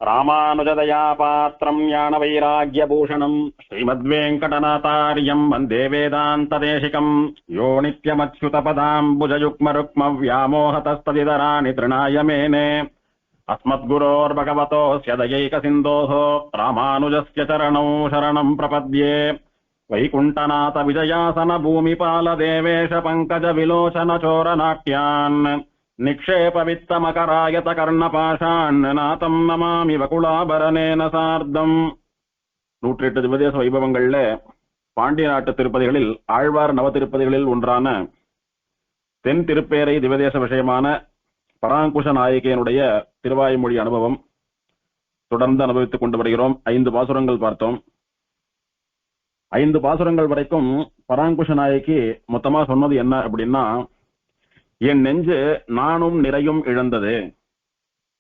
ராமானுஜதயா பாத்திரம் ஞான வைராகியபூஷணம் ஸ்ரீமத்வேங்கடநாதாரியம் வந்தே வேதாந்ததேசிகம் யோ நித்யமச்யுதபதாம்புஜயுக்மருக்ம வியாமோகதஸ்ததிதராணி திருணாய மேனே அஸ்மத்குரோர்பகவதோஸ்ய தயைகசிந்தோः ராமானுஜஸ்ய சரணௌ சரணம் பிரபத்யே வைகுண்டநாத விஜயாசன பூமிபால தேவேஷ பங்கஜ விலோசன சோரநாட்யான் நிக்ஷேப வித்தமகராயத கர்ணபாஷான் நாதம் நமாமி வகுலாபரணேன சார்த்தம். 108 திவதேச வைபவங்கள்ல பாண்டிய நாட்டு திருப்பதிகளில் ஆழ்வார் நவ திருப்பதிகளில் ஒன்றான தென் திருப்பேரை திவதேச விஷயமான பராங்குஷ நாயகியனுடைய திருவாய்மொழி அனுபவம் தொடர்ந்து அனுபவித்துக் கொண்டு வருகிறோம். 5 பாசுரங்கள் பார்த்தோம். 5 பாசுரங்கள் வரைக்கும் பராங்குஷ நாயகி மொத்தமா சொன்னது என்ன அப்படின்னா, என் நெஞ்சு நானும் நிறையும் இழந்தது.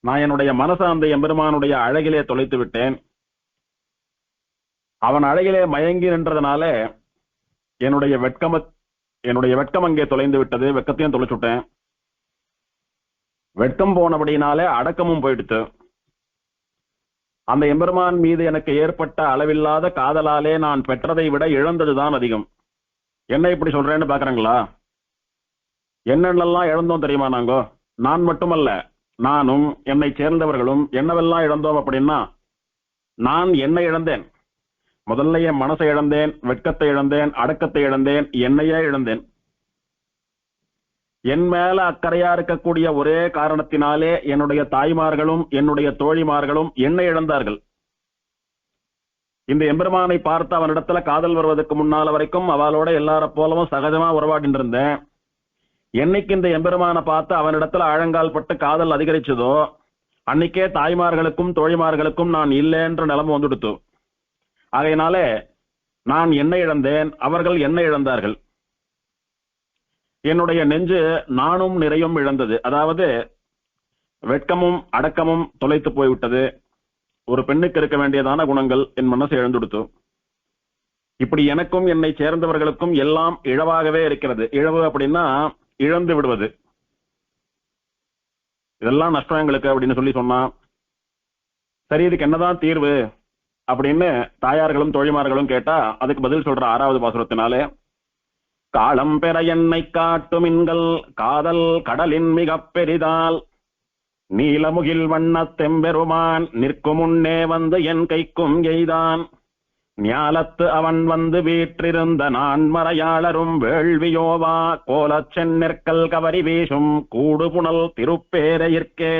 நான் என்னுடைய மனசை அந்த எம்பெருமானுடைய அழகிலே தொலைத்து விட்டேன். அவன் அழகிலே மயங்கி நின்றதுனால என்னுடைய வெட்கம் அங்கே தொலைந்து விட்டது. வெட்கத்தையும் தொலைச்சுட்டேன். வெட்கம் போனபடினாலே அடக்கமும் போயிடுத்து. அந்த எம்பெருமான் மீது எனக்கு ஏற்பட்ட அளவில்லாத காதலாலே நான் பெற்றதை விட இழந்ததுதான் அதிகம். என்ன இப்படி சொல்றேன்னு பாக்குறாங்களா? என்னென்னலாம் இழந்தோம் தெரியுமா? நான் மட்டுமல்ல, நானும் என்னை சேர்ந்தவர்களும் என்னவெல்லாம் இழந்தோம் அப்படின்னா, நான் என்னை இழந்தேன். முதல்ல என் மனசை இழந்தேன், வெட்கத்தை இழந்தேன், அடக்கத்தை இழந்தேன், என்னையே இழந்தேன். என் மேல அக்கறையா இருக்கக்கூடிய ஒரே காரணத்தினாலே என்னுடைய தாய்மார்களும் என்னுடைய தோழிமார்களும் என்னை இழந்தார்கள். இந்த எம்பெருமானை பார்த்து அவனிடத்துல காதல் வருவதற்கு முன்னால வரைக்கும் அவளோட எல்லார போலவும் சகஜமா உறவாடிட்டு இருந்தேன். என்னைக்கு இந்த எம்பெருமானை பார்த்து அவனிடத்துல ஆழங்கால் பட்டு காதல் அதிகரிச்சதோ அன்னைக்கே தாய்மார்களுக்கும் தோழிமார்களுக்கும் நான் இல்லைன்ற நிலைமை வந்துடுத்து. ஆகையினாலே நான் என்னை இழந்தேன், அவர்கள் என்னை இழந்தார்கள். என்னுடைய நெஞ்சு நானும் நிறையும் இழந்தது. அதாவது வெட்கமும் அடக்கமும் தொலைத்து போய்விட்டது. ஒரு பெண்ணுக்கு இருக்க வேண்டியதான குணங்கள் என் மனசு இழந்துடுத்து. இப்படி எனக்கும் என்னை சேர்ந்தவர்களுக்கும் எல்லாம் இழவாகவே இருக்கிறது. இழவு அப்படின்னா இழந்து விடுவது. இதெல்லாம் நஷ்டம் எங்களுக்கு அப்படின்னு சொல்லி சொன்னா, சரி இதுக்கு என்னதான் தீர்வு அப்படின்னு தாயார்களும் தோழிமார்களும் கேட்டா அதுக்கு பதில் சொல்ற 6வது பாசுரத்தினாலே, காலம் பெற என்னை காட்டுமின்கள் காதல் கடலின் மிக பெரிதால் நீலமுகில் வண்ணத்தெம்பெருமான் நிற்கும் முன்னே வந்து என் கைக்கும் எய்தான் ஞாலத்து அவன் வந்து வீற்றிருந்த நான் மறையாளரும் வேள்வியோவா கோலச் செந்நெற்கல் கவரி வீசும் கூடுபுணல் திருப்பேரையிற்கே.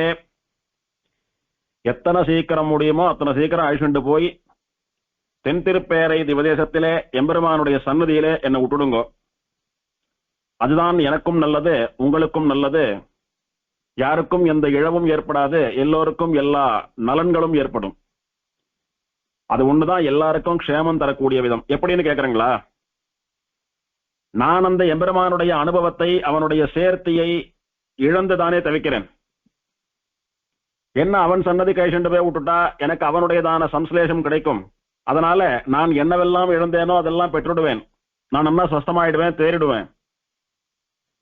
எத்தனை சீக்கிரம் முடியுமோ அத்தனை சீக்கிரம் அழிச்சுண்டு போய் தென் திருப்பேரை திவதேசத்திலே எம்பெருமானுடைய சன்னதியிலே என்னை விட்டுடுங்கோ. அதுதான் எனக்கும் நல்லது, உங்களுக்கும் நல்லது. யாருக்கும் எந்த இழவும் ஏற்படாது, எல்லோருக்கும் எல்லா நலன்களும் ஏற்படும். அது ஒண்ணுதான் எல்லாருக்கும் க்ஷேமம் தரக்கூடிய விதம். எப்படின்னு கேக்குறீங்களா? நான் அந்த எம்பெருமானுடைய அனுபவத்தை, அவனுடைய சேர்த்தியை இழந்துதானே தவிக்கிறேன். என்ன அவன் சன்னதி கைசண்டு போய் விட்டுட்டா எனக்கு அவனுடையதான சம்ஸ்லேஷம் கிடைக்கும். அதனால நான் என்னவெல்லாம் இழந்தேனோ அதெல்லாம் பெற்றுடுவேன். நான் என்ன ஸ்வஸ்தமாயிடுவேன், தேறிடுவேன்.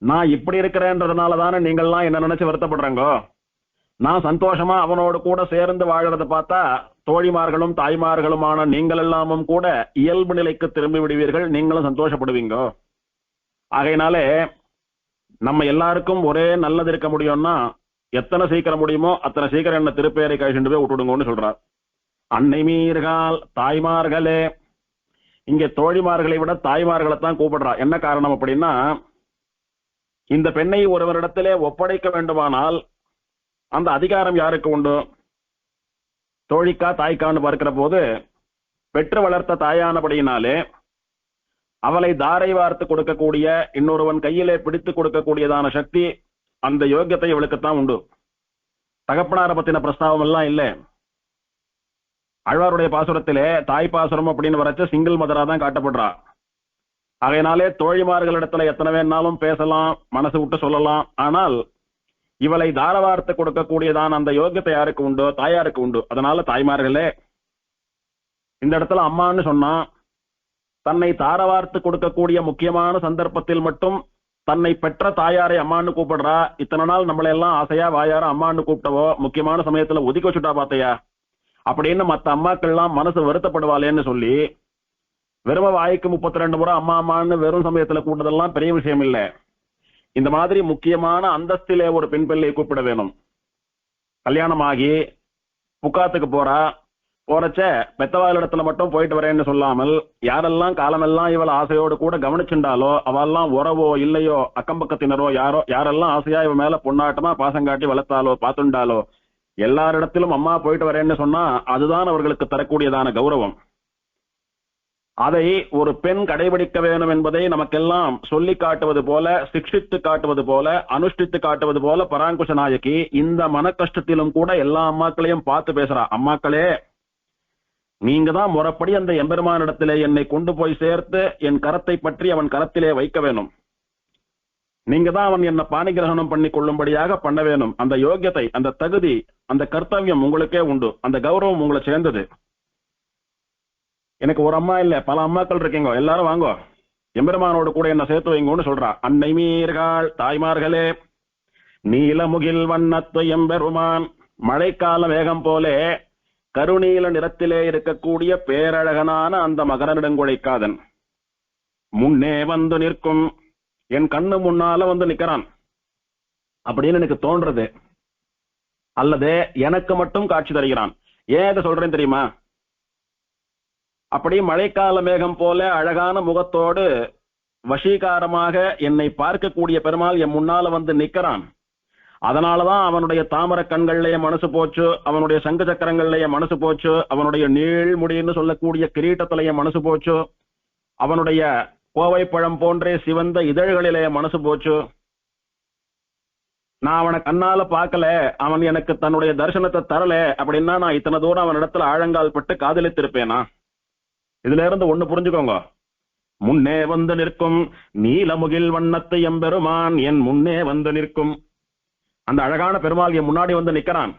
நான் இப்படி இருக்கிறேன்றதுனால தானே நீங்கள்லாம் என்ன நினைச்சு வருத்தப்படுறீங்கோ. நான் சந்தோஷமா அவனோடு கூட சேர்ந்து வாழறத பார்த்தா தோழிமார்களும் தாய்மார்களுமான நீங்கள் எல்லாமும் கூட இயல்பு நிலைக்கு திரும்பி விடுவீர்கள், நீங்களும் சந்தோஷப்படுவீங்க. ஆகையினாலே நம்ம எல்லாருக்கும் ஒரே நல்லது இருக்க முடியும்னா எத்தனை சீக்கிரம் முடியுமோ அத்தனை சீக்கிரம் என்ன திருப்பேரை கழிச்சுட்டு போய் விட்டுடுங்கன்னு சொல்றார். அன்னை மீர்கள் தாய்மார்களே, இங்க தோழிமார்களை விட தாய்மார்களை தான் கூப்பிடுறா. என்ன காரணம் அப்படின்னா, இந்த பெண்ணை ஒருவரிடத்திலே ஒப்படைக்க வேண்டுமானால் அந்த அதிகாரம் யாருக்கு உண்டு? தோழிக்கா தாய்க்கான்னு பார்க்கிற போது பெற்று வளர்த்த தாயானபடியினாலே அவளை தாரை வார்த்து கொடுக்கக்கூடிய, இன்னொருவன் கையிலே பிடித்து கொடுக்கக்கூடியதான சக்தி, அந்த யோக்கியத்தை இவளுக்குத்தான் உண்டு. தகப்பனார பத்தின பிரஸ்தாவம் எல்லாம் இல்லை. ஆழ்வாருடைய பாசுரத்திலே தாய் பாசுரம் அப்படின்னு வரைச்ச சிங்கிள் மதரா தான் காட்டப்படுறா. ஆகையினாலே தோழிமார்களிடத்துல எத்தனை வேணாலும் பேசலாம், மனசு விட்டு சொல்லலாம். ஆனால் இவளை தாரவார்த்து கொடுக்கக்கூடியதான் அந்த யோகியத்தை யாருக்கு உண்டோ? தாயாருக்கு உண்டு. அதனால தாய்மார்களே, இந்த இடத்துல அம்மான்னு சொன்னா தன்னை தாரவார்த்து கொடுக்கக்கூடிய முக்கியமான சந்தர்ப்பத்தில் மட்டும் தன்னை பெற்ற தாயாரை அம்மான்னு கூப்பிடுறா. இத்தனை நாள் நம்மளை எல்லாம் ஆசையா வாயார அம்மான்னு கூப்பிட்டவோ முக்கியமான சமயத்துல ஒதுக்கி வச்சுட்டா பாத்தையா. அப்படின்னு மத்த அம்மாக்கள்லாம் மனசு வருத்தப்படுவாளேன்னு சொல்லி வெறும வாய்க்கு 32 முறை அம்மா அம்மான்னு வெறும் சமயத்துல கூட்டதெல்லாம் பெரிய விஷயம் இல்ல. இந்த மாதிரி முக்கியமான அந்தஸ்திலே ஒரு பெண் பிள்ளை கூப்பிட வேணும். கல்யாணமாகி புக்காத்துக்கு போறச்ச பெத்தவாளிடத்துல மட்டும் போயிட்டு வரேன்னு சொல்லாமல் யாரெல்லாம் காலமெல்லாம் இவள் ஆசையோடு கூட கவனிச்சுண்டாலோ அவெல்லாம் உறவோ இல்லையோ அக்கம் பக்கத்தினரோ யாரெல்லாம் ஆசையா இவ மேல பொண்ணாட்டமா பாசங்காட்டி வளர்த்தாலோ பார்த்துண்டாலோ எல்லாரிடத்திலும் அம்மா போயிட்டு வரேன்னு சொன்னா அதுதான் அவர்களுக்கு தரக்கூடியதான கௌரவம். அதை ஒரு பெண் கடைபிடிக்க வேண்டும் என்பதை நமக்கெல்லாம் சொல்லி காட்டுவது போல, சிக்ஷித்து காட்டுவது போல, அனுஷ்டித்து காட்டுவது போல பராங்குஷ நாயகி இந்த மன கஷ்டத்திலும் கூட எல்லா அம்மாக்களையும் பார்த்து பேசுறா. அம்மாக்களே, நீங்க தான் முறைப்படி அந்த எம்பெருமானிடத்திலே என்னை கொண்டு போய் சேர்த்து என் கரத்தை பற்றி அவன் கரத்திலே வைக்க வேணும். நீங்க தான் அவன் என்ன பாணிகிரகணம் பண்ணி கொள்ளும்படியாக பண்ண வேணும். அந்த யோகியத்தை, அந்த தகுதி, அந்த கர்த்தவியம் உங்களுக்கே உண்டு. அந்த கௌரவம் உங்களை சேர்ந்தது. எனக்கு ஒரு அம்மா இல்ல, பல அம்மாக்கள் இருக்கீங்க. எல்லாரும் வாங்கோ, எம்பெருமானோடு கூட என்ன சேர்த்து வைங்கன்னு சொல்றா. அன்னை மீர்கள் தாய்மார்களே, நீலமுகில் வண்ணத்து எம்பெருமான் மழைக்கால வேகம் போலே கருநீல நிறத்திலே இருக்கக்கூடிய பேரழகனான அந்த மகர நெடுங்குழைக்காதன் முன்னே வந்து நிற்கும். என் கண்ணு முன்னால வந்து நிக்கிறான் அப்படின்னு எனக்கு தோன்றது. அல்லது எனக்கு மட்டும் காட்சி தருகிறான். ஏன் இதை சொல்றேன் தெரியுமா? அப்படி மழைக்கால மேகம் போல அழகான முகத்தோடு வசீகாரமாக என்னை பார்க்கக்கூடிய பெருமாள் என் முன்னால வந்து நிக்கிறான். அதனாலதான் அவனுடைய தாமர கண்கள்லயே மனசு போச்சு, அவனுடைய சங்கு சக்கரங்கள்லயே மனசு போச்சு, அவனுடைய நீழ்முடின்னு சொல்லக்கூடிய கிரீட்டத்திலேயே மனசு போச்சு, அவனுடைய கோவை பழம் போன்றே சிவந்த இதழ்களிலேயே மனசு போச்சு. நான் அவனை கண்ணால பார்க்கல, அவன் எனக்கு தன்னுடைய தரிசனத்தை தரல அப்படின்னா நான் இத்தனை தூரம் அவன் இடத்துல ஆழங்கால் பட்டு காதலித்திருப்பேனா? இதுல இருந்து ஒண்ணு புரிஞ்சுக்கோங்க. முன்னே வந்து நிற்கும் நீலமுகில் வண்ணத்து எம்பெருமான் என் முன்னே வந்து நிற்கும். அந்த அழகான பெருமாள் என் முன்னாடி வந்து நிக்கிறான்.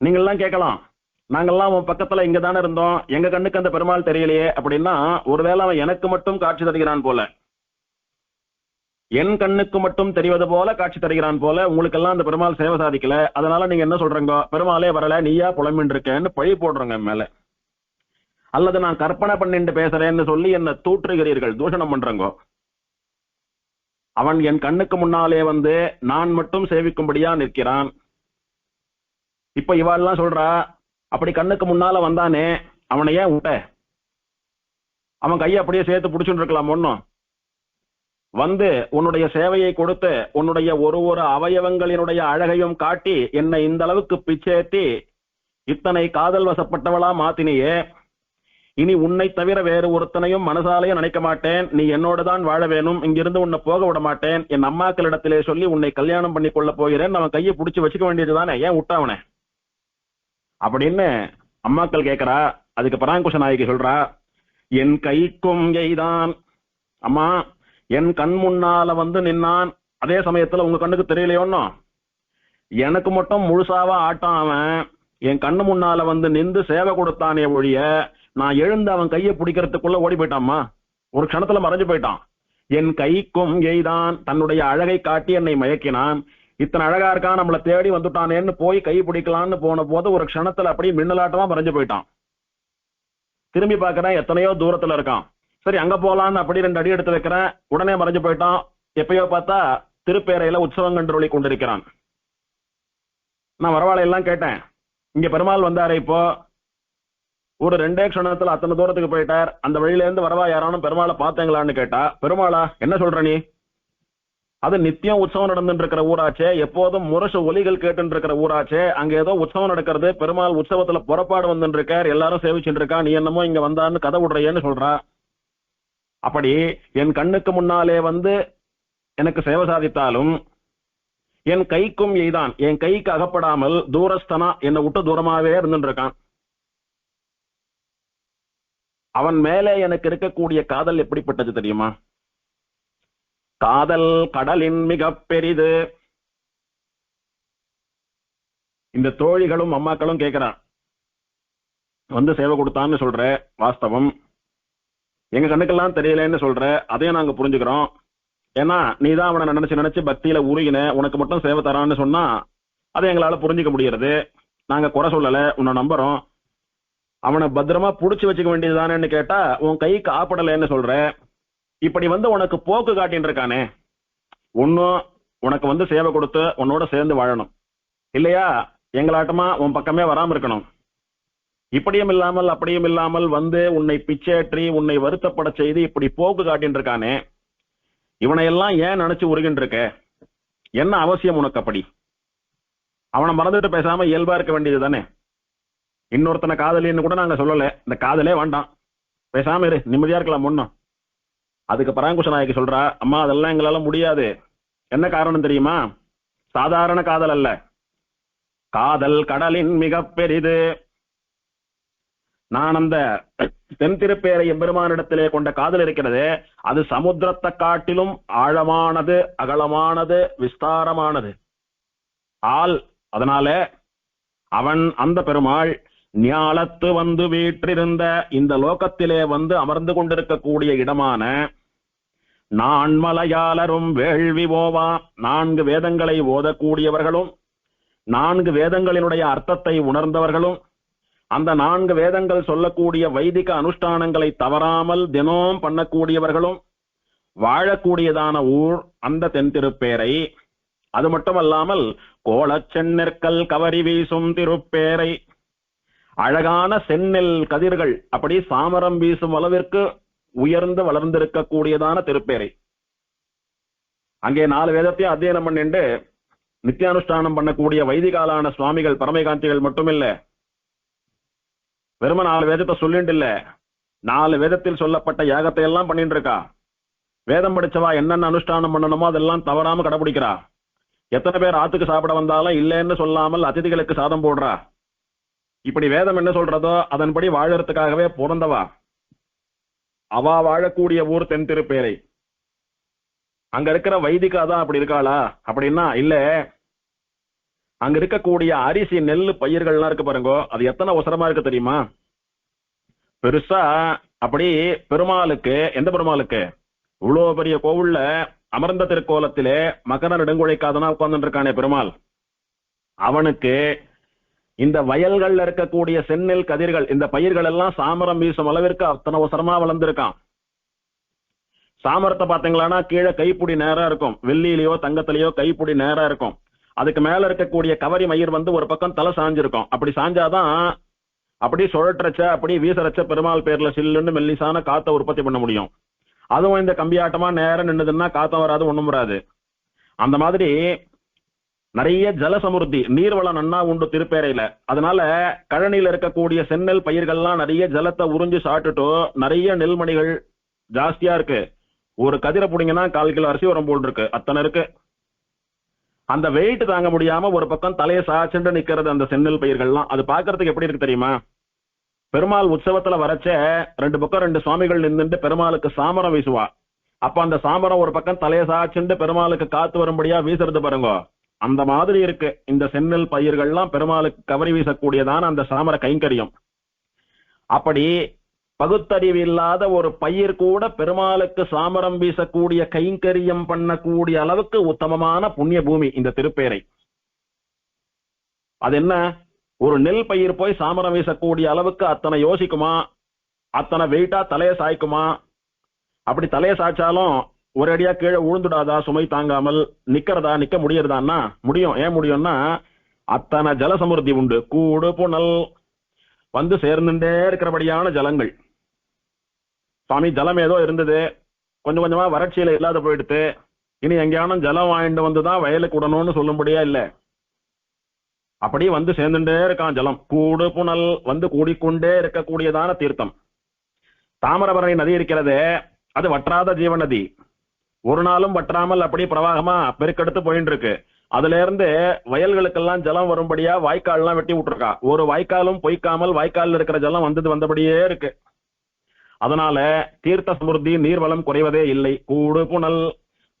நீங்கெல்லாம் கேட்கலாம், நாங்கெல்லாம் உன் பக்கத்துல இங்க தானே இருந்தோம், எங்க கண்ணுக்கு அந்த பெருமாள் தெரியலையே அப்படின்னா, ஒருவேளை அவன் எனக்கு மட்டும் காட்சி தருகிறான் போல, என் கண்ணுக்கு மட்டும் தெரிவது போல காட்சி தருகிறான் போல. உங்களுக்கு எல்லாம் அந்த பெருமாள் சேவை சாதிக்கல, அதனால நீங்க என்ன சொல்றீங்க, பெருமாளே வரல நீயா புலம்பின்னு இருக்கேன்னு பழி போடுறங்க மேல. அல்லது நான் கற்பனை பண்ணிட்டு பேசுறேன்னு சொல்லி என்ன தூற்றுகிறீர்கள், தூஷணம் பண்றங்கோ. அவன் என் கண்ணுக்கு முன்னாலே வந்து நான் மட்டும் சேவிக்கும்படியா நிற்கிறான். இப்ப இவாள்லாம் சொல்றா, அப்படி கண்ணுக்கு முன்னால வந்தானே அவனை ஏன் விட்ட? அவன் கையை அப்படியே சேர்த்து பிடிச்சுட்டு இருக்கலாம். ஒன்னும் வந்து உன்னுடைய சேவையை கொடுத்து உன்னுடைய ஒரு அவயவங்களினுடைய அழகையும் காட்டி என்னை இந்த அளவுக்கு பிச்சேத்தி இத்தனை காதல் வசப்பட்டவளா மாத்தினியே, இனி உன்னை தவிர வேறு ஒருத்தனையும் மனசாலேயே நினைக்க மாட்டேன், நீ என்னோடு தான் வாழ வேணும், இங்கிருந்து உன்னை போக விட மாட்டேன், என் அம்மாக்களிடத்திலே சொல்லி உன்னை கல்யாணம் பண்ணி கொள்ள போகிறேன், அவன் கையை பிடிச்சி வச்சுக்க வேண்டியதுதானே, ஏன் விட்டாவனே அப்படின்னு அம்மாக்கள் கேட்கிறா. அதுக்கு பராங்குஷ நாயகி சொல்றா, என் கைக்கும் எய்தான். அம்மா, என் கண் முன்னால வந்து நின்னான், அதே சமயத்துல உங்க கண்ணுக்கு தெரியலையோன்னு எனக்கு மட்டும் முழுசாவா ஆட்டான். அவன் என் கண்ணு முன்னால வந்து நின்று சேவை கொடுத்தானே ஒழிய நான் எழுந்து அவன் கையை பிடிக்கிறதுக்குள்ள ஓடி போயிட்டாம்மா, ஒரு க்ஷணத்துல மறைஞ்சு போயிட்டான். என் கைக்கும் எய்தான், தன்னுடைய அழகை காட்டி என்னை மயக்கினான். இத்தனை அழகா இருக்கான், நம்மளை தேடி வந்துட்டானேன்னு போய் கை பிடிக்கலான்னு போன போது ஒரு க்ஷணத்துல அப்படியே மின்னலாட்டமா மறைஞ்சு போயிட்டான். திரும்பி பார்க்கறேன், எத்தனையோ தூரத்துல இருக்கான். சரி அங்க போலான்னு அப்படி 2 அடி எடுத்து வைக்கிறேன், உடனே மறைஞ்சு போயிட்டான். எப்பயோ பார்த்தா திருப்பேரையில உற்சவம் கண்டுருளி கொண்டிருக்கிறான். நான் வரவாளை எல்லாம் கேட்டேன், இங்க பெருமாள் வந்தாரு, இப்போ ஒரு 2 க்ஷணத்துல அத்தனை தூரத்துக்கு போயிட்டார், அந்த வழியில இருந்து வரவா யாரானும் பெருமாளை பார்த்தீங்களான்னு கேட்டா, பெருமாளா என்ன சொல்ற நீ, அது நித்தியம் உற்சவம் நடந்துட்டு இருக்கிற ஊராச்சே, எப்போதும் முரசு ஒலிகள் கேட்டு இருக்கிற ஊராச்சே, அங்க ஏதோ உற்சவம் நடக்கிறது, பெருமாள் உற்சவத்துல புறப்பாடு வந்துட்டு இருக்கார், எல்லாரும் சேவிச்சுட்டு இருக்கா, நீ என்னமோ இங்க வந்தான்னு கதை விடுறையன்னு சொல்றா. அப்படி என் கண்ணுக்கு முன்னாலே வந்து எனக்கு சேவை சாதித்தாலும் என் கைக்கும் எய்தான், என் கைக்கு அகப்படாமல் தூரஸ்தனா என்னை விட்டு தூரமாவே இருந்துட்டு இருக்கான். அவன் மேலே எனக்கு இருக்கக்கூடிய காதல் எப்படிப்பட்டது தெரியுமா? காதல் கடலின் மிக பெரிது. இந்த தோழிகளும் அம்மாக்களும் கேட்கிறான், வந்து சேவை கொடுத்தான்னு சொல்ற, வாஸ்தவம். எங்க கண்ணுக்கெல்லாம் தெரியலன்னு சொல்ற, அதையும் நாங்க புரிஞ்சுக்கிறோம். ஏன்னா நீதான் அவனை நினைச்சு பக்தியில உருகின, உனக்கு மட்டும் சேவை தரான்னு சொன்னா அதை எங்களால புரிஞ்சுக்க முடியறது. நாங்க குறை சொல்லல, உன்னை நம்புறோம், அவனை பத்திரமா புடிச்சு வச்சுக்க வேண்டியதுதானேன்னு கேட்டா உன் கைக்கு ஆப்படலைன்னு சொல்ற. இப்படி உனக்கு போக்கு காட்டின்னு இருக்கானே, ஒன்னும் உனக்கு சேவை கொடுத்து உன்னோட சேர்ந்து வாழணும், இல்லையா எங்களாட்டமா உன் பக்கமே வராம இருக்கணும். இப்படியும் இல்லாமல் அப்படியும் இல்லாமல் உன்னை பிச்சேற்றி உன்னை வருத்தப்பட செய்து இப்படி போக்கு காட்டின்னு இருக்கானே, இவனை எல்லாம் ஏன் நினைச்சு உருகின்ற இருக்க? என்ன அவசியம் உனக்கு? அப்படி அவனை மறந்துட்டு பேசாம இயல்பா இருக்க வேண்டியது தானே. இன்னொருத்தனை காதலின்னு கூட நாங்க சொல்லல, இந்த காதலே வேண்டாம், பேசாம இரு, நிம்மதியா இருக்கலாம் ஒண்ணும். அதுக்கு பராங்குஷ நாயகி சொல்றா, அம்மா அதெல்லாம் எங்களால முடியாது. என்ன காரணம் தெரியுமா? சாதாரண காதல் அல்ல, காதல் கடலின் மிக பெரிது. நான் அந்த தென் திருப்பேரை எம்பெருமானிடத்திலே கொண்ட காதல் இருக்கிறது, அது சமுத்திரத்தை காட்டிலும் ஆழமானது, அகலமானது, விஸ்தாரமானது ஆள். அதனால அவன் அந்த பெருமாள் ஞாலத்து வீற்றிருந்த இந்த லோகத்திலே அமர்ந்து கொண்டிருக்கக்கூடிய இடமான நான்மலையாளரும் வேள்வி ஓவா, 4 வேதங்களை ஓதக்கூடியவர்களும் 4 வேதங்களினுடைய அர்த்தத்தை உணர்ந்தவர்களும் அந்த 4 வேதங்கள் சொல்லக்கூடிய வைதிக அனுஷ்டானங்களை தவறாமல் தினம் பண்ணக்கூடியவர்களும் வாழக்கூடியதான ஊர் அந்த தென் திருப்பேரை. அது மட்டுமல்லாமல் கோலச்செந்நெற்கல் கவரி வீசும் திருப்பேரை, அழகான செந்நெல் கதிர்கள் அப்படி சாமரம் வீசும் அளவிற்கு உயர்ந்து வளர்ந்திருக்கக்கூடியதான திருப்பேரை. அங்கே 4 வேதத்தையும் அத்தியனம் பண்ணிட்டு நித்தியானுஷ்டானம் பண்ணக்கூடிய வைதிகாலான சுவாமிகள் பரமகாந்திகள் மட்டுமில்ல, வெறும 4 வேதத்தை சொல்லிட்டு இல்ல, 4 வேதத்தில் சொல்லப்பட்ட யாகத்தை எல்லாம் பண்ணிட்டு இருக்கா. வேதம் படிச்சவா என்னென்ன அனுஷ்டானம் பண்ணணுமோ அதெல்லாம் தவறாம கடைபிடிக்கிறா. எத்தனை பேர் ஆத்துக்கு சாப்பிட வந்தாலும் இல்லைன்னு சொல்லாமல் அதிதிகளுக்கு சாதம் போடுறா. இப்படி வேதம் என்ன சொல்றதோ அதன்படி வாழறதுக்காகவே பிறந்தவா. அவா வாழக்கூடிய ஊர் தென் திருப்பேரை. அங்க இருக்கிற வைதிகா தான் அப்படி இருக்காளா அப்படின்னா இல்ல. அங்க இருக்கக்கூடிய அரிசி நெல்லு பயிர்கள்லாம் இருக்கு பாருங்க, அது எத்தனை அவசரமா இருக்கு தெரியுமா? பெருசா அப்படி பெருமாளுக்கு, எந்த பெருமாளுக்கு? இவ்வளவு பெரிய கோவில்ல அமர்ந்த திருக்கோலத்திலே மகர நெடுங்குழைக்காதனா உட்கார்ந்து இருக்கானே பெருமாள், அவனுக்கு இந்த வயல்கள்ல இருக்கக்கூடிய செந்நெல் கதிர்கள், இந்த பயிர்கள் எல்லாம் சாமரம் வீசும் அளவிற்கு அத்தனை அவசரமா வளர்ந்திருக்கான். சாமரத்தை பாத்தீங்களான்னா கீழே கைப்புடி நேரா இருக்கும், வெள்ளியிலயோ தங்கத்திலேயோ கைப்புடி நேரா இருக்கும். அதுக்கு மேல இருக்கக்கூடிய கவரி மயிர் ஒரு பக்கம் தலை சாஞ்சிருக்கும். அப்படி சாஞ்சாதான் அப்படி சுழற்றச்ச அப்படி வீசரச்ச பெருமாள் பேர்ல சில்லுன்னு மெல்லிசான காத்த உற்பத்தி பண்ண முடியும். அதுவும் இந்த கம்பியாட்டமா நேரம் நின்னுதுன்னா காத்தம் வராது, ஒண்ணும் வராது. அந்த மாதிரி நிறைய ஜல சமுர்த்தி, நீர்வளம் நன்னா உண்டு திருப்பேரையில. அதனால கழனியில இருக்கக்கூடிய செந்நெல் பயிர்கள்லாம் நிறைய ஜலத்தை உறிஞ்சு சாப்பிட்டுட்டோ நிறைய நெல்மணிகள் ஜாஸ்தியா இருக்கு. ஒரு கதிரை புடிங்கன்னா 1/4 கிலோ அரிசி வரும் போல் இருக்கு, அத்தனை இருக்கு. அந்த வெயிட் தாங்க முடியாம ஒரு பக்கம் தலையை சாச்சுண்டு நிக்கிறது அந்த செந்நெல் பயிர்கள்லாம். அது பாக்குறதுக்கு எப்படி இருக்கு தெரியுமா? பெருமாள் உற்சவத்துல வரைச்ச 2 பக்கம் 2 சுவாமிகள் நின்றுட்டு பெருமாளுக்கு சாமரம் வீசுவா. அப்ப அந்த சாமரம் ஒரு பக்கம் தலையை சாச்சுண்டு பெருமாளுக்கு காத்து வரும்படியா வீசுறது பாருங்க. அந்த மாதிரி இருக்கு இந்த செந்நெல் பயிர்கள்லாம் பெருமாளுக்கு கவரி வீசக்கூடியதான அந்த சாமர கைங்கரியம். அப்படி பகுத்தறிவு இல்லாத ஒரு பயிர் கூட பெருமாளுக்கு சாமரம் வீசக்கூடிய கைங்கரியம் பண்ணக்கூடிய அளவுக்கு உத்தமமான புண்ணிய பூமி இந்த திருப்பேரை. அது என்ன, ஒரு நெல் பயிர் போய் சாமரம் வீசக்கூடிய அளவுக்கு அத்தனை யோசிக்குமா? அத்தனை வெயிட்டா தலையை சாய்க்குமா? அப்படி தலையை சாய்ச்சாலும் ஒரு அடியா கீழே உழுந்துடாதா? சுமை தாங்காமல் நிக்கிறதா? நிக்க முடியறதான்னா முடியும். ஏன் முடியும்னா அத்தனை ஜல சமுர்த்தி உண்டு. கூடு புனல் சேர்ந்துட்டே இருக்கிறபடியான ஜலங்கள். சுவாமி ஜலம் ஏதோ இருந்தது, கொஞ்சம் கொஞ்சமா வறட்சியில இல்லாத போயிடுத்து, இனி எங்கேயானும் ஜலம் வாங்கிட்டு வந்துதான் வயலுக்கு விடணும்னு சொல்லும்படியா இல்ல. அப்படி சேர்ந்துட்டே இருக்கான் ஜலம். கூடு புனல் கூடிக்கொண்டே இருக்கக்கூடியதான தீர்த்தம். தாமிரபரணி நதி இருக்கிறது, அது வற்றாத ஜீவ நதி. ஒரு நாளும் வற்றாமல் அப்படி பிரவாகமா பெருக்கெடுத்து போயிட்டு இருக்கு. அதுல இருந்து வயல்களுக்கெல்லாம் ஜலம் வரும்படியா வாய்க்கால்லாம் வெட்டி விட்டுருக்கா. ஒரு வாய்க்காலும் பொய்க்காமல் வாய்க்காலில் இருக்கிற ஜலம் வந்தபடியே இருக்கு. அதனால தீர்த்த சமுர்த்தி நீர்வளம் குறைவதே இல்லை. கூடு புனல்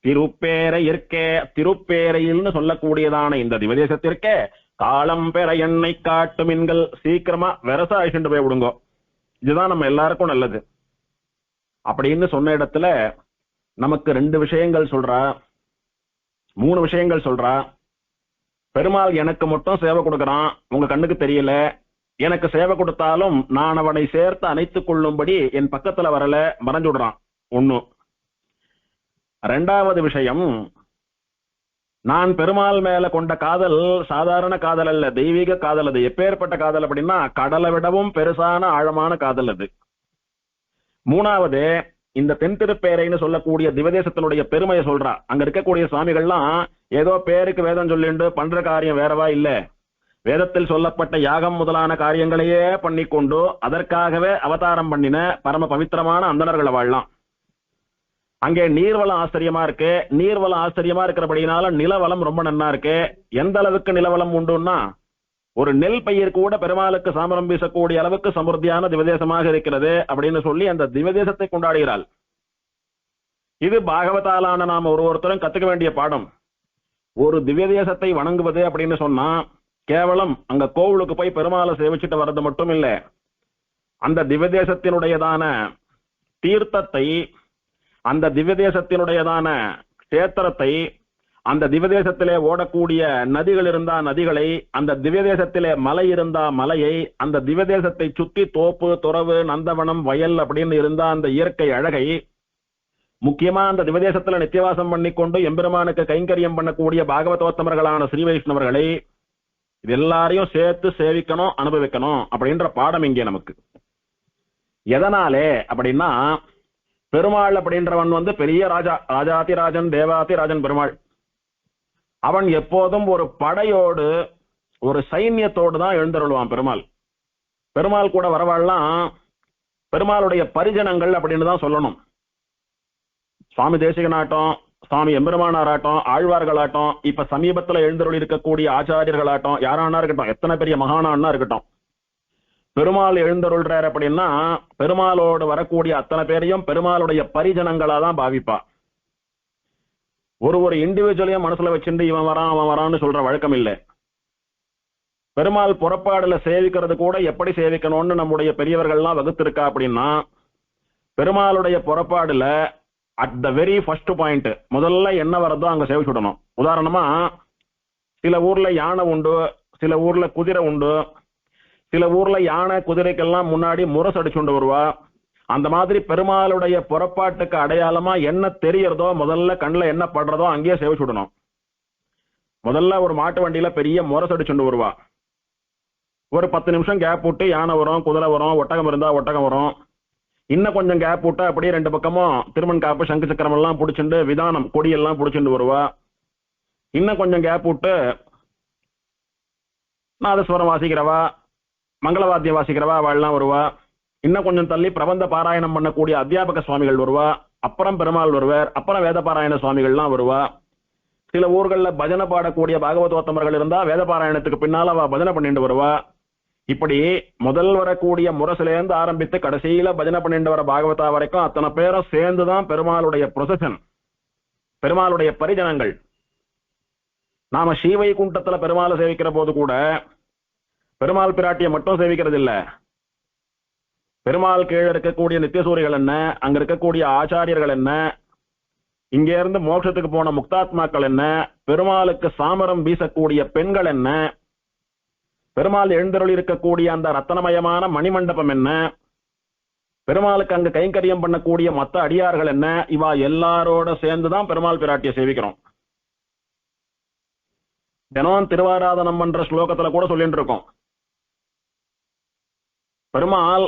திருப்பேரை இருக்கே, திருப்பேரையில்னு சொல்லக்கூடியதான இந்த திவதேசத்திற்கே காலம் பெற எண்ணெய் காட்டு மீன்கள் சீக்கிரமா விவசாயிட்டு போய் விடுங்கோ, இதுதான் நம்ம எல்லாருக்கும் நல்லது அப்படின்னு சொன்ன இடத்துல நமக்கு 2 விஷயங்கள் சொல்றா, 3 விஷயங்கள் சொல்றா. பெருமாள் எனக்கு மட்டும் சேவை கொடுக்கறான், உங்க கண்ணுக்கு தெரியல. எனக்கு சேவை கொடுத்தாலும் நான் அவனை சேர்த்து அணைத்துக் கொள்ளும்படி என் பக்கத்துல வரல, மறைஞ்சு விடுறான். ஒண்ணு. ரெண்டாவது விஷயம், நான் பெருமாள் மேல கொண்ட காதல் சாதாரண காதல் அல்ல, தெய்வீக காதல். அது எப்பேற்பட்ட காதல் அப்படின்னா கடலை விடவும் பெருசான ஆழமான காதல் அது. மூணாவது, இந்த தென்திருப்பேரைன்னு சொல்லக்கூடிய திவதேசத்தினுடைய பெருமையை சொல்றா. அங்க இருக்கக்கூடிய சுவாமிகள்லாம் ஏதோ பேருக்கு வேதம் சொல்லிண்டு பண்ற காரியம் வேறவா இல்ல, வேதத்தில் சொல்லப்பட்ட யாகம் முதலான காரியங்களையே பண்ணிக்கொண்டு அதற்காகவே அவதாரம் பண்ணின பரம பவித்திரமான அந்தணர்களை வாழலாம். அங்கே நீர்வளம் ஆச்சரியமா இருக்கு. நீர்வளம் ஆச்சரியமா இருக்கிறபடினால நிலவளம் ரொம்ப நன்னா இருக்கு. எந்த அளவுக்கு நிலவளம் உண்டுன்னா ஒரு நெல் பயிர் கூட பெருமாளுக்கு சாமரம் வீசக்கூடிய அளவுக்கு சமൃദ്ധിயான திவதேசமாக இருக்கிறது அப்படின்னு சொல்லி அந்த திவதேசத்தை கொண்டாடுகிறாள். இது பாகவதாலான நாம ஒருத்தரும் கத்துக்க வேண்டிய பாடம். ஒரு திவ்யதேசத்தை வணங்குவது அப்படின்னு சொன்னா கேவலம் அங்க கோவிலுக்கு போய் பெருமாளை சேவிச்சுட்டு வர்றது மட்டும் இல்ல, அந்த திவ்யதேசத்தினுடையதான தீர்த்தத்தை, அந்த திவ்யதேசத்தினுடையதான கஷேத்திரத்தை, அந்த திவ்யதேசத்திலே ஓடக்கூடிய நதிகள் இருந்தா நதிகளை, அந்த திவ்யதேசத்திலே மலை இருந்தா மலையை, அந்த திவ்யதேசத்தை சுத்தி தோப்பு துறவு நந்தவனம் வயல் அப்படின்னு இருந்தா அந்த இயற்கை அழகை, முக்கியமா அந்த திவ்யதேசத்துல நித்தியவாசம் பண்ணிக்கொண்டு எம்பெருமானுக்கு கைங்கரியம் பண்ணக்கூடிய பாகவதோத்தமர்களான ஸ்ரீ வைஷ்ணவர்களை இது எல்லாரையும் சேர்த்து சேவிக்கணும், அனுபவிக்கணும் அப்படின்ற பாடம் இங்கே நமக்கு. எதனாலே அப்படின்னா பெருமாள் அப்படின்றவன் பெரிய ராஜா, ராஜாதிராஜன் தேவாதிராஜன் பெருமாள். அவன் எப்போதும் ஒரு படையோடு ஒரு சைன்யத்தோடு தான் எழுந்தருள்வான். பெருமாள் பெருமாள் கூட வரவாள்லாம் பெருமாளுடைய பரிஜனங்கள் அப்படின்னு தான் சொல்லணும். சுவாமி தேசிகனாட்டம், சுவாமி எம்பெருமானாராட்டம், ஆழ்வார்களாட்டம், இப்ப சமீபத்துல எழுந்தருள் இருக்கக்கூடிய ஆச்சாரியர்களாட்டம், யாரானா இருக்கட்டும், எத்தனை பெரிய மகானான்னா இருக்கட்டும், பெருமாள் எழுந்தருள்றார் அப்படின்னா பெருமாளோடு வரக்கூடிய அத்தனை பேரையும் பெருமாளுடைய பரிஜனங்களா தான் பாவிப்பா. ஒரு இண்டிவிஜுவலையும் மனசுல வச்சுட்டு இவன் வரான் அவன் வரான்னு சொல்ற வழக்கம் இல்லை. பெருமாள் புறப்பாடுல சேவிக்கிறது கூட எப்படி சேவிக்கணும்னு நம்முடைய பெரியவர்கள்லாம் வகுத்திருக்கா அப்படின்னா, பெருமாளுடைய புறப்பாடுல at the very first point முதல்ல என்ன வரதோ அங்க சேவிச்சுடணும். உதாரணமா சில ஊர்ல யானை உண்டு, சில ஊர்ல குதிரை உண்டு, சில ஊர்ல யானை குதிரைக்கெல்லாம் முன்னாடி முரசு அடிச்சுண்டு வருவா. அந்த மாதிரி பெருமாளுடைய புறப்பாட்டுக்கு அடையாளமா என்ன தெரியறதோ முதல்ல கண்ணுல என்ன படுறதோ அங்கேயே சேவிச்சுடணும். முதல்ல ஒரு மாட்டு வண்டியில பெரிய முரசு அடிச்சுண்டு வருவா. ஒரு 10 நிமிஷம் கேப் விட்டு யானை வரும், குதிரை வரும், ஒட்டகம் இருந்தா ஒட்டகம் வரும். இன்னும் கொஞ்சம் கேப் விட்டா அப்படியே ரெண்டு பக்கமும் திருமண் காப்பு சங்கு சக்கரம் எல்லாம் பிடிச்சிட்டு விதானம் கொடியெல்லாம் பிடிச்சிட்டு வருவா. இன்னும் கொஞ்சம் கேப் விட்டு நாதஸ்வரம் வாசிக்கிறவா, மங்களவாத்தியம் வாசிக்கிறவா அவள்லாம் வருவா. இன்னும் கொஞ்சம் தள்ளி பிரபந்த பாராயணம் பண்ணக்கூடிய அத்தியாபக சுவாமிகள் வருவா. அப்புறம் பெருமாள் வருவார். அப்புறம் வேத பாராயண சுவாமிகள்லாம் வருவா. சில ஊர்கள்ல பஜனை பாடக்கூடிய பாகவதோத்தமர்கள் இருந்தா வேத பாராயணத்துக்கு பின்னால அவ பஜனை பண்ணிட்டு வருவா. இப்படி முதல் வரக்கூடிய முரசுல இருந்து ஆரம்பித்து கடைசியில பஜனை பண்ணிட்டு வர பாகவதா வரைக்கும் அத்தனை பேரும் சேர்ந்துதான் பெருமாளுடைய ப்ரொசஷன், பெருமாளுடைய பரிஜனங்கள். நாம ஸ்ரீவைகுண்டத்துல பெருமாளை சேவிக்கிற போது கூட பெருமாள் பிராட்டியை மட்டும் சேவிக்கிறது இல்ல. பெருமாள் கீழே இருக்கக்கூடிய நித்தியசூரிகள் என்ன, அங்க இருக்கக்கூடிய ஆச்சாரியர்கள் என்ன, இங்க இருந்து மோட்சத்துக்கு போன முக்தாத்மாக்கள் என்ன, பெருமாளுக்கு சாமரம் வீசக்கூடிய பெண்கள் என்ன, பெருமாள் எழுந்தருள் இருக்கக்கூடிய அந்த ரத்தனமயமான மணிமண்டபம் என்ன, பெருமாளுக்கு அங்க கைங்கரியம் பண்ணக்கூடிய மத்த அடியார்கள் என்ன, இவா எல்லாரோட சேர்ந்துதான் பெருமாள் பிராட்டியை சேவிக்கிறோம். தினம் திருவாராதனம் பண்ற ஸ்லோகத்துல கூட சொல்லிட்டு இருக்கோம், பெருமாள்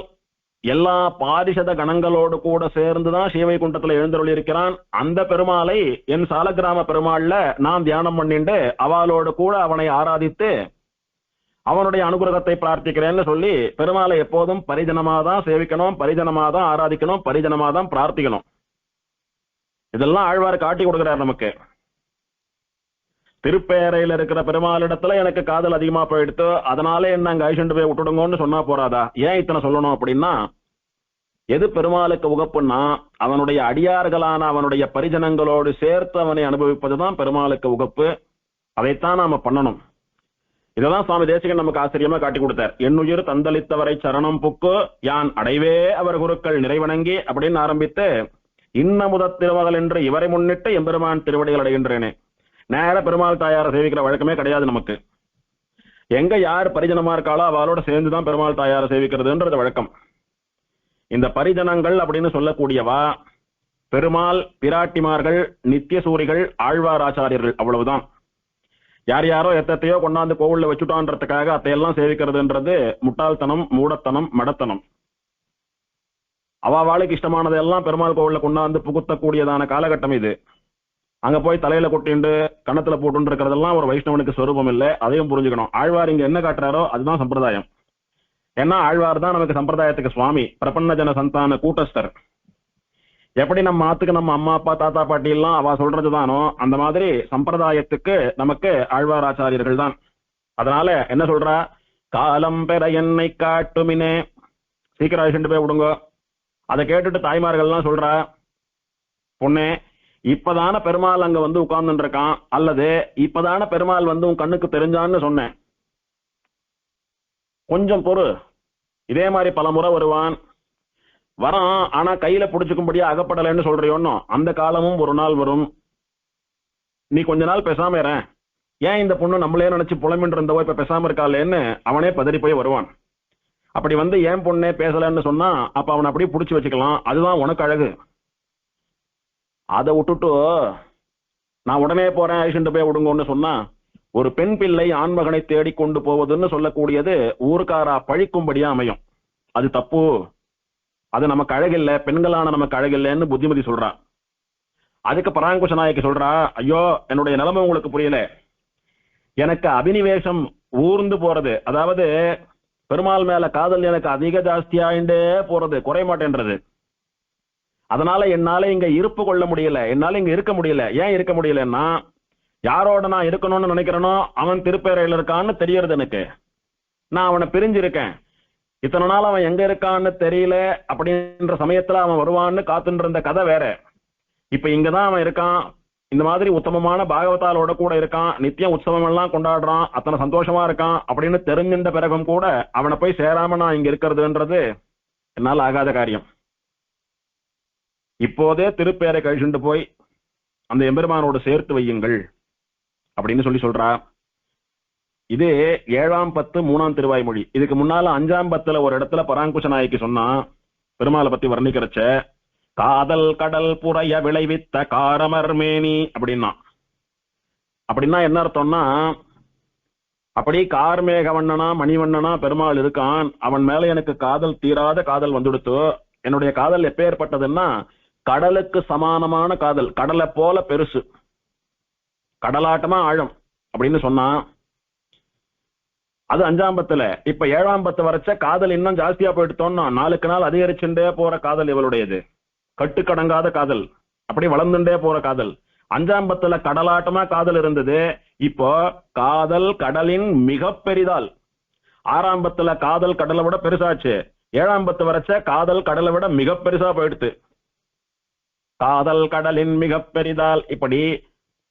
எல்லா பாரிஷத கணங்களோடு கூட சேர்ந்துதான் ஸ்ரீவைகுண்டத்துல எழுந்தருள் இருக்கிறான். அந்த பெருமாளை என் சாலக்கிராம பெருமாள்ல நான் தியானம் பண்ணிட்டு அவளோடு கூட அவனை ஆராதித்து அவனுடைய அனுகிரகத்தை பிரார்த்திக்கிறேன்னு சொல்லி பெருமாளை எப்போதும் பரிஜனமாதான் சேவிக்கணும், பரிஜனமாதான் ஆராதிக்கணும், பரிஜனமாதான் பிரார்த்திக்கணும். இதெல்லாம் ஆழ்வார் காட்டி கொடுக்கிறார் நமக்கு. திருப்பேரையில இருக்கிற பெருமாளிடத்துல எனக்கு காதல் அதிகமா போயிடுத்து, அதனால என்ன அங்க ஐஷண்டு போய் விட்டுடுங்கன்னு சொன்னா போறாதா? ஏன் இத்தனை சொல்லணும் அப்படின்னா, எது பெருமாளுக்கு உகப்புன்னா அவனுடைய அடியார்களான அவனுடைய பரிஜனங்களோடு சேர்த்து அவனை அனுபவிப்பதுதான் பெருமாளுக்கு உகப்பு. அதைத்தான் நாம பண்ணணும். இதெல்லாம் சுவாமி தேசிகன் நமக்கு ஆச்சரியமா காட்டி கொடுத்தார். என்னுயிர் தந்தளித்தவரை சரணம் புக்கு யான் அடைவே அவர் குருக்கள் நிறைவணங்கி அப்படின்னு ஆரம்பித்து இன்னமுத திருமகள் என்று இவரை முன்னிட்டு எம்பெருமான் திருவடிகள் அடைகின்றேனே. நேர பெருமாள் தாயாரை சேவிக்கிற வழக்கமே கிடையாது நமக்கு. எங்க யார் பரிஜனமா இருக்காளோ அவளோட சேர்ந்துதான் பெருமாள் தாயாரை சேவிக்கிறதுன்றது வழக்கம். இந்த பரிஜனங்கள் அப்படின்னு சொல்லக்கூடியவா பெருமாள், பிராட்டிமார்கள், நித்திய சூரிகள், ஆழ்வாராச்சாரியர்கள், அவ்வளவுதான். யார் யாரோ எத்தையோ கொண்டாந்து கோவில்ல வச்சுட்டான்றதுக்காக அத்தையெல்லாம் சேவிக்கிறதுன்றது முட்டாள்தனம், மூடத்தனம், மடத்தனம். அவளுக்கு இஷ்டமானதெல்லாம் பெருமாள் கோவில்ல கொண்டாந்து புகுத்தக்கூடியதான காலகட்டம் இது. அங்க போய் தலையில கொட்டிண்டு கணத்துல போட்டு இருக்கிறதெல்லாம் ஒரு வைஷ்ணவனுக்கு சொரூபம் இல்லை. அதையும் புரிஞ்சுக்கணும். ஆழ்வார் இங்க என்ன காட்டுறாரோ அதுதான் சம்பிரதாயம். ஏன்னா ஆழ்வார் தான் நமக்கு சம்பிரதாயத்துக்கு சுவாமி, பிரபன்ன ஜன சந்தான கூட்டஸ்தர். எப்படி நம்ம ஆத்துக்கு நம்ம அம்மா அப்பா தாத்தா பாட்டி எல்லாம் அவ சொல்றதுதானோ அந்த மாதிரி சம்பிரதாயத்துக்கு நமக்கு ஆழ்வார் ஆச்சாரியர்கள் தான். அதனால என்ன சொல்றா, காலம் பெற என்னை காட்டுமினே, சீக்கிரம் அழிச்சுட்டு போய் விடுங்க. அதை கேட்டுட்டு தாய்மார்கள்லாம் சொல்றா, பொண்ணே இப்பதான பெருமாள் அங்க வந்து உட்கார்ந்துட்டு இருக்கான், அல்லது இப்பதான பெருமாள் வந்து உன் கண்ணுக்கு தெரிஞ்சான்னு சொன்னேன், கொஞ்சம் பொறு, இதே மாதிரி பல முறை வருவான், வரான், ஆனா கையில புடிச்சுக்கும்படியா அகப்படலைன்னு சொல்றியோன்னு அந்த காலமும் ஒரு நாள் வரும். நீ கொஞ்ச நாள் பேசாம இரு, ஏன் இந்த பொண்ணு நம்மளே நினைச்சு புலமின்று இருந்தவோ இப்ப பேசாம இருக்காளேன்னு அவனே பதறி போய் வருவான். அப்படி வந்து ஏன் பொண்ணே பேசலன்னு சொன்னா அப்ப அவனை அப்படியே புடிச்சு வச்சுக்கலாம், அதுதான் உனக்கு அழகு. அதை விட்டுட்டு நான் உடனே போறேன் ஐஷன்ட்டு போய் விடுங்கன்னு சொன்னா, ஒரு பெண் பிள்ளை ஆண்மகனை தேடி கொண்டு போவதுன்னு சொல்லக்கூடியது ஊருக்காரா பழிக்கும்படியா அமையும். அது தப்பு, அது நமக்கு அழகில்லை, பெண்களான நமக்கு அழகில்லைன்னு புத்திமதி சொல்றா. அதுக்கு பராங்குஷ நாயகி சொல்றா, ஐயோ என்னுடைய நிலைமை உங்களுக்கு புரியல, எனக்கு அபினிவேசம் ஊர்ந்து போறது, அதாவது பெருமாள் மேல காதல் எனக்கு அதிக ஜாஸ்தியாயிண்டே போறது, குறைய மாட்டேன்றது. அதனால என்னால இங்க இருப்பு கொள்ள முடியல, என்னால இங்க இருக்க முடியல. ஏன் இருக்க முடியலன்னா, யாரோட நான் இருக்கணும்னு நினைக்கிறேனோ அவன் திருப்பேரையில் இருக்கான்னு தெரியறது எனக்கு. நான் அவனை பிரிஞ்சிருக்கேன், இத்தனை நாள் அவன் எங்க இருக்கான்னு தெரியல, அப்படின்ற சமயத்துல அவன் வருவான்னு காத்துட்டு இருந்த கதை வேற. இப்ப இங்கதான் அவன் இருக்கான், இந்த மாதிரி உத்தமமான பாகவதாலோட கூட இருக்கான், நித்தியம் உற்சவம் எல்லாம் கொண்டாடுறான், அத்தனை சந்தோஷமா இருக்கான் அப்படின்னு தெரிஞ்சின்ற பிறகும் கூட அவனை போய் சேராம நான் இங்க இருக்கிறதுன்றது என்னால் ஆகாத காரியம். இப்போதே திருப்பேரை கழிச்சுட்டு போய் அந்த எம்பெருமானோடு சேர்த்து வையுங்கள் அப்படின்னு சொல்றா. இது 7ஆம் பத்து 3ஆம் திருவாய்மொழி. இதுக்கு முன்னால 5ஆம் பத்துல ஒரு இடத்துல பராங்குஷ நாயகி சொன்னா, பெருமாளை பத்தி வர்ணிக்கிறச்ச, காதல் கடல் புறைய விளைவித்த காரமர்மேனி அப்படின்னா. அப்படின்னா என்ன அர்த்தம்னா, அப்படி கார்மேகவண்ணனா மணிவண்ணனா பெருமாள் இருக்கான், அவன் மேல எனக்கு காதல் தீராத காதல் வந்துடுத்து. என்னுடைய காதல் எப்ப ஏற்பட்டதுன்னா, கடலுக்கு சமானமான காதல், கடலை போல பெருசு, கடலாட்டமா ஆழம் அப்படின்னு சொன்னா. அது 5ஆம் பத்துல. இப்ப 7ஆம் பத்து வரைச்ச காதல் இன்னும் ஜாஸ்தியா போயிட்டோம்னா, நாளுக்கு நாள் அதிகரிச்சுட்டே போற காதல் இவளுடையது, கட்டுக்கடங்காத காதல், அப்படி வளர்ந்துட்டே போற காதல். 5ஆம் பத்துல கடலாட்டமா காதல் இருந்தது, இப்போ காதல் கடலின் மிக பெரிதால். 6ஆம் பத்துல காதல் கடலை விட பெருசாச்சு, 7ஆம் பத்து வரைச்ச காதல் கடலை விட மிக பெருசா போயிடுத்து. காதல் கடலின் மிக பெரிதால். இப்படி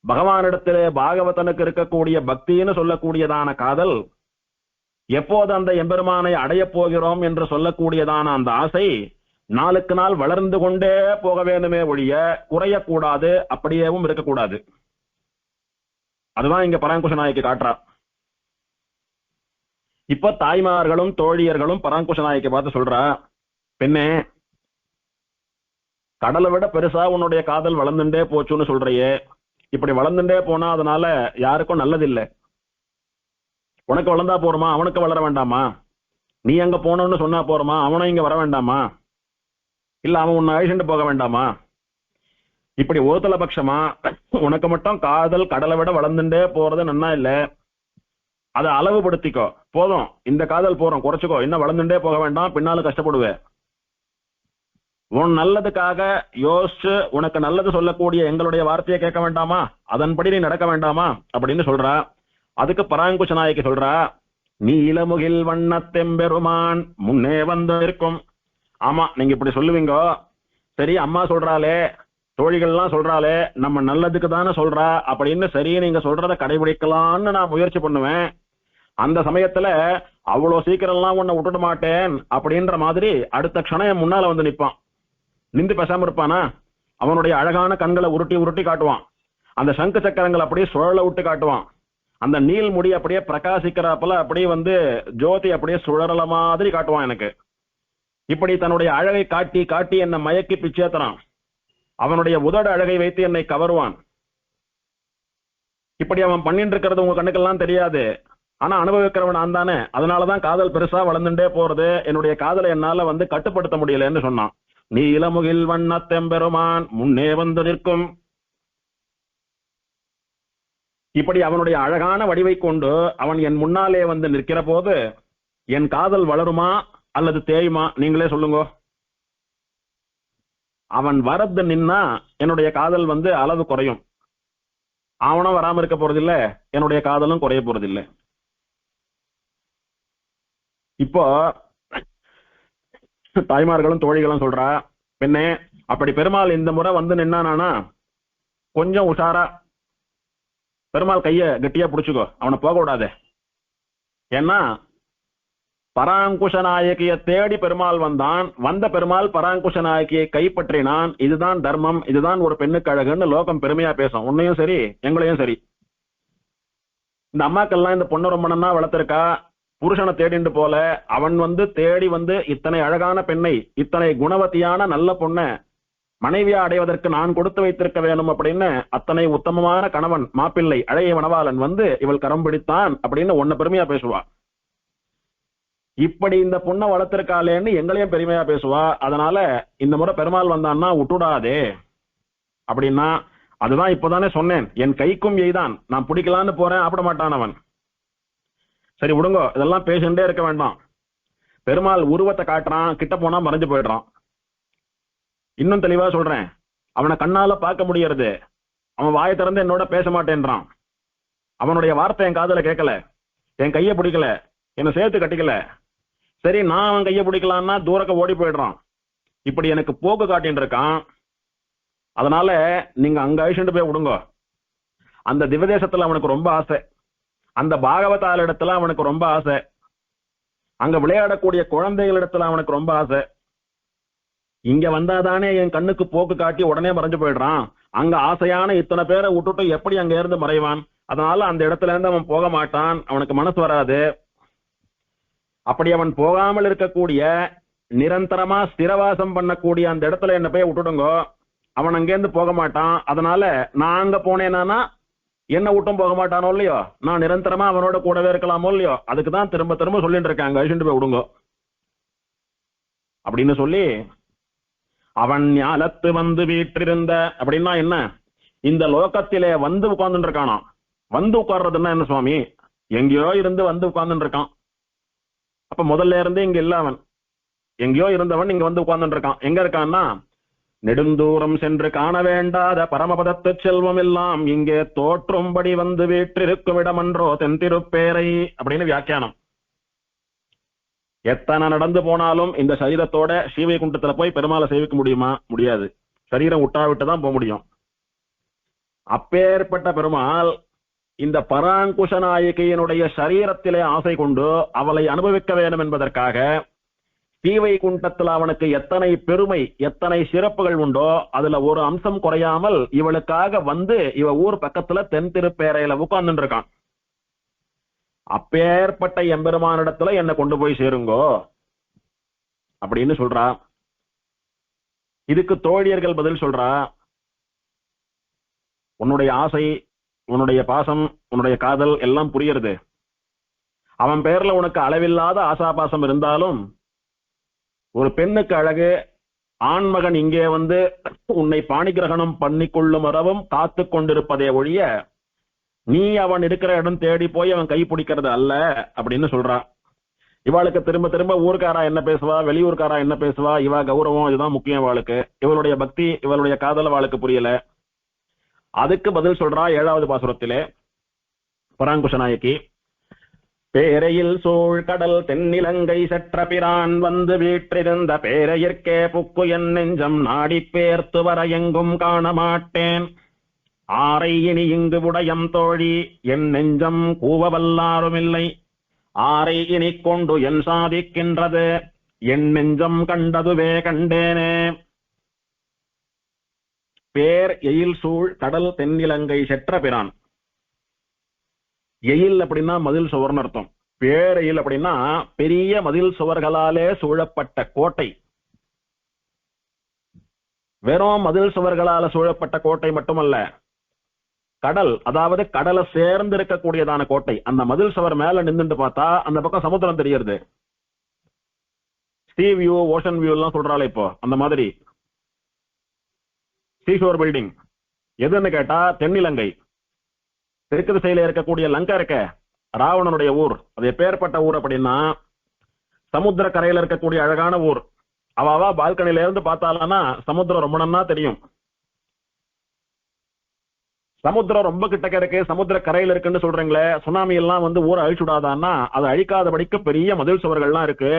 பகவானிடத்திலே பாகவதனுக்கு இருக்கக்கூடிய பக்தின்னு சொல்லக்கூடியதான காதல், எப்போது அந்த எம்பெருமானை அடைய போகிறோம் என்று சொல்லக்கூடியதான அந்த ஆசை நாளுக்கு நாள் வளர்ந்து கொண்டே போக வேண்டுமே ஒழிய குறையக்கூடாது, அப்படியேவும் இருக்கக்கூடாது. அதுதான் இங்க பராங்குஷ நாயகி காட்டுறா. இப்ப தாய்மார்களும் தோழியர்களும் பராங்குஷ நாயகி பார்த்து சொல்றா, பெண்ணே கடலை விட பெருசா உன்னுடைய காதல் வளர்ந்துட்டே போச்சுன்னு சொல்றையே, இப்படி வளர்ந்துட்டே போனா அதனால யாருக்கும் நல்லதில்லை. உனக்கு வளர்ந்தா போறோமா, அவனுக்கு வளர வேண்டாமா? நீ அங்க போனோம்னு சொன்னா போறோமா, அவனும் இங்க வர வேண்டாமா? இல்ல அவன் உன்னை அழிச்சுட்டு போக வேண்டாமா? இப்படி ஒருத்தல பட்சமா உனக்கு மட்டும் காதல் கடலை விட வளர்ந்துட்டே போறது நன்னா இல்ல, அதை அளவுபடுத்திக்கோ, போதும் இந்த காதல் போறோம், குறைச்சுக்கோ, இன்னும் வளர்ந்துட்டே போக வேண்டாம், பின்னாலும் கஷ்டப்படுவேன். உன் நல்லதுக்காக யோசிச்சு உனக்கு நல்லது சொல்லக்கூடிய எங்களுடைய வார்த்தையை கேட்க வேண்டாமா, அதன்படி நீ நடக்க வேண்டாமா அப்படின்னு சொல்றா. அதுக்கு பராங்குஷ நாயகி சொல்றா, நீலமுகில் வண்ணத்தெம்பெருமான் முன்னே வந்து இருக்கும். ஆமா, நீங்க இப்படி சொல்லுவீங்க, சரி அம்மா சொல்றாளே, தோழிகள்லாம் சொல்றாளே, நம்ம நல்லதுக்கு தானே சொல்றா அப்படின்னு சரி நீங்க சொல்றத கடைபிடிக்கலாம்னு நான் முயற்சி பண்ணுவேன். அந்த சமயத்துல அவ்வளவு சீக்கிரம்லாம் உன்னை விட்டுட மாட்டேன் அப்படின்ற மாதிரி அடுத்த க்ஷணம் முன்னால வந்து நிப்பான். நின்று பேசாம இருப்பானா? அவனுடைய அழகான கண்களை உருட்டி உருட்டி காட்டுவான். அந்த சங்கு சக்கரங்கள் அப்படியே சுழல விட்டு காட்டுவான். அந்த நீல் முடி அப்படியே பிரகாசிக்கிறாப்புல அப்படியே வந்து ஜோதி அப்படியே சுழறல மாதிரி காட்டுவான் எனக்கு. இப்படி தன்னுடைய அழகை காட்டி காட்டி என்னை மயக்கி பிச்சேத்தறான். அவனுடைய உதடு அழகை வைத்து என்னை கவருவான். இப்படி அவன் பண்ணிட்டு இருக்கிறது உங்க கண்ணுக்கெல்லாம் தெரியாது. ஆனா அனுபவிக்கிறவன் நான் தானே. அதனாலதான் காதல் பெருசா வளர்ந்துட்டே போறது. என்னுடைய காதலை என்னால வந்து கட்டுப்படுத்த முடியலன்னு சொன்னான். நீ இளமுகில் வண்ணத்தெம்பெருமான் முன்னே வந்து நிற்கும். இப்படி அவனுடைய அழகான வடிவை கொண்டு அவன் என் முன்னாலே வந்து நிற்கிற போது என் காதல் வளருமா அல்லது தேயுமா? நீங்களே சொல்லுங்க. அவன் வரது நின்னா என்னுடைய காதல் வந்து அளவு குறையும். அவனும் வராம இருக்க போறதில்ல, என்னுடைய காதலும் குறைய போறதில்லை. இப்போ தாய்மார்களும் தோழிகளும் சொல்றா, பெண்ணே அப்படி பெருமாள் இந்த முறை வந்து நின்னானா கொஞ்சம் உஷாரா பெருமாள் கைய கட்டியா பிடிச்சுக்கோ, அவனை போக விடாதே. ஏன்னா பராங்குஷ நாயகியை தேடி பெருமாள் வந்தான். வந்த பெருமாள் பராங்குஷ நாயகியை கைப்பற்றினான். இதுதான் தர்மம், இதுதான் ஒரு பெண்ணுக்கு அழகுன்னு லோகம் பெருமையா பேசும். உன்னையும் சரி எங்களையும் சரி. இந்த அம்மாக்கெல்லாம் இந்த பொண்ணு ரொம்ப நன்னா வளர்த்திருக்கா, புருஷனை தேடிண்டு போல அவன் வந்து தேடி வந்து இத்தனை அழகான பெண்ணை, இத்தனை குணவதியான நல்ல பொண்ணை மனைவியா அடைவதற்கு நான் கொடுத்து வைத்திருக்க வேணும் அப்படின்னு அத்தனை உத்தமமான கணவன் மாப்பிள்ளை அழகிய மணவாளன் வந்து இவள் கரம் பிடித்தான் அப்படின்னு ஒன்ன பெருமையா பேசுவா. இப்படி இந்த பொண்ணை வளர்த்திருக்காளேன்னு எங்களையும் பெருமையா பேசுவா. அதனால இந்த முறை பெருமாள் வந்தான்னா விட்டுடாதே அப்படின்னா, அதுதான் இப்பதானே சொன்னேன், என் கைக்கும் எய்தான், நான் பிடிக்கலான்னு போறேன், சாப்பிட மாட்டான் அவன். சரி விடுங்கோ, இதெல்லாம் பேசிட்டே இருக்க வேண்டாம். பெருமாள் உருவத்தை காட்டுறான், கிட்ட போனா மறைஞ்சு போயிடுறான். இன்னும் தெளிவா சொல்றேன், அவனை கண்ணால பார்க்க முடியறது, அவன் வாயை திறந்து என்னோட பேச மாட்டேன்றான். அவனுடைய வார்த்தை என் காதுல கேட்கல, என் கையை பிடிக்கல, என்னை சேர்த்து கட்டிக்கல. சரி நான் அவன் கையை பிடிக்கலான்னா தூரக்க ஓடி போயிடுறான். இப்படி எனக்கு போக்கு காட்டின்னு இருக்கான். அதனால நீங்க அங்க அழிச்சுட்டு போய் விடுங்க. அந்த திவதேசத்துல அவனுக்கு ரொம்ப ஆசை, அந்த பாகவதால் இடத்துல அவனுக்கு ரொம்ப ஆசை, அங்க விளையாடக்கூடிய குழந்தைகளிடத்துல அவனுக்கு ரொம்ப ஆசை. இங்க வந்தாதானே என் கண்ணுக்கு போக்கு காட்டி உடனே மறைஞ்சு போயிடுறான். அங்க ஆசையான இத்தனை பேரை விட்டுட்டு எப்படி அங்க இருந்து மறைவான்? அதனால அந்த இடத்துல இருந்து அவன் போக மாட்டான், அவனுக்கு மனசு வராது. அப்படி அவன் போகாமல் இருக்கக்கூடிய நிரந்தரமா ஸ்திரவாசம் பண்ணக்கூடிய அந்த இடத்துல என்ன போய் விட்டுடுங்கோ, அவன் அங்கேருந்து போக மாட்டான். அதனால நான் அங்க போனேனா என்ன விட்டும் போக மாட்டானோ இல்லையோ, நான் நிரந்தரமா அவனோட கூடவே இருக்கலாமோ இல்லையோ, அதுக்குதான் திரும்ப திரும்ப சொல்லிட்டு இருக்கேன், அங்க அழிச்சுட்டு போய் விடுங்கோ அப்படின்னு சொல்லி. அவன் ஞாலத்து வந்து வீற்றிருந்த அப்படின்னா என்ன, இந்த லோகத்திலே வந்து உட்கார்ந்துட்டு இருக்கானா. வந்து உட்கார்றதுன்னா என்ன சுவாமி, எங்கேயோ இருந்து வந்து உட்கார்ந்துட்டு இருக்கான். அப்ப முதல்ல இருந்தே இங்க இல்ல, அவன் எங்கேயோ இருந்தவன் இங்க வந்து உட்கார்ந்துட்டு இருக்கான். எங்க இருக்கான்னா, நெடுந்தூரம் சென்று காண வேண்டாத பரமபதத்து செல்வம் எல்லாம் இங்கே தோற்றும்படி வந்து வீற்றிருக்கும் இடமன்றோ தென்திருப்பேரை அப்படின்னு வியாக்கியானம். எத்தனை நடந்து போனாலும் இந்த சரீரத்தோட ஸ்ரீவைகுண்டத்துல போய் பெருமாளை சேவிக்க முடியுமா? முடியாது. சரீரம் விட்டா விட்டுதான் போக முடியும். அப்பேற்பட்ட பெருமாள் இந்த பராங்குஷ நாயகியினுடைய சரீரத்திலே ஆசை கொண்டு அவளை அனுபவிக்க வேண்டும் என்பதற்காக ஸ்ரீவைகுண்டத்தில் அவனுக்கு எத்தனை பெருமை, எத்தனை சிறப்புகள் உண்டோ அதுல ஒரு அம்சம் குறையாமல் இவளுக்காக வந்து இவ ஊர் பக்கத்துல தென் திருப்பேரையில உட்கார்ந்துட்டு இருக்கான். அப்பேற்பட்ட எம்பெருமானிடத்துல என்ன கொண்டு போய் சேருங்கோ அப்படின்னு சொல்றா. இதுக்கு தோழியர்கள் பதில் சொல்றா, உன்னுடைய ஆசை, உன்னுடைய பாசம், உன்னுடைய காதல் எல்லாம் புரியுறது. அவன் பேர்ல உனக்கு அளவில்லாத ஆசாபாசம் இருந்தாலும் ஒரு பெண்ணுக்கு அழகு, ஆண்மகன் இங்கே வந்து உன்னை பாணிகிரகணம் பண்ணிக்கொள்ளும் வரவும் காத்து கொண்டிருப்பதே ஒழிய நீ அவன் இருக்கிற இடம் தேடி போய் அவன் கை பிடிக்கிறது அல்ல அப்படின்னு சொல்றான். இவாளுக்கு திரும்ப திரும்ப ஊர்க்காரா என்ன பேசுவா, வெளியூர்காரா என்ன பேசுவா, இவா கௌரவம் இதுதான் முக்கியம் இவாளுக்கு. இவளுடைய பக்தி, இவளுடைய காதல் அவளுக்கு புரியல. அதுக்கு பதில் சொல்றா 7வது பாசுரத்திலே பராங்குஷ நாயகி. பேரையில் சூழ் கடல் தென்னிலங்கை செற்ற பிரான் வந்து வீற்றிருந்த பேரையிற்கே புக்கு என் நெஞ்சம் நாடி பேர்த்து வர எங்கும் காண மாட்டேன். ஆரை இனி இங்கு உடையம் தோழி என் நெஞ்சம் கூவவல்லாருமில்லை. ஆரை இனி கொண்டு என் சாதிக்கின்றது என் நெஞ்சம் கண்டதுவே கண்டேனே. பேர் எயில் சூழ் கடல் தென்னிலங்கை செற்ற பிரான். எயில் அப்படின்னா மதில் சுவர்னு அர்த்தம். பேரெயில் அப்படின்னா பெரிய மதில் சுவர்களாலே சூழப்பட்ட கோட்டை. வெறும் மதில் சுவர்களால சூழப்பட்ட கோட்டை மட்டுமல்ல, கடல், அதாவது கடலை சேர்ந்து இருக்கக்கூடியதான கோட்டை. அந்த மதில் சுவர் மேல நின்றுட்டு பார்த்தா அந்த பக்கம் சமுத்திரம் தெரியுது. சீ வியூ, ஓஷன் வியூ எல்லாம் சொல்றாள் இப்போ. அந்த மாதிரி சீஷோர் பில்டிங் எதுன்னு கேட்டா தென்னிலங்கை. தெற்கு திசையில இருக்கக்கூடிய லங்கா இருக்க, ராவணனுடைய ஊர். அது எப்பேற்பட்ட ஊர் அப்படின்னா சமுத்திர கரையில இருக்கக்கூடிய அழகான ஊர். அவ பால்கனில இருந்து பார்த்தாலனா சமுத்திரம் ரொம்ப நன்னா தெரியும். சமுத்திரம் ரொம்ப கிட்டக்க இருக்கு, சமுத்திர கரையில இருக்குன்னு சொல்றீங்களே, சுனாமி எல்லாம் வந்து ஊரை அழிச்சுடாதான்னா அது அழிக்காதபடிக்கு பெரிய மதில் சுவர்கள்லாம் இருக்கு.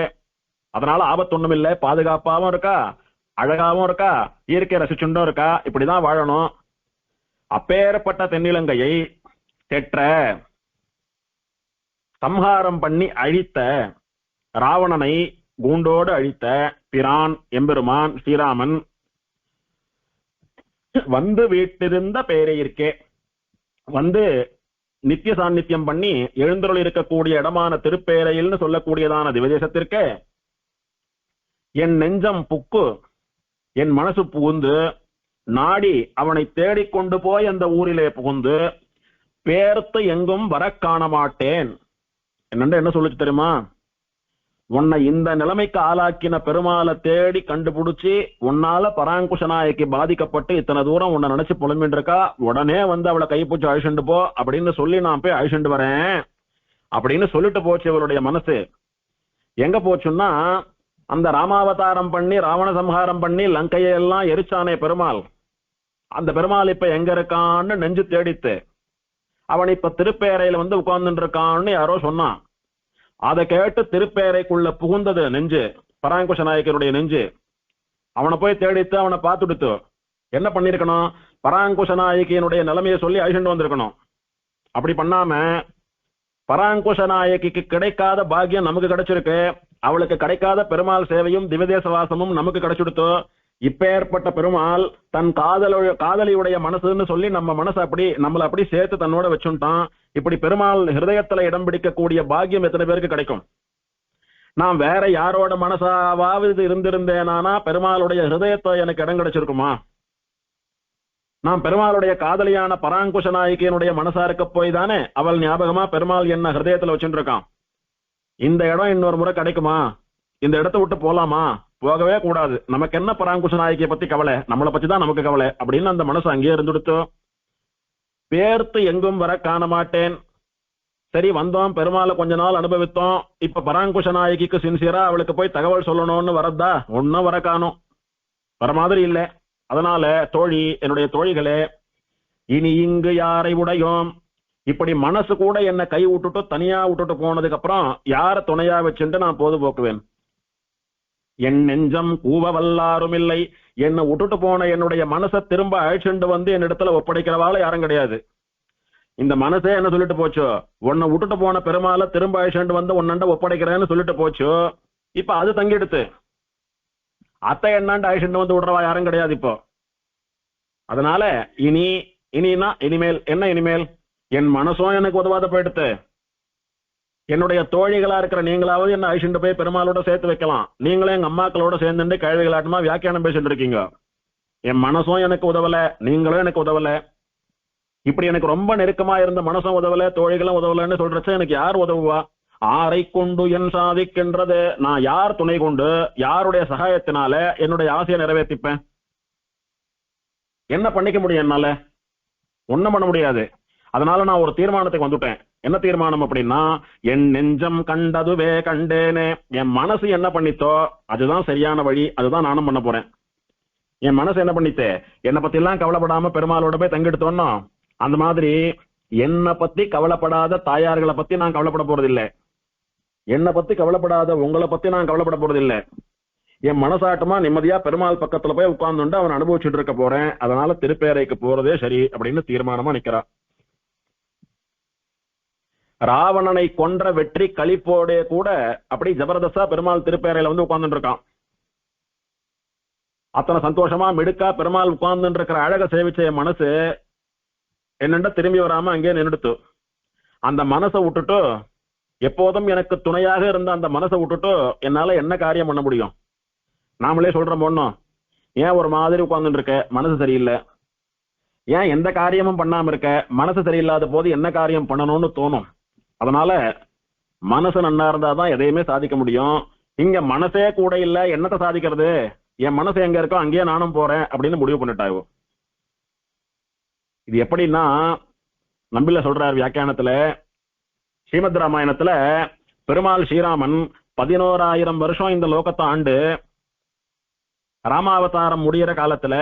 அதனால ஆபத்து ஒண்ணும் இல்லை, பாதுகாப்பாவும் இருக்கா, அழகாவும் இருக்கா, இயற்கை ரசிச்சுண்டும் இருக்கா. இப்படிதான் வாழணும். அப்பேற்பட்ட தென்னிலங்கையை தெற்ற சம்ஹாரம் பண்ணி அழித்த, ராவணனை கூண்டோடு அழித்த பிரான் எம்பெருமான் ஸ்ரீராமன் வந்து வீட்டிருந்த பேரையிற்கே வந்து நித்திய சாநித்தியம் பண்ணி எழுந்தருள் இருக்கக்கூடிய இடமான திருப்பேரையில்னு சொல்லக்கூடியதான திவதேசத்திற்கு என் நெஞ்சம் புக்கு, என் மனசு புகுந்து நாடி அவனை தேடிக்கொண்டு போய் அந்த ஊரிலே புகுந்து பேர்த்து எங்கும் வர காண மாட்டேன். என்ன சொல்லுச்சு தெரியுமா? உன்னை இந்த நிலைமைக்கு ஆளாக்கின பெருமாளை தேடி கண்டுபிடிச்சி உன்னால பராங்குஷ நாயகி பாதிக்கப்பட்டு இத்தனை தூரம் உன்னை நினைச்சு புலம்பின்னு இருக்கா, உடனே வந்து அவளை கைப்பூச்சி அழிச்சுண்டு போ அப்படின்னு சொல்லி நான் போய் அழிச்சுண்டு வரேன் அப்படின்னு சொல்லிட்டு போச்சு இவருடைய மனசு. எங்க போச்சுன்னா, அந்த ராமாவதாரம் பண்ணி ராவண சம்ஹாரம் பண்ணி லங்கையெல்லாம் எரிச்சானே பெருமாள், அந்த பெருமாள் இப்ப எங்க இருக்கான்னு நெஞ்சு தேடித்து. அவன் இப்ப திருப்பேரையில வந்து உட்கார்ந்துட்டு இருக்கான்னு யாரோ சொன்னான். அதை கேட்டு திருப்பேரைக்குள்ள புகுந்தது நெஞ்சு, பராங்குஷ நாயக்கருடைய நெஞ்சு. அவனை போய் தேடித்து அவனை பார்த்துடுத்து என்ன பண்ணிருக்கணும்? பராங்குஷ நாயகியினுடைய நிலைமையை சொல்லி அழிச்சுட்டு வந்திருக்கணும். அப்படி பண்ணாம பராங்குஷ நாயகிக்கு கிடைக்காத பாக்கியம் நமக்கு கிடைச்சிருக்கு, அவளுக்கு கிடைக்காத பெருமாள் சேவையும் திவதேச வாசமும் நமக்கு கிடைச்சுடுத்து. இப்பேற்பட்ட பெருமாள் தன் காதலியுடைய மனசுன்னு சொல்லி நம்ம மனசை அப்படி நம்மளை அப்படி சேர்த்து தன்னோட வச்சுட்டான். இப்படி பெருமாள் ஹிருதயத்துல இடம் பிடிக்கக்கூடிய பாக்கியம் எத்தனை பேருக்கு கிடைக்கும்? நான் வேற யாரோட மனசாவது இருந்திருந்தேனானா பெருமாளுடைய ஹிருதயத்தை எனக்கு இடம் கிடைச்சிருக்குமா? நான் பெருமாளுடைய காதலியான பராங்குஷ நாயகியனுடைய மனசா இருக்க போய் தானே அவள் ஞாபகமா பெருமாள் என்ன ஹிருதயத்துல வச்சுட்டு இருக்கான். இந்த இடம் இன்னொரு முறை கிடைக்குமா? இந்த இடத்தை விட்டு போலாமா? போகவே கூடாது. நமக்கு என்ன பராங்குஷ நாயகியை பத்தி கவலை, நம்மளை பத்தி தான் நமக்கு கவலை அப்படின்னு அந்த மனசு அங்கேயே இருந்துடுத்தோம். பேர்த்து எங்கும் வர காண மாட்டேன். சரி, வந்தோம், பெருமாளை கொஞ்ச நாள் அனுபவித்தோம். இப்ப பராங்குஷ நாயகிக்கு சின்சியரா அவளுக்கு போய் தகவல் சொல்லணும்னு வரதா? ஒன்னும் வர காணும், வர மாதிரி இல்லை. அதனால தோழி, என்னுடைய தோழிகளே, இனி இங்கு யாரை உடையோம்? இப்படி மனசு கூட என்ன கை விட்டுட்டு தனியா விட்டுட்டு போனதுக்கு அப்புறம் யார துணையா வச்சுட்டு நான் பொதுபோக்குவேன்? என் நெஞ்சம் கூவ வல்லாரும் இல்லை. என்னை விட்டுட்டு போன என்னுடைய மனசை திரும்ப அழிச்சுண்டு வந்து என்னிடத்துல ஒப்படைக்கிறவால யாரும் கிடையாது. இந்த மனசே என்ன சொல்லிட்டு போச்சோ, உன்னை விட்டுட்டு போன பெருமாளை திரும்ப அழிச்சுண்டு வந்து உன்னண்ட ஒப்படைக்கிறேன்னு சொல்லிட்டு போச்சோ. இப்ப அது தங்கிடுத்து. அத்தை என்னாண்டு அழிச்சுண்டு வந்து விடுறவா யாரும் கிடையாது இப்போ. அதனால இனிமேல் என்ன? இனிமேல் என் மனசும் எனக்கு உதவாத போயிடுத்து. என்னுடைய தோழிகளா இருக்கிற நீங்களாவது என்ன அழிச்சுட்டு போய் பெருமாளோட சேர்த்து வைக்கலாம். நீங்களே எங்க அம்மாக்களோட சேர்ந்துட்டு கேள்விகளாட்டமா வியாக்கியானம் பேசிட்டு இருக்கீங்க. என் மனசும் எனக்கு உதவல, நீங்களும் எனக்கு உதவல. இப்படி எனக்கு ரொம்ப நெருக்கமா இருந்த மனசும் உதவல, தோழிகளும் உதவலன்னு சொல்றச்ச எனக்கு யார் உதவுவா? ஆரை கொண்டு என் சாதிக்கின்றது? நான் யார் துணை கொண்டு, யாருடைய சகாயத்தினால என்னுடைய ஆசையை நிறைவேற்றிப்பேன்? என்ன பண்ணிக்க முடியும் என்னால? ஒண்ணும் பண்ண முடியாது. அதனால நான் ஒரு தீர்மானத்துக்கு வந்துட்டேன். என்ன தீர்மானம் அப்படின்னா, என் நெஞ்சம் கண்டதுவே கண்டேனே. என் மனசு என்ன பண்ணித்தோ அதுதான் சரியான வழி, அதுதான் நானும் பண்ண போறேன். என் மனசு என்ன பண்ணித்தே, என்னை பத்தி எல்லாம் கவலைப்படாம பெருமாளோட போய் தங்கிடுத்தோன்னா, அந்த மாதிரி என்னை பத்தி கவலைப்படாத தாயார்களை பத்தி நான் கவலைப்பட போறதில்லை. என்னை பத்தி கவலைப்படாத உங்களை பத்தி நான் கவலைப்பட போறதில்லை. என் மனசாட்டமா நிம்மதியா பெருமாள் பக்கத்துல போய் உட்கார்ந்துட்டு அவன் அனுபவிச்சுட்டு இருக்க போறேன். அதனால திருப்பேரைக்கு போறதே சரி அப்படின்னு தீர்மானமா நிக்கிறா. ராவணனை கொன்ற வெற்றி களிப்போடே கூட அப்படி ஜபர்தஸ்தா பெருமாள் திருப்பேரையில வந்து உட்கார்ந்துட்டு இருக்கான். அத்தனை சந்தோஷமா மிடுக்கா பெருமாள் உட்கார்ந்து இருக்கிற அழக சேவிச்ச என் மனசு என்னண்ட திரும்பி வராம அங்கே நின்றுட்டு அந்த மனசை விட்டுட்டு எப்போதும் எனக்கு துணையாக இருந்த அந்த மனசை விட்டுட்டு என்னால என்ன காரியம் பண்ண முடியும்? நாமளே சொல்றோம் ஒண்ணும், ஏன் ஒரு மாதிரி உட்கார்ந்துட்டு இருக்க, மனசு சரியில்லை, ஏன் எந்த காரியமும் பண்ணாம இருக்க, மனசு சரியில்லாத போது என்ன காரியம் பண்ணணும்னு தோணும். அதனால மனசு நன்னா இருந்தாதான் எதையுமே சாதிக்க முடியும். இங்க மனசே கூட இல்ல, என்னத்தை சாதிக்கிறது, என் மனசு எங்க இருக்கோ அங்கேயே நானும் போறேன் அப்படின்னு முடிவு பண்ணிட்டாயோ. இது எப்படின்னா நம்பில சொல்றார் வியாக்கியானத்துல, ஸ்ரீமத் ராமாயணத்துல பெருமாள் ஸ்ரீராமன் 11,000 வருஷம் இந்த லோகத்தை ஆண்டு ராமாவதாரம் முடிகிற காலத்துல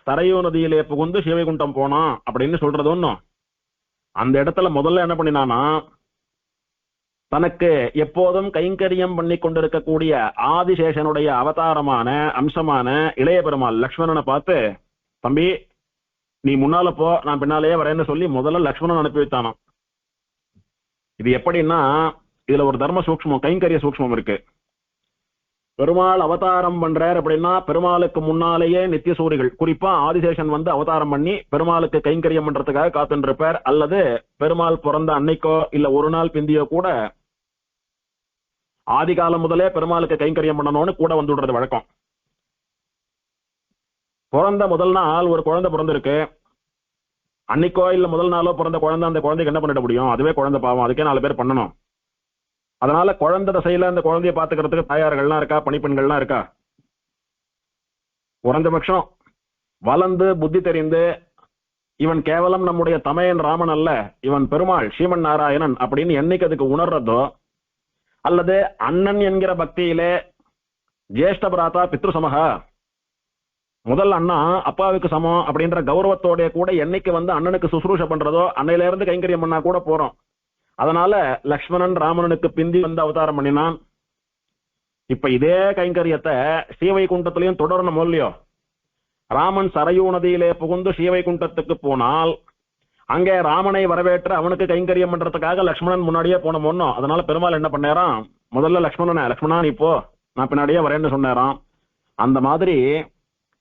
சரையூ நதியிலே புகுந்து சிவகுண்டம் போனான் அப்படின்னு சொல்றது ஒண்ணும். அந்த இடத்துல முதல்ல என்ன பண்ணினானா, தனக்கு எப்போதும் கைங்கரியம் பண்ணி கொண்டிருக்கக்கூடிய ஆதிசேஷனுடைய அவதாரமான அம்சமான இளைய பெருமாள் லக்ஷ்மணனை பார்த்து, தம்பி நீ முன்னால போ, நான் பின்னாலேயே வரேன்னு சொல்லி முதல்ல லக்ஷ்மணன் அனுப்பி வைத்தானாம். இது எப்படின்னா இதுல ஒரு தர்ம சூக்ஷ்மம், கைங்கரிய சூக்ஷ்மம் இருக்கு. பெருமாள் அவதாரம் பண்றார் அப்படின்னா பெருமாளுக்கு முன்னாலேயே நித்திய சூரிகள், குறிப்பா ஆதிசேஷன் வந்து அவதாரம் பண்ணி பெருமாளுக்கு கைங்கரியம் பண்றதுக்காக காத்துட்டு இருப்பார். அல்லது பெருமாள் பிறந்த அன்னைக்கோ இல்ல ஒரு நாள் பிந்தியோ கூட ஆதி காலம் முதலே பெருமாளுக்கு கைங்கரியம் பண்ணணும்னு கூட வந்து விடுறது வழக்கம். பிறந்த முதல் நாள் ஒரு குழந்தை பிறந்திருக்கு, அன்னைக்கோ இல்ல முதல் நாளோ பிறந்த குழந்தை, அந்த குழந்தைக்கு என்ன பண்ணிட முடியும், அதுவே குழந்தை பாவம், அதுக்கே 4 பேர் பண்ணணும். அதனால குழந்தை தசையில அந்த குழந்தைய பாத்துக்கிறதுக்கு தாயார்கள்லாம் இருக்கா, பணிப்பெண்கள்லாம் இருக்கா. குறைந்தபட்சம் வளர்ந்து புத்தி தெரிந்து இவன் கேவலம் நம்முடைய தமையன் ராமன் அல்ல, இவன் பெருமாள் ஸ்ரீமன் நாராயணன் அப்படின்னு என்னைக்கு அதுக்கு உணர்றதோ, அல்லது அண்ணன் என்கிற பக்தியிலே ஜேஷ்ட பிராத்தா பித்ரு சமகா, முதல் அண்ணா அப்பாவுக்கு சமம் அப்படின்ற கௌரவத்தோட கூட என்னைக்கு வந்து அண்ணனுக்கு சுசுரூஷ பண்றதோ அன்னையில இருந்து கைங்கரியம் பண்ணா கூட போறோம். அதனால லக்ஷ்மணன் ராமனுக்கு பிந்தி வந்து அவதாரம் பண்ணினான். இப்ப இதே கைங்கரியத்தை ஸ்ரீவைகுண்டத்திலையும் தொடரணும் இல்லையோ. ராமன் சரையூ நதியிலே புகுந்து ஸ்ரீவைகுண்டத்துக்கு போனால் அங்கே ராமனை வரவேற்று அவனுக்கு கைங்கரியம் பண்றதுக்காக லக்ஷ்மணன் முன்னாடியே போனோம். அதனால பெருமாள் என்ன பண்ணாராம், முதல்ல லக்ஷ்மணா நீ போ, நான் பின்னாடியே வரேன்னு சொன்னாராம். அந்த மாதிரி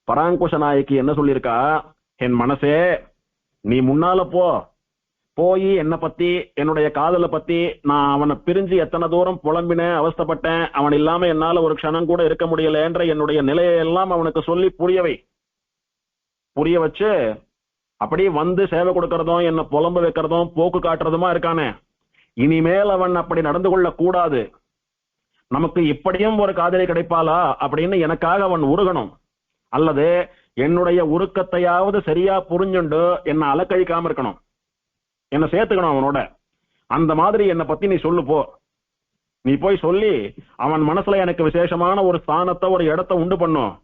பராங்குஷ நாயகி என்ன சொல்லியிருக்கா, என் மனசே நீ முன்னால போ, போய் என்னை பத்தி என்னுடைய காதலை பத்தி, நான் அவனை பிரிஞ்சு எத்தனை தூரம் புலம்பினேன், அவஸ்தப்பட்டேன், அவன் இல்லாம என்னால ஒரு க்ஷணம் கூட இருக்க முடியல என்ற என்னுடைய நிலையெல்லாம் அவனுக்கு சொல்லி புரிய வச்சு அப்படி வந்து சேவை கொடுக்கறதும் என்ன புலம்ப வைக்கிறதும் போக்கு காட்டுறதுமா இருக்கானே, இனிமேல் அவன் அப்படி நடந்து கொள்ள கூடாது, நமக்கு இப்படியும் ஒரு காதலி கிடைப்பாளா அப்படின்னு எனக்காக அவன் உருகணும், அல்லது என்னுடைய உருக்கத்தையாவது சரியா புரிஞ்சுண்டு என்ன அலக்கழிக்காம இருக்கணும், என்ன சேர்த்துக்கணும் அவனோட. அந்த மாதிரி என்னை பத்தி நீ சொல்லு போ, நீ போய் சொல்லி அவன் மனசுல எனக்கு விசேஷமான ஒரு ஸ்தானத்தை ஒரு இடத்தை உண்டு பண்ணும்,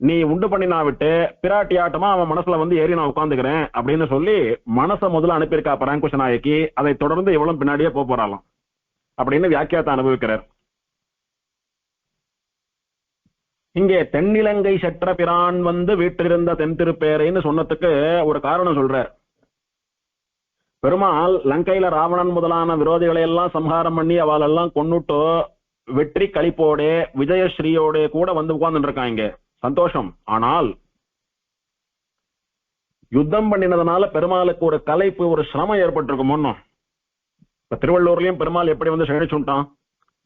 நீ உண்டு பண்ணினா விட்டு பிராட்டி ஆட்டமா அவன் மனசுல வந்து ஏறி நான் உட்காந்துக்கிறேன் அப்படின்னு சொல்லி மனசை முதல்ல அனுப்பியிருக்கா பராங்குஷ நாயகி. அதை தொடர்ந்து இவ்வளவு பின்னாடியே போறாளாம் அப்படின்னு வியாக்கியாத்தை அனுபவிக்கிறார். இங்கே தென்னிலங்கை சற்ற பிரான் வந்து வீட்டிலிருந்த தென் திருப்பேரைன்னு சொன்னதுக்கு ஒரு காரணம் சொல்ற. பெருமாள் லங்கையில ராவணன் முதலான விரோதிகளை எல்லாம் சம்ஹாரம் பண்ணி அவளெல்லாம் கொன்னுட்டு வெற்றி களிப்போட விஜயஸ்ரீயோட கூட வந்து உட்கார்ந்துட்டு இருக்காங்க, சந்தோஷம். ஆனால் யுத்தம் பண்ணினதுனால பெருமாளுக்கு ஒரு கலைப்பு, ஒரு சிரமம் ஏற்பட்டிருக்குமோ. இப்ப திருவள்ளூர்லயும் பெருமாள் எப்படி வந்து செழிச்சுட்டான்,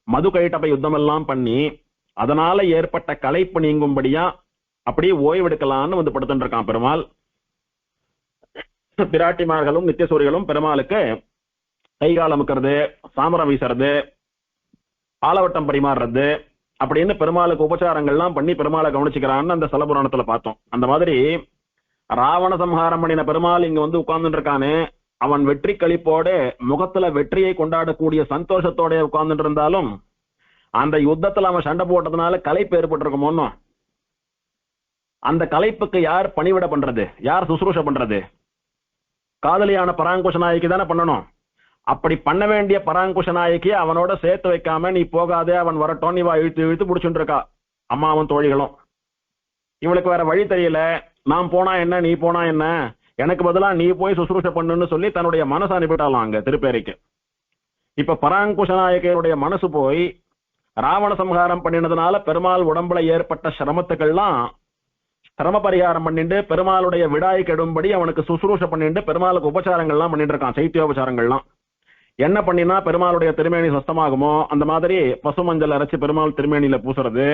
மது கைட்டப்ப யுத்தம் எல்லாம் பண்ணி அதனால ஏற்பட்ட கலைப்பு நீங்கும்படியா அப்படியே ஓய்வெடுக்கலான்னு வந்து படுத்துட்டு இருக்கான் பெருமாள். பிராட்டிமார்களும் நித்தியசூரிகளும் பெருமாளுக்கு கைகால் அமுக்கிறது, சாமரம் வீசுறது, ஆலவட்டம் பரிமாறுறது அப்படின்னு பெருமாளுக்கு உபச்சாரங்கள்லாம் பண்ணி பெருமாளை கவனிச்சுக்கிறான்னு அந்த சலபுராணத்துல பார்த்தோம். அந்த மாதிரி ராவண சம்ஹாரம் பண்ணின பெருமாள் இங்க வந்து உட்கார்ந்துட்டு இருக்கானே, அவன் வெற்றி களிப்போட முகத்துல வெற்றியை கொண்டாடக்கூடிய சந்தோஷத்தோட உட்கார்ந்துட்டு இருந்தாலும் அந்த யுத்தத்துல அவன் சண்டை போட்டதுனால கலைப்பு ஏற்பட்டிருக்குமோ. அந்த கலைப்புக்கு யார் பணிவிட பண்றது, யார் சுசுரூஷ பண்றது? காதலியான பராங்குஷ நாயகி தானே பண்ணணும். அப்படி பண்ண வேண்டிய பராங்குஷ நாயகி அவனோட சேர்த்து வைக்காம நீ போகாதே, அவன் வரட்டும், நீ இழுத்து இழுத்து பிடிச்சுட்டு இருக்கா அம்மாவும் தோழிகளும். இவளுக்கு வேற வழி தெரியல, நான் போனா என்ன நீ போனா என்ன, எனக்கு பதிலா நீ போய் சுசுரூஷ பண்ணுன்னு சொல்லி தன்னுடைய மனசு அனுப்பிட்டாலாம் அங்க திருப்பேரைக்கு. இப்ப பராங்குஷ நாயகியுடைய மனசு போய் ராவண சம்ஹாரம் பண்ணினதுனால பெருமாள் உடம்புல ஏற்பட்ட சிரமத்துக்கெல்லாம் பராங்குஷ நாயகியுடைய மனசு பொறுத்துக்கணும். அதனால பெருமாள் என்ன பண்ணினாராம், முதல்ல லக்ஷ்மணனை அனுப்பி வச்சாராம். லக்ஷ்மணா நீ போ, நான் பின்னாடியே வரேன்னு சொன்னாராம். அந்த மாதிரி பராங்குஷ நாயகியுடைய மனசு போய் ராவண சம்ஹாரம் பண்ணினதுனால பெருமாள் உடம்புல ஏற்பட்ட சிரமத்துக்கெல்லாம் சிரம பரிகாரம் பண்ணிட்டு பெருமாளுடைய விடாய் கெடும்படி அவனுக்கு சுசுரூஷ பண்ணிட்டு பெருமாளுக்கு உபச்சாரங்கள்லாம் பண்ணிட்டு இருக்கான், சைத்தியோபச்சாரங்கள்லாம். என்ன பண்ணினா பெருமாளுடைய திருமேனி சுத்தமாகுமோ அந்த மாதிரி பசுமஞ்சள் அரைச்சு பெருமாள் திருமேனியில பூசுறது,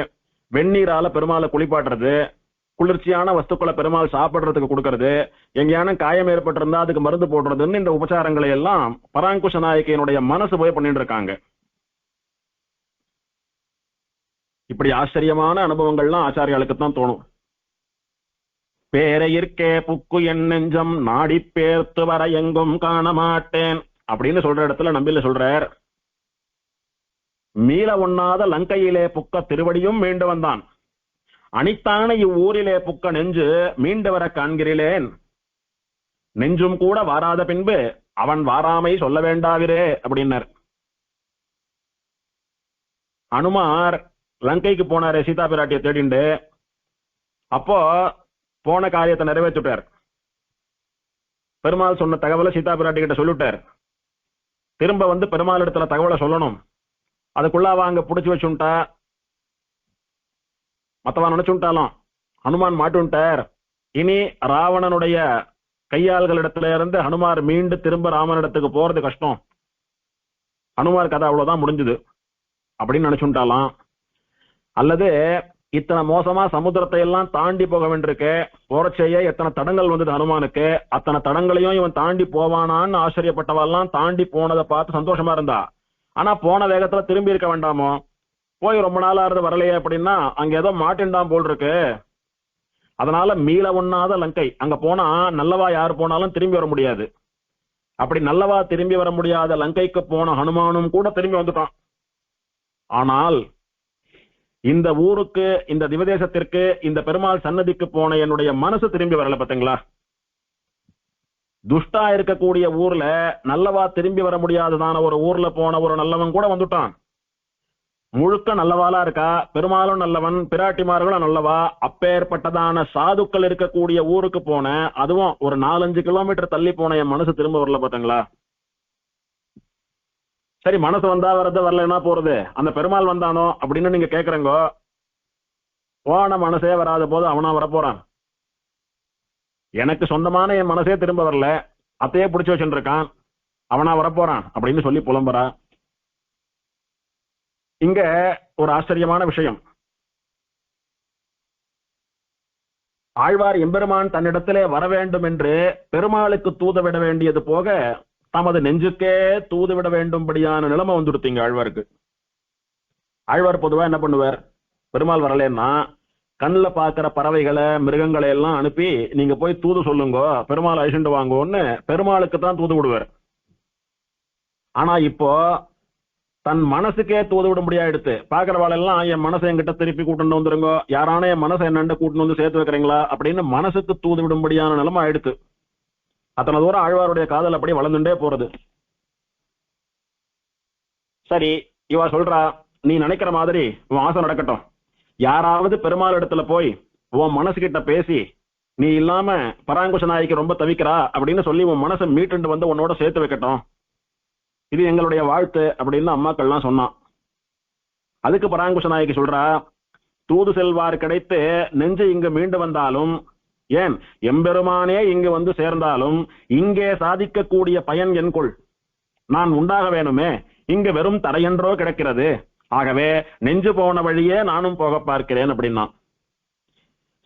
வெந்நீரால பெருமாளை குளிப்பாட்டுறது, குளிர்ச்சியான வஸ்துக்களை பெருமாள் சாப்பிடுறதுக்கு கொடுக்கறது, எங்கேயான காயம் ஏற்பட்டிருந்தா அதுக்கு மருந்து போடுறதுன்னு இந்த உபச்சாரங்களை எல்லாம் பராங்குஷ நாயகியினுடைய மனசு போய் பண்ணிட்டு இருக்காங்க. இப்படி ஆச்சரியமான அனுபவங்கள்லாம் ஆச்சாரியாளுக்கு தான் தோணும். பேரையிற்கே புக்கு என் நெஞ்சம் நாடி பேர்த்து வர எங்கும் காண மாட்டேன் அப்படின்னு சொல்ற இடத்துல நம்பில சொல்றார், மீள ஒண்ணாத லங்கையிலே புக்க திருவடியும் மீண்டு வந்தான், அணித்தான இவ்வூரிலே புக்க நெஞ்சு மீண்டு வர காண்கிறேன், நெஞ்சும் கூட வாராத பின்பு அவன் வாராமை சொல்ல வேண்டாவிரே அப்படின்னார். அனுமார் லங்கைக்கு போனாரு சீதா பிராட்டியை தேடிண்டு. அப்போ போன காரியத்தை நிறைவேற்றிட்டார். பெருமாள் சொன்ன தகவலை சீதா பிராட்டி கிட்ட சொல்லிட்டார். திரும்ப வந்து பெருமாள் இடத்துல தகவலை சொல்லணும். அதுக்குள்ள அவ அங்க புடிச்சு வச்சுட்டா, மத்தவன் நினைச்சுட்டாலும் ஹனுமான் மாட்டுட்டார். இனி ராவணனுடைய கையாள்களிடத்துல இருந்து ஹனுமார் மீண்டு திரும்ப ராமனிடத்துக்கு போறது கஷ்டம், ஹனுமார் கதை அவ்வளவுதான் முடிஞ்சது அப்படின்னு நினைச்சுட்டாலாம். அல்லது இத்தனை மோசமா சமுத்திரத்தை எல்லாம் தாண்டி போக வேண்டியிருக்கு, போறச்சேயே எத்தனை தடங்கள் வந்தது ஹனுமானுக்கு, அத்தனை தடங்களையும் இவன் தாண்டி போவானான்னு ஆச்சரியப்பட்டவெல்லாம் தாண்டி போனதை பார்த்து சந்தோஷமா இருந்தா. ஆனா போன வேகத்துல திரும்பி இருக்க வேண்டாமோ, போய் ரொம்ப நாளா இருந்து வரலையே அப்படின்னா அங்க ஏதோ மாட்டின்டான் போல் இருக்கு. அதனால மீள ஒண்ணாத லங்கை, அங்க போனா நல்லவா யாரு போனாலும் திரும்பி வர முடியாது. அப்படி நல்லவா திரும்பி வர முடியாத லங்கைக்கு போன ஹனுமானும் கூட திரும்பி வந்துட்டான். ஆனால் இந்த ஊருக்கு, இந்த திவதேசத்திற்கு, இந்த பெருமாள் சன்னதிக்கு போன என்னுடைய மனசு திரும்பி வரல. பாத்தீங்களா, துஷ்டா இருக்கக்கூடிய ஊர்ல நல்லவா திரும்பி வர முடியாததான ஒரு ஊர்ல போன ஒரு நல்லவன் கூட வந்துட்டான். முழுக்க நல்லவாளா இருக்கா, பெருமாளும் நல்லவன், பிராட்டிமார்களும் நல்லவா, அப்பேற்பட்டதான சாதுக்கள் இருக்கக்கூடிய ஊருக்கு போன, அதுவும் ஒரு 4-5 கிலோமீட்டர் தள்ளி போன என் மனசு திரும்ப வரல. பாத்தீங்களா, சரி மனசு வந்தா வரது, வரலன்னா போறது, அந்த பெருமாள் வந்தானோ அப்படின்னு நீங்க கேக்குறீங்க. போன மனசே வராத போது அவனா வரப்போறான். எனக்கு சொந்தமான என் மனசே திரும்ப வரல, அத்தையே பிடிச்சு வச்சுட்டு இருக்கான், அவனா வரப்போறான் அப்படின்னு சொல்லி புலம்புறா. இங்க ஒரு ஆச்சரியமான விஷயம், ஆழ்வார் எம்பெருமான் தன்னிடத்திலே வர வேண்டும் என்று பெருமாளுக்கு தூத விட வேண்டியது போக தமது நெஞ்சுக்கே தூது விட வேண்டும்படியான நிலைமை வந்துடுத்தீங்க ஆழ்வாருக்கு. ஆழ்வார் பொதுவா என்ன பண்ணுவார், பெருமாள் வரலன்னா கண்ணில் பாக்குற பறவைகளை மிருகங்களை எல்லாம் அனுப்பி நீங்க போய் தூது சொல்லுங்க, பெருமாள் அழிச்சுண்டு வாங்கன்னு பெருமாளுக்கு தான் தூது விடுவார். ஆனா இப்போ தன் மனசுக்கே தூது விட முடியாது. பாக்குறவாளெல்லாம் என் மனசை என்கிட்ட திருப்பி கூட்டு வந்துருங்க, யாரான என் மனசை என்னண்டு கூட்டு வந்து சேர்த்து வைக்கிறீங்களா அப்படின்னு மனசுக்கு தூது விடும்படியான நிலைமை ஆயிடுத்து. அத்தனை தூரம் ஆழ்வாருடைய காதல் அப்படி வளர்ந்துட்டே போறது. சரி, இவா சொல்றா, நீ நினைக்கிற மாதிரி உன் ஆசை நடக்கட்டும், யாராவது பெருமாள் இடத்துல போய் உன் மனசு கிட்ட பேசி நீ இல்லாம பராங்குஷ நாய்க்கு ரொம்ப தவிக்கிறா அப்படின்னு சொல்லி உன் மனசை மீட்டு வந்து உன்னோட சேர்த்து வைக்கட்டும், இது எங்களுடைய வாழ்த்து அப்படின்னு அம்மாக்கள்லாம் சொன்னான். அதுக்கு பராங்குஷ நாய்க்கு சொல்றா, தூது செல்வார் கிடைத்து நெஞ்சு இங்கு மீண்டு வந்தாலும், ஏன் எம்பெருமானே இங்கு வந்து சேர்ந்தாலும் இங்கே சாதிக்கக்கூடிய பயன் என்கொள், நான் உண்டாக வேணுமே, இங்கு வெறும் தரையென்றோ கிடக்கிறது, ஆகவே நெஞ்சு போன வழியே நானும் போக பார்க்கிறேன் அப்படின்னா.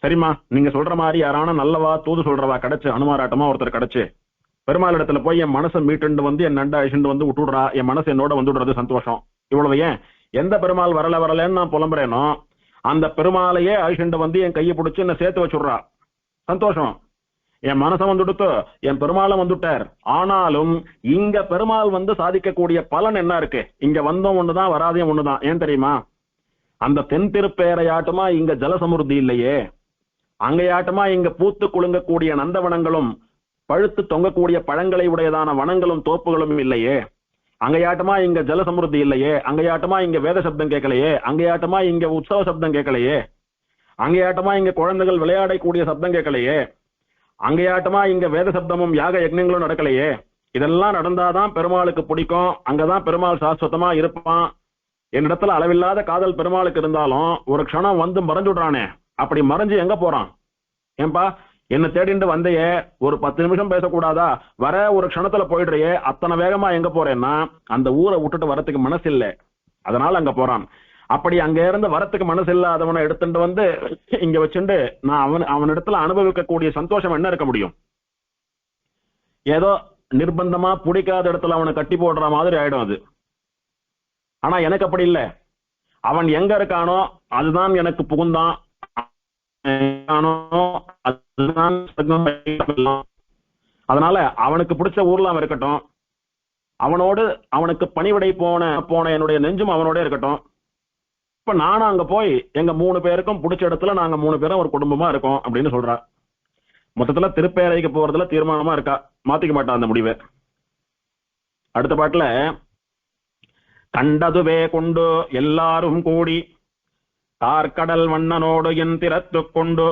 சரிம்மா, நீங்க சொல்ற மாதிரி யாரான நல்லவா தூது சொல்றவா கிடைச்சு, அனுமாராட்டமா ஒருத்தர் கிடைச்சு பெருமாள் இடத்துல போய் என் மனசை மீட்டு வந்து என் நண்டை அழிச்சுட்டு வந்து விட்டுடுறா, என் மனசு என்னோட வந்துடுறது சந்தோஷம். இவ்வளவு ஏன் எந்த பெருமாள் வரலன்னு நான் புலம்புறேனோ அந்த பெருமாளையே அழிச்சுட்டு வந்து என் கையை பிடிச்சு என்ன சேர்த்து வச்சுடுறா, சந்தோஷம். என் மனசை வந்துடுத்து, என் பெருமாளும் வந்துட்டார். ஆனாலும் இங்க பெருமாள் வந்து சாதிக்கக்கூடிய பலன் என்ன இருக்கு, இங்க வந்தோம் ஒண்ணுதான் வராதையும் ஒண்ணுதான். ஏன் தெரியுமா, அந்த தென் திருப்பேரையாட்டுமா இங்க ஜலசமுர்த்தி இல்லையே, அங்கையாட்டமா இங்க பூத்து குலுங்கக்கூடிய நந்தவனங்களும் பழுத்து தொங்கக்கூடிய பழங்களை உடையதான வனங்களும் தோப்புகளும் இல்லையே, அங்கையாட்டமா இங்க ஜலசமுர்த்தி இல்லையே, அங்கையாட்டமா இங்க வேத சப்தம் கேட்கலையே, அங்கையாட்டமா இங்க உற்சவ சப்தம் கேட்கலையே, அங்கையாட்டமா இங்க குழந்தைகள் விளையாடக்கூடிய சப்தம் கேட்கலையே, அங்கையாட்டமா இங்க வேத சப்தமும் யாக யஜ்ஞங்களும் நடக்கலையே. இதெல்லாம் நடந்தாதான் பெருமாளுக்கு பிடிக்கும், அங்கதான் பெருமாள் சாஸ்வதமா இருப்பான். என்னிடத்துல அளவில்லாத காதல் பெருமாளுக்கு இருந்தாலும் ஒரு க்ஷணம் வந்து மறைஞ்சுடுறானே, அப்படி மறைஞ்சு எங்க போறான், ஏன்பா என்ன தேடிட்டு வந்தையே, ஒரு 10 நிமிஷம் பேசக்கூடாதா? வர ஒரு க்ஷணத்துல போயிடுறியே, அத்தனை வேகமா எங்க போறேன்னா அந்த ஊரை விட்டுட்டு வரத்துக்கு மனசு இல்லை, அதனால அங்க போறான். அப்படி அங்க இருந்து வரத்துக்கு மனசு இல்லாதவனை எடுத்துட்டு வந்து இங்க வச்சுட்டு நான் அவனிடத்துல அனுபவிக்கக்கூடிய சந்தோஷம் என்ன இருக்க முடியும்? ஏதோ நிர்பந்தமா பிடிக்காத இடத்துல அவனை கட்டி போடுற மாதிரி ஆயிடும் அது. ஆனா எனக்கு அப்படி இல்லை. அவன் எங்க இருக்கானோ அதுதான் எனக்கு புகுந்தான், அதனால அவனுக்கு பிடிச்ச ஊர்ல அவன் இருக்கட்டும், அவனோடு அவனுக்கு பணிவிடை போன என்னுடைய நெஞ்சும் அவனோட இருக்கட்டும். இப்ப நானும் அங்க போய் எங்க 3 பேருக்கும் பிடிச்ச இடத்துல நாங்க 3 பேரும் ஒரு குடும்பமா இருக்கோம் அப்படின்னு சொல்றா. மொத்தத்துல திருப்பேரைக்கு போறதுல தீர்மானமா இருக்கா, மாத்திக்க மாட்டான் அந்த முடிவை. அடுத்த பாட்டுல கண்டதுவே கொண்டு எல்லாரும் கூடி கார்கடல் வண்ணனோடு என் திறத்து கொண்டு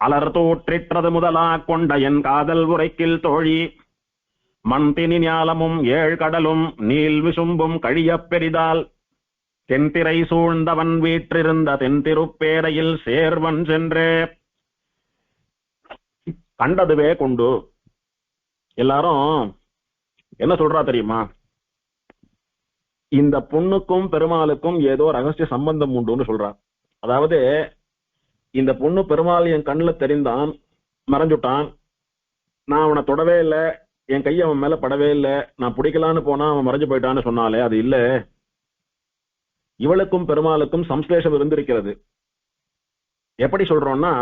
அலர் தூற்றிற்றது முதலா கொண்ட என் காதல் உரைக்கில் தோழி மண்தினி ஞாலமும் 7 கடலும் நீல் விசும்பும் கழியப் பெரிதால் தென்திரை சூழ்ந்தவன் வீற்றிருந்த தென்திருப்பேரையில் சேர்வன் சென்றே. கண்டதுவே கொண்டு எல்லாரும் என்ன சொல்றா தெரியுமா? இந்த பொண்ணுக்கும் பெருமாளுக்கும் ஏதோ ரகசிய சம்பந்தம் உண்டுன்னு சொல்றா. அதாவது இந்த பொண்ணு பெருமாள் என் கண்ணுல தெரிந்தான், மறைஞ்சுட்டான், நான் அவனை தொடவே இல்லை, என் கை அவன் மேல படவே இல்லை, நான் பிடிக்கலான்னு போனா அவன் மறைஞ்சு போயிட்டான்னு சொன்னாலே அது இல்ல, இவளுக்கும் பெருமாளுக்கும் சம்ஸ்லேஷம் இருந்திருக்கிறது. எப்படி சொல்றோம்னா,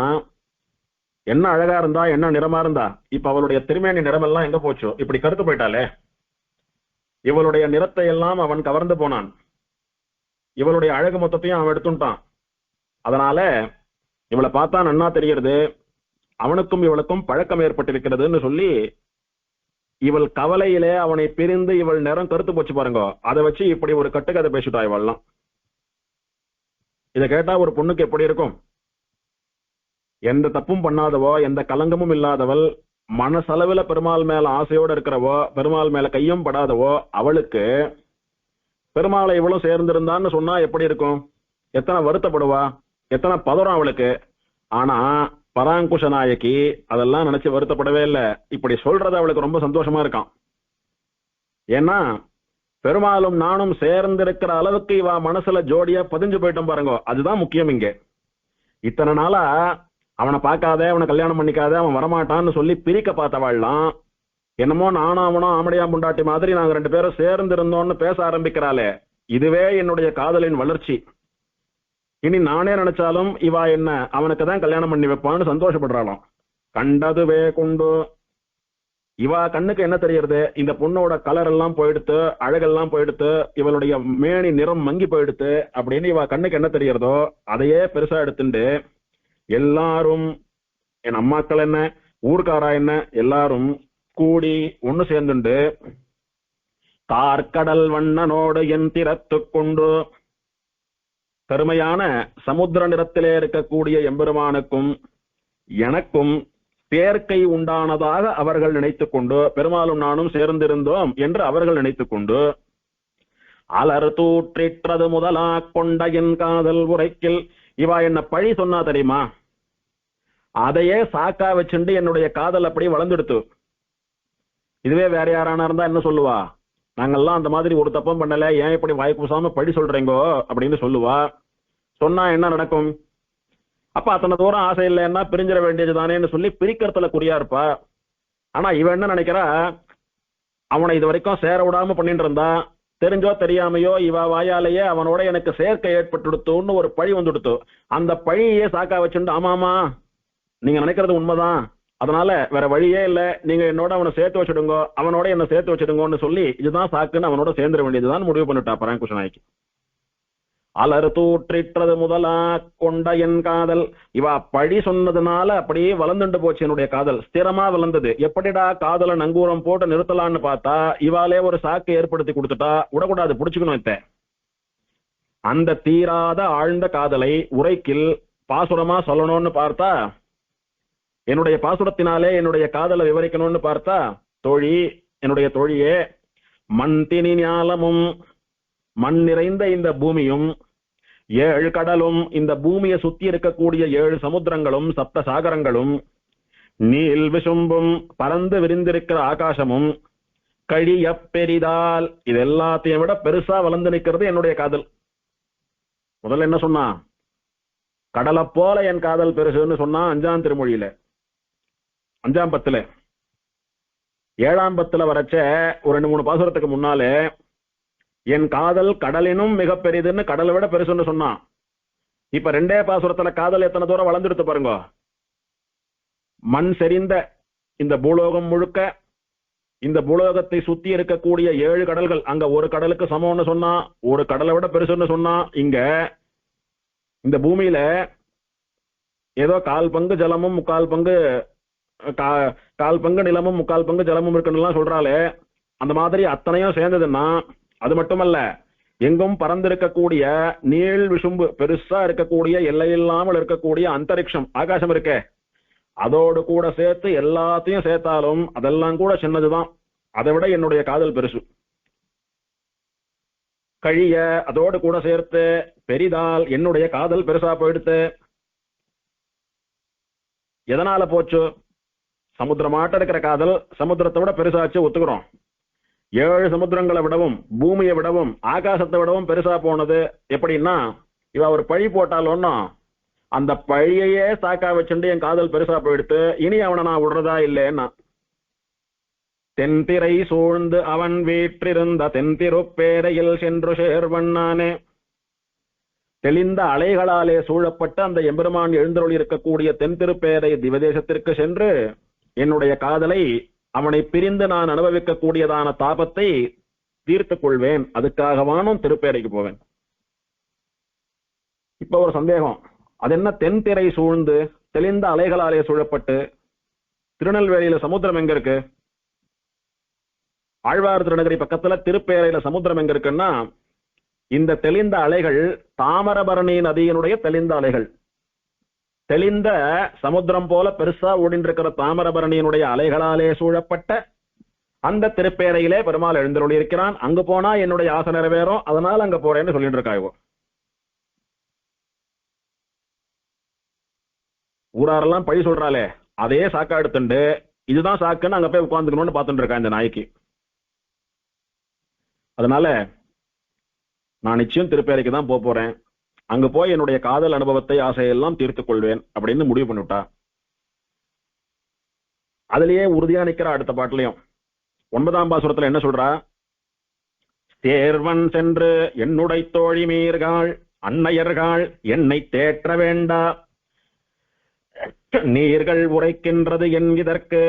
என்ன அழகா இருந்தா, என்ன நிறமா இருந்தா, இப்ப அவளுடைய திருமேனி நிறமெல்லாம் எங்க போச்சோ, இப்படி கருத்து போயிட்டாலே. இவளுடைய நிறத்தை எல்லாம் அவன் கவர்ந்து போனான், இவளுடைய அழகு மொத்தத்தையும் அவன் எடுத்துட்டான். அதனால இவளை பார்த்தா நன்னா தெரிகிறது, அவனுக்கும் இவளுக்கும் பழக்கம் ஏற்பட்டிருக்கிறதுன்னு சொல்லி இவள் கவலையிலே அவனை பிரிந்து இவள் நிறம் கருத்து போச்சு பாருங்க, அதை வச்சு இப்படி ஒரு கட்டுக்கதை பேசிட்டா இவள்லாம். இதை கேட்டா ஒரு பொண்ணுக்கு எப்படி இருக்கும்? எந்த தப்பும் பண்ணாதவோ, எந்த கலங்கமும் இல்லாதவள், மனசளவுல பெருமாள் மேல ஆசையோட இருக்கிறவோ, பெருமாள் மேல கையும் படாதவோ அவளுக்கு பெருமாளை இவளும் சேர்ந்திருந்தான்னு சொன்னா எப்படி இருக்கும்? எத்தனை வருத்தப்படுவா, எத்தனை பதறம் அவளுக்கு. ஆனா பராங்குஷ நாயகி அதெல்லாம் நினைச்சு வருத்தப்படவே இல்லை. இப்படி சொல்றது அவளுக்கு ரொம்ப சந்தோஷமா இருக்கான். ஏன்னா பெருமாளும் நானும் சேர்ந்திருக்கிற அளவுக்கு இவ மனசுல ஜோடியா பதிஞ்சு போயிட்டோம் பாருங்க, அதுதான் முக்கியம் இங்க. இத்தனை நாளா அவனை பார்க்காத, அவனை கல்யாணம் பண்ணிக்காத, அவன் வரமாட்டான்னு சொல்லி பிரிக்க பார்த்தவாள்லாம் என்னமோ நானும் அவனும் ஆமடியா முண்டாட்டி மாதிரி நாங்க 2 பேரும் சேர்ந்து இருந்தோம்னு பேச ஆரம்பிக்கிறாளே, இதுவே என்னுடைய காதலின் வளர்ச்சி. இனி நானே நினைச்சாலும் இவா என்ன அவனுக்கு தான் கல்யாணம் பண்ணி வைப்பான்னு சந்தோஷப்படுறாளாம். கண்டதுவே கொண்டு இவா கண்ணுக்கு என்ன தெரியறது? இந்த பொண்ணோட கலர் எல்லாம் போயிடுத்து, அழகெல்லாம் போயிடுத்து, இவளுடைய மேனி நிறம் மங்கி போயிடுத்து அப்படின்னு இவா கண்ணுக்கு என்ன தெரியறதோ அதையே பெருசா எடுத்துட்டு எல்லாரும், என் அம்மாக்கள் என்ன, ஊர்க்காரா என்ன, எல்லாரும் கூடி ஒண்ணு சேர்ந்துண்டு கார்கடல் வண்ணனோடு என் திறத்து கொண்டு பெருமையான சமுத்திர நிறத்திலே இருக்கக்கூடிய எம்பெருமானுக்கும் எனக்கும் சேர்க்கை உண்டானதாக அவர்கள் நினைத்துக் கொண்டு, பெருமாளும் நானும் சேர்ந்திருந்தோம் என்று அவர்கள் நினைத்துக் கொண்டு அலர் தூற்றிற்றது முதலா கொண்ட என் காதல் உரைக்கில் இவா என்ன பழி சொன்னா தெரியுமா, அதையே சாக்கா வச்சுண்டு என்னுடைய காதல் அப்படி வளர்ந்துடுத்து. இதுவே வேற யாரானா இருந்தா என்ன சொல்லுவா? நாங்கெல்லாம் அந்த மாதிரி ஒரு தப்பம் பண்ணல, ஏன் இப்படி வாய் பூசாம பழி சொல்றீங்கோ அப்படின்னு சொல்லுவா. சொன்னா என்ன நடக்கும்? அப்ப அத்தனை தூரம் ஆசை இல்லைன்னா பிரிஞ்சிட வேண்டியதுதானேன்னு சொல்லி பிரிக்கிறதுல குறியா இருப்பா. ஆனா இவன் என்ன நினைக்கிறா, அவனை இது வரைக்கும் சேர விடாம பண்ணிட்டு இருந்தா, தெரிஞ்சோ தெரியாமையோ இவ வாயாலேயே அவனோட எனக்கு சேர்க்கை ஏற்பட்டுடுத்தோன்னு ஒரு பழி வந்துடுத்து. அந்த பழியே சாக்கா வச்சுட்டு, ஆமாமா நீங்க நினைக்கிறது உண்மைதான், அதனால வேற வழியே இல்ல, நீங்க என்னோட அவனை சேர்த்து வச்சுடுங்க, அவனோட என்ன சேர்த்து வச்சுடுங்கன்னு சொல்லி இதுதான் சாக்குன்னு அவனோட சேர்ந்துட வேண்டியதுதான் முடிவு பண்ணிட்டா பராங்குஷ நாயகி. அலர் தூற்றிற்றது முதலா கொண்ட என் காதல், இவா பழி சொன்னதுனால அப்படியே வளர்ந்துட்டு போச்சு என்னுடைய காதல், ஸ்திரமா வளர்ந்தது. எப்படிடா காதலை நங்கூரம் போட்டு நிறுத்தலான்னு பார்த்தா இவாலே ஒரு சாக்கு ஏற்படுத்தி கொடுத்துட்டா, விடக்கூடாது, பிடிச்சுக்கணும். இத்த அந்த தீராத ஆழ்ந்த காதலை உரைக்கில் பாசுரமா சொல்லணும்னு பார்த்தா, என்னுடைய பாசுரத்தினாலே என்னுடைய காதலை விவரிக்கணும்னு பார்த்தா, தோழி, என்னுடைய தோழியே, மண் தினி ஞாலமும் மண் நிறைந்த இந்த பூமியும் ஏழு கடலும், இந்த பூமியை சுத்தி இருக்கக்கூடிய 7 சமுத்திரங்களும் 7 சாகரங்களும், நீல் விசும்பும், பறந்து விரிந்திருக்கிற ஆகாசமும், கழிய பெரிதால், இது எல்லாத்தையும் விட பெருசா வளர்ந்து நிற்கிறது என்னுடைய காதல். முதல்ல என்ன சொன்னா? கடலை போல என் காதல் பெருசுன்னு சொன்னா 5ஆம் திருமொழியில. 5ஆம் பத்துல. 7ஆம் பத்துல வரச்ச ஒரு 2-3 பாசுரத்துக்கு முன்னாலே என் காதல் கடலினும் மிக பெரிதுன்னு கடலை விட பெருசுன்னு சொன்னான். இப்ப 2 பாசுரத்துல காதல் எத்தனை தூரம் வளர்ந்துடுத்து பாருங்க. மண் செறிந்த இந்த பூலோகம் முழுக்க, இந்த பூலோகத்தை சுத்தி இருக்கக்கூடிய 7 கடல்கள், அங்க ஒரு கடலுக்கு சமம்னு சொன்னா, ஒரு கடலை விட பெருசுன்னு சொன்னா, இங்க இந்த பூமியில ஏதோ 1/4 பங்கு ஜலமும் 3/4 பங்கு 1/4 பங்கு நிலமும் 3/4 பங்கு ஜலமும் இருக்குன்னு சொல்றாலே, அந்த மாதிரி அத்தனையும் சேர்ந்ததுன்னா, அது மட்டுமல்ல, எங்கும் பறந்திருக்கக்கூடிய நீள் விசும்பு, பெருசா இருக்கக்கூடிய எல்லையில்லாமல் இருக்கக்கூடிய அந்தரிக்ஷம், ஆகாசம் இருக்கே, அதோடு கூட சேர்த்து எல்லாத்தையும் சேர்த்தாலும் அதெல்லாம் கூட சின்னதுதான். அதை விட என்னுடைய காதல் பெருசு. கழிய, அதோடு கூட சேர்த்து பெரிதால், என்னுடைய காதல் பெருசா போயிடுத்து. எதனால போச்சு? சமுத்திரமாட்ட இருக்கிற காதல் சமுத்திரத்தை விட பெருசாச்சு, ஒத்துக்கிறோம். 7 சமுத்திரங்களை விடவும், பூமியை விடவும், ஆகாசத்தை விடவும் பெருசா போனது எப்படின்னா, இவ ஒரு பழி போட்டாலும் அந்த பழியையே சாக்கா வச்சுட்டு என் காதல் பெருசா போயிடுத்து. இனி அவனை நான் விடுறதா இல்லைன்னா, தென்திரை சூழ்ந்து அவன் வீற்றிருந்த தென்திருப்பேரையில் சென்று சேர்வண்ணானே, தெளிந்த அலைகளாலே சூழப்பட்ட அந்த எம்பெருமான் எழுந்தருளி இருக்கக்கூடிய தென்திருப்பேரை திவதேசத்திற்கு சென்று என்னுடைய காதலை, அவனை பிரிந்து நான் அனுபவிக்கக்கூடியதான தாபத்தை தீர்த்துக் கொள்வேன். அதுக்காகவானும் திருப்பேரைக்கு போவேன். இப்ப ஒரு சந்தேகம், அது என்ன தென்திரை சூழ்ந்து தெளிந்த அலைகளாலே சூழப்பட்டு? திருநெல்வேலியில சமுத்திரம் எங்க இருக்கு? ஆழ்வார் திருநகரி பக்கத்துல திருப்பேரையில சமுத்திரம் எங்க இருக்குன்னா, இந்த தெளிந்த அலைகள் தாமிரபரணி நதியினுடைய தெளிந்த அலைகள். தெளிந்த சமுத்திரம் போல பெருசா ஓடிட்டு இருக்கிற தாமிரபரணியினுடைய அலைகளாலே சூழப்பட்ட அந்த திருப்பேரையிலே பெருமாள் எழுந்தருளி இருக்கிறான். அங்கு போனா என்னுடைய ஆசை நிறைவேறும், அதனால அங்க போறேன்னு சொல்லிட்டு இருக்காயோ. ஊராரெல்லாம் பழி சொல்றாளே, அதே சாக்கா எடுத்துண்டு இதுதான் சாக்குன்னு அங்க போய் உட்கார்ந்துக்கணும்னு பார்த்துட்டு இருக்கா இந்த நாய்க்கு. அதனால நான் நிச்சயம் திருப்பேரைக்கு தான் போறேன். அங்க போய் என்னுடைய காதல் அனுபவத்தை, ஆசையெல்லாம் தீர்த்துக் கொள்வேன் அப்படின்னு முடிவு பண்ணிவிட்டா. அதுலயே உறுதியா நிக்கிற அடுத்த பாட்டிலையும் 9ஆம் பாசுரத்துல என்ன சொல்றா? தேர்வன் சென்று என்னுடை தோழி மீர்கள் அன்னையர்கள் என்னை தேற்ற வேண்டா, நீர்கள் உரைக்கின்றது என் இதற்கு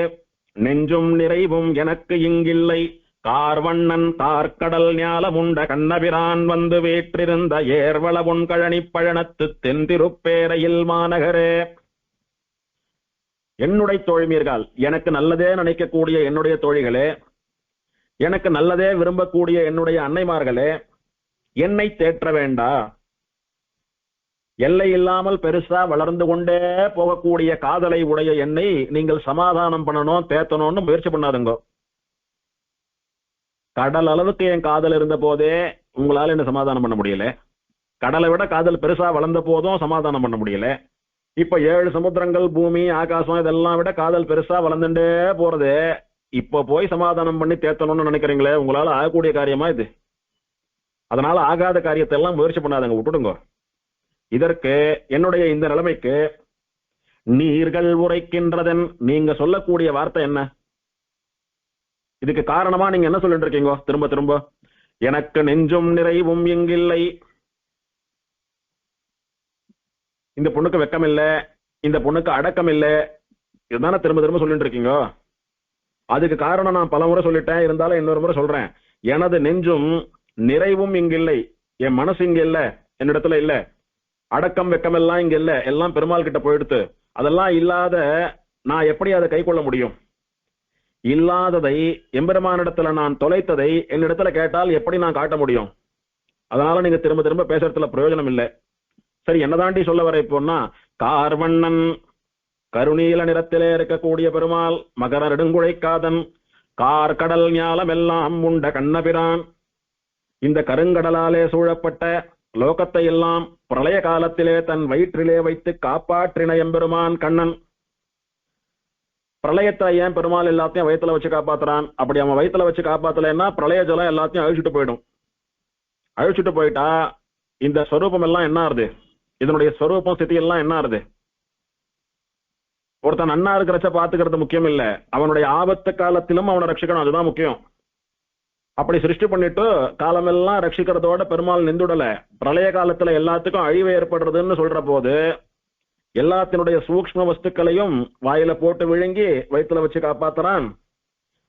நெஞ்சும் நிறைவும் எனக்கு இங்கில்லை, கார்வண்ணன் தார்கடல் ஞாலமுண்ட கண்ணபிரான் வந்து வேற்றிருந்த ஏர்வள பொன்கழனி பழனத்து தென்திருப்பேரையில் மாநகரே. என்னுடைய தோழிமீர்கள், எனக்கு நல்லதே நினைக்கக்கூடிய என்னுடைய தோழிகளே, எனக்கு நல்லதே விரும்பக்கூடிய என்னுடைய அன்னைமார்களே, என்னை தேற்ற வேண்டா. எல்லை இல்லாமல் பெருசா வளர்ந்து கொண்டே போகக்கூடிய காதலை உடைய என்னை நீங்கள் சமாதானம் பண்ணணும், தேத்தணும்னு முயற்சி பண்ணாதுங்க. கடல் அளவுக்கு என் காதல் இருந்த போதே உங்களால என்ன சமாதானம் பண்ண முடியல. கடலை விட காதல் பெருசா வளர்ந்த போதும் சமாதானம் பண்ண முடியல. இப்ப 7 சமுத்திரங்கள், பூமி, ஆகாசம் இதெல்லாம் விட காதல் பெருசா வளர்ந்துட்டே போறது. இப்ப போய் சமாதானம் பண்ணி தேத்தணும்னு நினைக்கிறீங்களே, உங்களால ஆகக்கூடிய காரியமா இது? அதனால ஆகாத காரியத்தை எல்லாம் முயற்சி பண்ணாதங்க, விட்டுடுங்க. இதற்கு என்னுடைய இந்த நிலைமைக்கு நீர்கள் உரைக்கின்றதன், நீங்க சொல்லக்கூடிய வார்த்தை என்ன? இதுக்கு காரணமா நீங்க என்ன சொல்லிட்டு இருக்கீங்க திரும்ப திரும்ப? எனக்கு நெஞ்சும் நிறைவும் எங்கில்லை, இந்த பொண்ணுக்கு வெக்கம் இல்ல, இந்த பொண்ணுக்கு அடக்கம் இல்ல, இதுதானே திரும்ப திரும்ப சொல்லிட்டு இருக்கீங்க. அதுக்கு காரணம் நான் பல முறை சொல்லிட்டேன், இருந்தாலும் இன்னொரு முறை சொல்றேன். எனது நெஞ்சும் நிறைவும் இங்கில்லை, என் மனசு இங்க இல்ல, என்னிடத்துல இல்ல. அடக்கம் வெக்கம் எல்லாம் இங்க இல்ல, எல்லாம் பெருமாள் கிட்ட போயிடுத்து. அதெல்லாம் இல்லாத நான் எப்படி அதை கை கொள்ள முடியும்? இல்லாததை, எம்பெருமானிடத்துல நான் தொலைத்ததை என்னிடத்துல கேட்டால் எப்படி நான் காட்ட முடியும்? அதனால நீங்க திரும்ப திரும்ப பேசுறதுல பிரயோஜனம் இல்லை. சரி, என்னதாண்டி சொல்ல வர இப்போன்னா, கார்வண்ணன் கருநீல நிறத்திலே இருக்கக்கூடிய பெருமாள், மகர நெடுங்குழைக்காதன், கார்கடல் ஞாலம் எல்லாம் உண்ட கண்ணபிரான், இந்த கருங்கடலாலே சூழப்பட்ட லோகத்தை எல்லாம் பிரளய காலத்திலே தன் வயிற்றிலே வைத்து காப்பாற்றின எம்பெருமான் கண்ணன். பிரளயத்தை ஏன் பெருமாள் எல்லாத்தையும் வயிற்றுல வச்சு காப்பாத்துறான்? அப்படி அவன் வயிற்றுல வச்சு காப்பாத்தலைன்னா பிரளய ஜலம் எல்லாத்தையும் அழிச்சுட்டு போயிடும். அழிச்சுட்டு போயிட்டா இந்த ஸ்வரூபம் எல்லாம் என்ன ஆறுது? இதனுடைய ஸ்வரூபம் ஸ்திதி எல்லாம் என்ன ஆறுது? ஒருத்தன் நன்னா இருக்கிறச்ச பாத்துக்கிறது முக்கியம் இல்ல, அவனுடைய ஆபத்து காலத்திலும் அவனை ரட்சிக்கணும், அதுதான் முக்கியம். அப்படி சிருஷ்டி பண்ணிட்டு காலமெல்லாம் ரட்சிக்கிறதோட பெருமாள் நின்றுடல. பிரளய காலத்துல எல்லாத்துக்கும் அழிவு ஏற்படுறதுன்னு சொல்ற போது எல்லாத்தினுடைய சூக்ஷ்ம வஸ்துக்களையும் வாயில போட்டு விழுங்கி வயிற்றுல வச்சு காப்பாத்துறான்.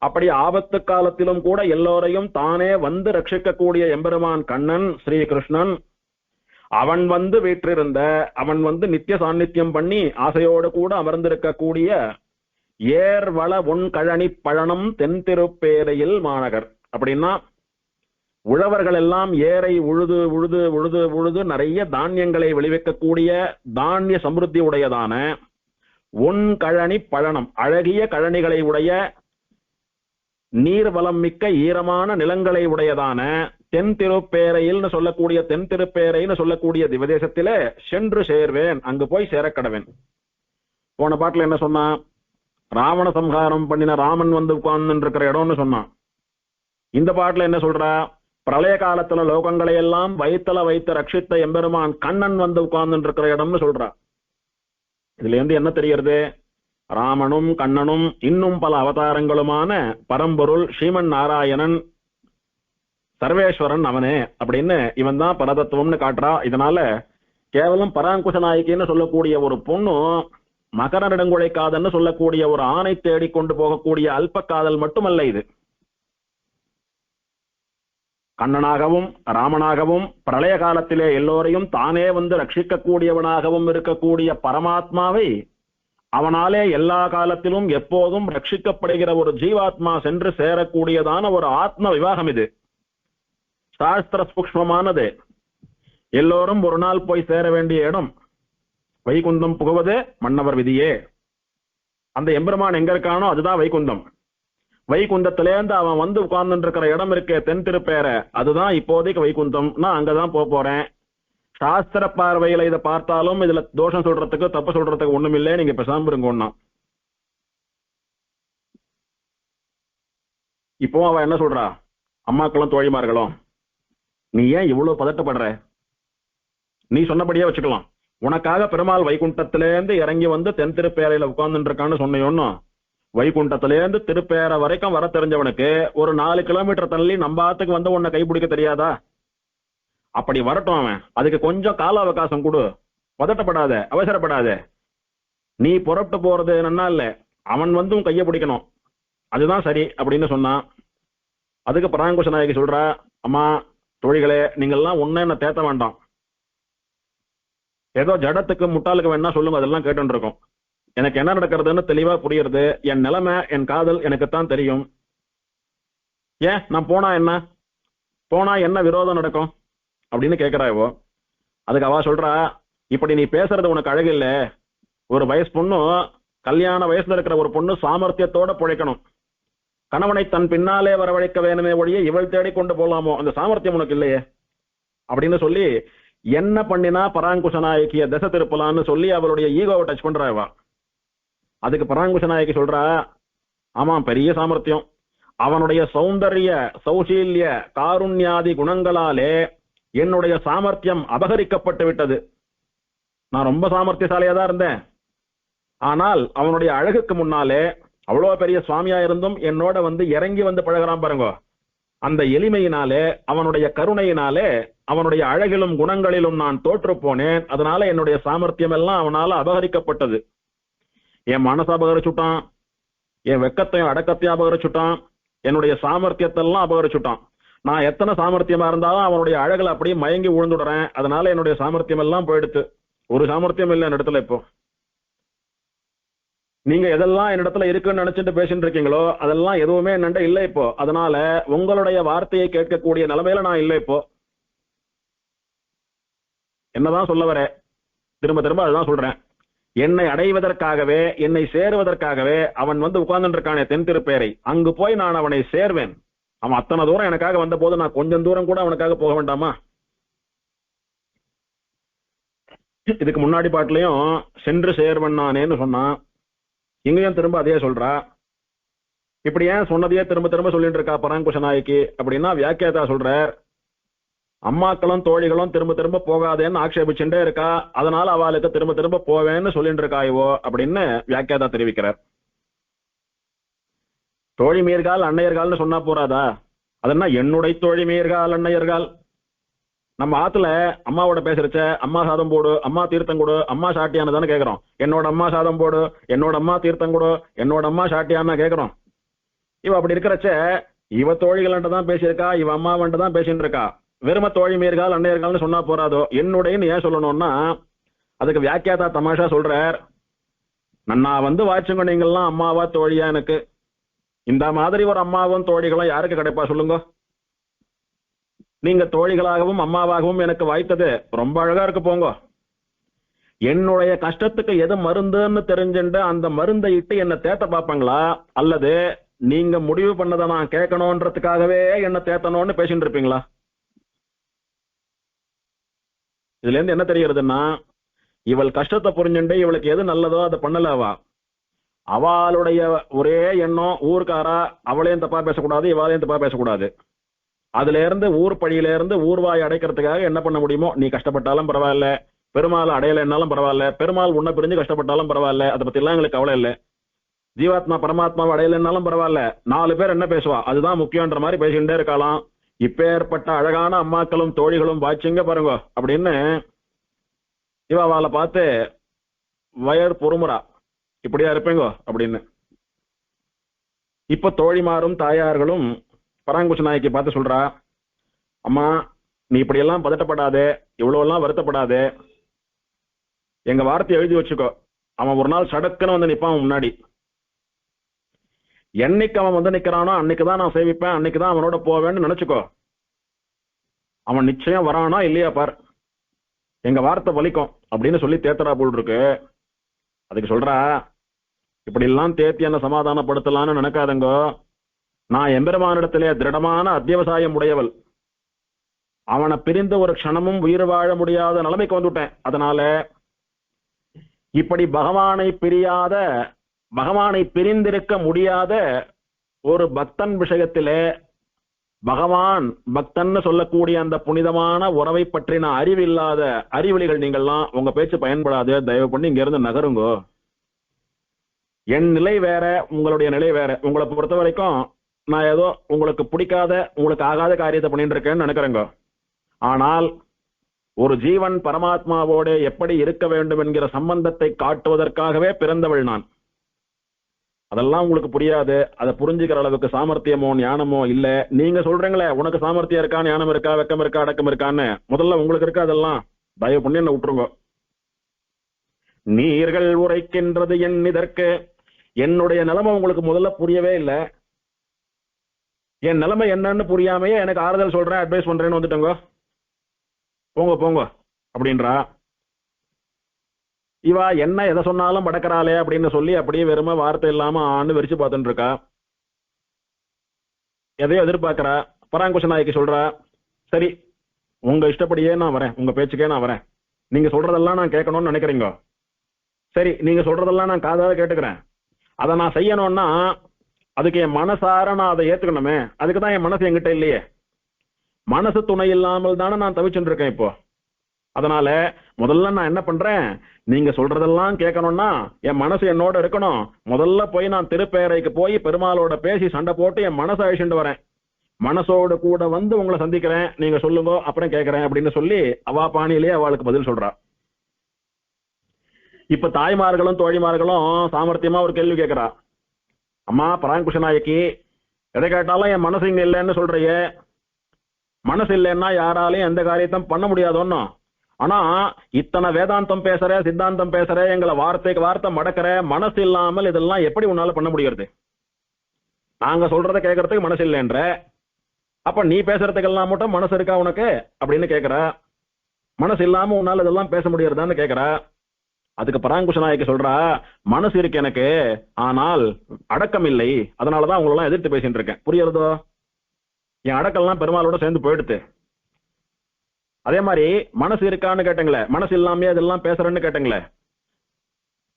அப்படி ஆபத்து காலத்திலும் கூட எல்லோரையும் தானே வந்து ரட்சிக்கக்கூடிய எம்பெருமான் கண்ணன் ஸ்ரீகிருஷ்ணன். அவன் வந்து வீற்றிருந்த, அவன் வந்து நித்திய சாநித்தியம் பண்ணி ஆசையோடு கூட அமர்ந்திருக்கக்கூடிய ஏர்வள உன் கழனி பழனம் தென்திருப்பேரையில் மாநகர். அப்படின்னா உழவர்கள் எல்லாம் ஏரை உழுது உழுது உழுது உழுது நிறைய தானியங்களை விளைவிக்கக்கூடிய தானிய சமிருத்தி உடையதான உன் கழனி பழனம், அழகிய கழனிகளை உடைய நீர் வளம் மிக்க ஈரமான நிலங்களை உடையதான தென் திருப்பேரையில் சொல்லக்கூடிய தென் திருப்பேரைன்னு சொல்லக்கூடிய திவதேசத்தில சென்று சேர்வேன், அங்கு போய் சேரக்கடவேன். போன பாட்டுல என்ன சொன்னா? ராவண சம்ஹாரம் பண்ணின ராமன் வந்து உட்கார்ந்து இருக்கிற இடம்னு சொன்னான். இந்த பாட்டுல என்ன சொல்றா? பிரளய காலத்துல லோகங்களை எல்லாம் வயிற்றுல வைத்து ரட்சித்த எம்பெருமான் கண்ணன் வந்து உட்கார்ந்து இருக்கிற இடம்னு சொல்றா. இதுல இருந்து என்ன தெரிகிறது? ராமனும் கண்ணனும் இன்னும் பல அவதாரங்களுமான பரம்பொருள் ஸ்ரீமன் நாராயணன் சர்வேஸ்வரன் அவனே அப்படின்னு இவன் தான் பரதத்துவம்னு காட்டுறா. இதனால கேவலம் பராங்குஷ நாயகின்னு சொல்லக்கூடிய ஒரு பொண்ணு மகர நெடுங்குழை காதல்னு சொல்லக்கூடிய ஒரு ஆணை தேடி கொண்டு போகக்கூடிய அல்ப காதல் மட்டுமல்ல. இது கண்ணனாகவும் ராமனாகவும் பிரளய காலத்திலே எல்லோரையும் தானே வந்து ரட்சிக்கக்கூடியவனாகவும் இருக்கக்கூடிய பரமாத்மாவை அவனாலே எல்லா காலத்திலும் எப்போதும் ரட்சிக்கப்படுகிற ஒரு ஜீவாத்மா சென்று சேரக்கூடியதான ஒரு ஆத்ம விவாகம். இது சாஸ்திர சூக்ஷ்மமானது. எல்லோரும் ஒரு நாள் போய் சேர வேண்டிய இடம். வைகுந்தம் புகுவது மன்னவர் விதியே. அந்த எம்பெருமான் எங்க இருக்கானோ அதுதான் வைகுந்தம். வைகுந்தத்திலேருந்து அவன் வந்து உட்கார்ந்து இருக்கிற இடம் இருக்கே தென் திருப்பேர, அதுதான் இப்போதைக்கு வைகுந்தம். நான் அங்கதான் போறேன். சாஸ்திர பார்வையில இதை பார்த்தாலும் இதுல தோஷம் சொல்றதுக்கு தப்பு சொல்றதுக்கு ஒண்ணும் இல்லை. நீங்க பேசாம இருங்க. இப்போ அவ என்ன சொல்றா? அம்மாக்களும் தோழிமார்களும், நீ ஏன் இவ்வளவு பதட்டப்படுற? நீ சொன்னபடியே வச்சுக்கலாம். உனக்காக பெருமாள் வைகுண்டத்திலேருந்து இறங்கி வந்து தென் திருப்பேரையில உட்கார்ந்து இருக்கான்னு சொன்னையோன்னு, வைகுண்டத்திலேருந்து திருப்பேர வரைக்கும் வர தெரிஞ்சவனுக்கு ஒரு 4 கிலோமீட்டர் தள்ளி நம்ம ஆத்துக்கு வந்து உன்னை கைப்பிடிக்க தெரியாதா? அப்படி வரட்டும் அவன். அதுக்கு கொஞ்சம் கால அவகாசம் கொடு. பதட்டப்படாத, அவசரப்படாத. நீ புறப்பட்டு போறது என்னன்னா இல்ல, அவன் வந்து உன் கையை பிடிக்கணும், அதுதான் சரி அப்படின்னு சொன்னான். அதுக்கு பராங்குஷ நாயகி சொல்றா, அம்மா தோழிகளே, நீங்கள்லாம் ஒன்னும் என்ன தேத்த வேண்டாம். ஏதோ ஜடத்துக்கு முட்டாளுக்கு வேணா சொல்லுங்க, அதெல்லாம் கேட்டு இருக்கோம். எனக்கு என்ன நடக்கிறதுன்னு தெளிவா புரியுறது. என் நிலைமை, என் காதல் எனக்குத்தான் தெரியும். ஏன் நான் போனா என்ன விரோதம் நடக்கும் அப்படின்னு கேட்கிறாயோ. அதுக்கு அவ சொல்றா, இப்படி நீ பேசுறது உனக்கு அழகு இல்ல. ஒரு வயசு பொண்ணு, கல்யாண வயசுல இருக்கிற ஒரு பொண்ணு சாமர்த்தியத்தோட பிழைக்கணும். கணவனை தன் பின்னாலே வரவழைக்க வேணுமே ஒழிய இவள் தேடி கொண்டு போலாமோ, அந்த சாமர்த்தியம் உனக்கு இல்லையே அப்படின்னு சொல்லி என்ன பண்ணினா பராங்குஷ நாயகிய திசை திருப்பலான்னு சொல்லி அவளுடைய ஈகோவை டச் பண்றாவா. அதுக்கு பராங்குஷ நாயகி சொல்றா, ஆமா பெரிய சாமர்த்தியம். அவனுடைய சௌந்தர்ய சௌசீல்ய காருண்யாதி குணங்களாலே என்னுடைய சாமர்த்தியம் அபகரிக்கப்பட்டு விட்டது. நான் ரொம்ப சாமர்த்தியசாலியா தான் இருந்தேன். ஆனால் அவனுடைய அழகுக்கு முன்னாலே அவ்வளவு பெரிய சுவாமியா இருந்தும் என்னோட வந்து இறங்கி வந்து பழகிறான் பாருங்க. அந்த எளிமையினாலே, அவனுடைய கருணையினாலே, அவனுடைய அழகிலும் குணங்களிலும் நான் தோற்று போனேன். அதனால என்னுடைய சாமர்த்தியம் எல்லாம் அவனால அபகரிக்கப்பட்டது. என் மனசை அபகரிச்சுட்டான், என் வெக்கத்தையும் அடக்கத்தையும் அபகரிச்சுட்டான், என்னுடைய சாமர்த்தியத்தை எல்லாம் அபகரிச்சுட்டான். நான் எத்தனை சாமர்த்தியமா இருந்தாலும் அவனுடைய அழகுல அப்படியே மயங்கி விழுந்துடுறேன். அதனால என்னுடைய சாமர்த்தியம் எல்லாம் போயிடுத்து. ஒரு சாமர்த்தியம் இல்லை என் இடத்துல. இப்போ நீங்க எதெல்லாம் என் இடத்துல இருக்குன்னு நினைச்சிட்டு பேசிட்டு இருக்கீங்களோ அதெல்லாம் எதுவுமே என்னண்ட இல்லை இப்போ. அதனால உங்களுடைய வார்த்தையை கேட்கக்கூடிய நிலைமையில நான் இல்லை இப்போ. என்னதான் சொல்ல வர, திரும்ப திரும்ப அதுதான் சொல்றேன். என்னை அடைவதற்காகவே, என்னை சேருவதற்காகவே அவன் வந்து உட்கார்ந்து இருக்கானே தென் திருப்பேரை, அங்கு போய் நான் அவனை சேர்வேன். அவன் அத்தனை தூரம் எனக்காக வந்த போது நான் கொஞ்சம் தூரம் கூட அவனுக்காக போக வேண்டாமா? இதுக்கு முன்னாடி பாட்டுலயும் சென்று சேர்வண்ணானேன்னு சொன்னான், இங்கேயும் திரும்ப அதே சொல்றா. இப்படி ஏன் சொன்னதையே திரும்ப திரும்ப சொல்லிட்டு இருக்கா பராங்குஷ நாயகி அப்படின்னா, வியாக்கியாதா சொல்றார், அம்மாக்களும் தோழிகளும் திரும்ப திரும்ப போகாதேன்னு ஆக்ஷேபிச்சுட்டே இருக்கா, அதனால அவளுக்கு திரும்ப திரும்ப போவேன்னு சொல்லிட்டு இருக்காயோ அப்படின்னு வியாக்கியாதா தெரிவிக்கிறார். தோழி மீர்கால் அன்னையர்கால்னு சொன்னா போறாதா? அதென்ன என்னுடைய தோழி மீர்கால் அன்னையர்கால்? நம்ம ஆத்துல அம்மாவோட பேசுறச்ச அம்மா சாதம் போடு, அம்மா தீர்த்தம் கொடு, அம்மா சாட்டியானு தானே கேட்கிறோம். என்னோட அம்மா சாதம் போடு, என்னோட அம்மா தீர்த்தம் கொடு, என்னோட அம்மா சாட்டியான்னு கேட்கிறோம். இவ அப்படி இருக்கிறச்ச இவ தோழிகள்ன்ட்டு தான் பேசியிருக்கா, இவ அம்மாவன்ட்டு தான் பேசிட்டு இருக்கா. வெறும தோழி மீர்கால் அன்னையர்கால்னு சொன்னா போறாதோ, என்னுடையன்னு ஏன் சொல்லணும்னா அதுக்கு வியாக்கியாதா தமாஷா சொல்றார், நன்னா வந்து வாச்சுங்க நீங்கள்லாம் அம்மாவா தோழியா எனக்கு. இந்த மாதிரி ஒரு அம்மாவும் தோழிகளும் யாருக்கு கிடைப்பா சொல்லுங்க? நீங்க தோழிகளாகவும் அம்மாவாகவும் எனக்கு வாய்த்தது ரொம்ப அழகா இருக்கு போங்க. என்னுடைய கஷ்டத்துக்கு எது மருந்துன்னு தெரிஞ்சுட்டு அந்த மருந்தை இட்டு என்ன தேத்த பார்ப்பாங்களா, அல்லது நீங்க முடிவு பண்ணதை நான் கேட்கணும்ன்றதுக்காகவே என்ன தேத்தணும்னு பேசிட்டு இருப்பீங்களா? இதுல இருந்து என்ன தெரிகிறதுன்னா, இவள் கஷ்டத்தை புரிஞ்சுட்டு இவளுக்கு எது நல்லதோ அதை பண்ணலவா. அவளுடைய ஒரே எண்ணம் ஊர்க்காரா அவளையும் தப்பா பேசக்கூடாது, இவாளையும் தப்பா பேசக்கூடாது. அதுல இருந்து ஊர் பழியில இருந்து ஊர்வாய் அடைக்கிறதுக்காக என்ன பண்ண முடியுமோ, நீ கஷ்டப்பட்டாலும் பரவாயில்ல, பெருமாள் அடையலைன்னாலும் பரவாயில்ல, பெருமாள் உன்னை பிரிஞ்சு கஷ்டப்பட்டாலும் பரவாயில்ல, அதை பத்தி எல்லாம் எங்களுக்கு கவலை இல்லை. ஜீவாத்மா பரமாத்மாவை அடையலைன்னாலும் பரவாயில்ல, 4 பேர் என்ன பேசுவா அதுதான் முக்கியன்ற மாதிரி பேசிக்கிட்டே இருக்கலாம். இப்பேற்பட்ட அழகான அம்மாக்களும் தோழிகளும் வாய்ச்சிங்க பாருங்க அப்படின்னு இவ அவளை பார்த்து வயர் பொறுமுறா, இப்படியா இருப்பீங்க அப்படின்னு. இப்ப தோழிமாரும் தாயார்களும் பராங்குஷ நாயக்கி பார்த்து சொல்றா, அம்மா நீ இப்படி எல்லாம் பதட்டப்படாதே, இவ்வளவு எல்லாம் வருத்தப்படாதே, எங்க வார்த்தையை எழுதி வச்சுக்கோ. அவன் ஒரு நாள் சடக்குன்னு வந்து நிப்பான் முன்னாடி. என்னைக்கு அவன் வந்து நிக்கிறானோ அன்னைக்குதான் நான் சேவிப்பேன், அன்னைக்குதான் அவனோட போவேன்னு நினைச்சுக்கோ. அவன் நிச்சயம் வரானா இல்லையா பார், எங்க வார்த்தை பலிக்கும் அப்படின்னு சொல்லி தேத்தரா போல் இருக்கு. அதுக்கு சொல்றா, இப்படி எல்லாம் தேத்தி என்ன சமாதானப்படுத்தலான்னு நினைக்காதங்கோ. நான் எம்பெருமானிடத்திலே திருடமான அத்தியவசாயம் உடையவள். அவனை பிரிந்து ஒரு க்ஷணமும் உயிர் வாழ முடியாத நிலைமைக்கு வந்துட்டேன். அதனால இப்படி பகவானை பிரிந்திருக்க முடியாத ஒரு பக்தன் விஷயத்திலே பகவான் பக்தன்னு சொல்லக்கூடிய அந்த புனிதமான உறவை பற்றின அறிவில்லாத அறிவொளிகள் நீங்கள்லாம் உங்க பேச்சு பயன்படாது, தயவு பண்ணி இங்க இருந்து நகருங்கோ. என் நிலை வேற, உங்களுடைய நிலை வேற. உங்களை பொறுத்த வரைக்கும் நான் ஏதோ உங்களுக்கு பிடிக்காத உங்களுக்கு ஆகாத காரியத்தை பண்ணிட்டு இருக்கேன்னு நினைக்கிறேங்க. ஆனால் ஒரு ஜீவன் பரமாத்மாவோட எப்படி இருக்க வேண்டும் என்கிற சம்பந்தத்தை காட்டுவதற்காகவே பிறந்தவள் நான். அதெல்லாம் உங்களுக்கு புரியாது, அதை புரிஞ்சுக்கிற அளவுக்கு சாமர்த்தியமோ ஞானமோ இல்ல. நீங்க சொல்றீங்களே உனக்கு சாமர்த்தியம் இருக்கா, ஞானம் இருக்கா, வெக்கம் இருக்கா, அடக்கம் இருக்கான்னு, முதல்ல உங்களுக்கு இருக்கா? அதெல்லாம் தயவு பண்ணி என்ன விட்டுருங்க. நீர்கள் உரைக்கின்றது என் இதற்கு, என்னுடைய நிலைமை உங்களுக்கு முதல்ல புரியவே இல்லை. என் நிலைமை என்னன்னு புரியாமையே எனக்கு ஆறுதல் சொல்றேன், அட்வைஸ் பண்றேன்னு வந்துட்டோங்க, போங்க போங்க அப்படின்றா. இவா என்ன எதை சொன்னாலும் படக்கிறாளே அப்படின்னு சொல்லி அப்படியே வெறும வார்த்தை இல்லாம ஆண்டு வெறிச்சு பார்த்துட்டு இருக்கா. எதையோ எதிர்பார்க்கிறா. பராங்குஷ நாயகி சொல்றா, சரி உங்க இஷ்டப்படியே நான் வரேன், உங்க பேச்சுக்கே நான் வரேன். நீங்க சொல்றதெல்லாம் நான் கேட்கணும்னு நினைக்கிறீங்க. சரி நீங்க சொல்றதெல்லாம் நான் காதால கேட்டுக்கிறேன். அதை நான் செய்யணும்னா அதுக்கு என் மனசார நான் அதை ஏத்துக்கணுமே. அதுக்குதான் என் மனசு என்கிட்ட இல்லையே. மனசு துணை இல்லாமல் தானே நான் தவிச்சுட்டு இருக்கேன் இப்போ. அதனால முதல்ல நான் என்ன பண்றேன், நீங்க சொல்றதெல்லாம் கேட்கணும்னா என் மனசு என்னோட இருக்கணும். முதல்ல போய் நான் திருப்பேரைக்கு போய் பெருமாளோட பேசி சண்டை போட்டு என் மனசை அழிச்சுட்டு வரேன். மனசோடு கூட வந்து உங்களை சந்திக்கிறேன், நீங்க சொல்லுங்க அப்புறம் கேட்கறேன் அப்படின்னு சொல்லி அவா பாணியிலேயே அவளுக்கு பதில் சொல்றா. இப்ப தாய்மார்களும் தோழிமார்களும் சாமர்த்தியமா ஒரு கேள்வி கேட்கிறா. அம்மா பராங்குஷ நாயக்கி, எதை கேட்டாலும் என் மனசு இங்க இல்லைன்னு சொல்றியே, மனசு இல்லைன்னா யாராலையும் எந்த காரியத்தையும் பண்ண முடியாதோன்னு. ஆனா இத்தனை வேதாந்தம் பேசுற, சித்தாந்தம் பேசுற, எங்களை வார்த்தைக்கு வார்த்தை மடக்கிற, மனசு இல்லாமல் இதெல்லாம் எப்படி உன்னால பண்ண முடியாது? நாங்க சொல்றதை கேட்கறதுக்கு மனசு இல்லைன்ற, அப்ப நீ பேசுறதுக்கெல்லாம் மட்டும் மனசு இருக்கா உனக்கு அப்படின்னு கேட்கிற. மனசு இல்லாம உன்னால இதெல்லாம் பேச முடியறதான்னு கேட்கிற. அதுக்கு பராங்குஷ நாயகி சொல்றா, மனசு இருக்கு எனக்கு, ஆனால் அடக்கம் இல்லை. அதனாலதான் உங்களெல்லாம் எதிர்த்து பேசிட்டு இருக்கேன். புரியுறதோ? என் அடக்கம்லாம் பெருமாளோட சேர்ந்து போயிடுத்து. அதே மாதிரி மனசு இருக்கான்னு கேட்டங்களே, மனசு இல்லாமே அதெல்லாம் பேசுறேன்னு கேட்டங்களே,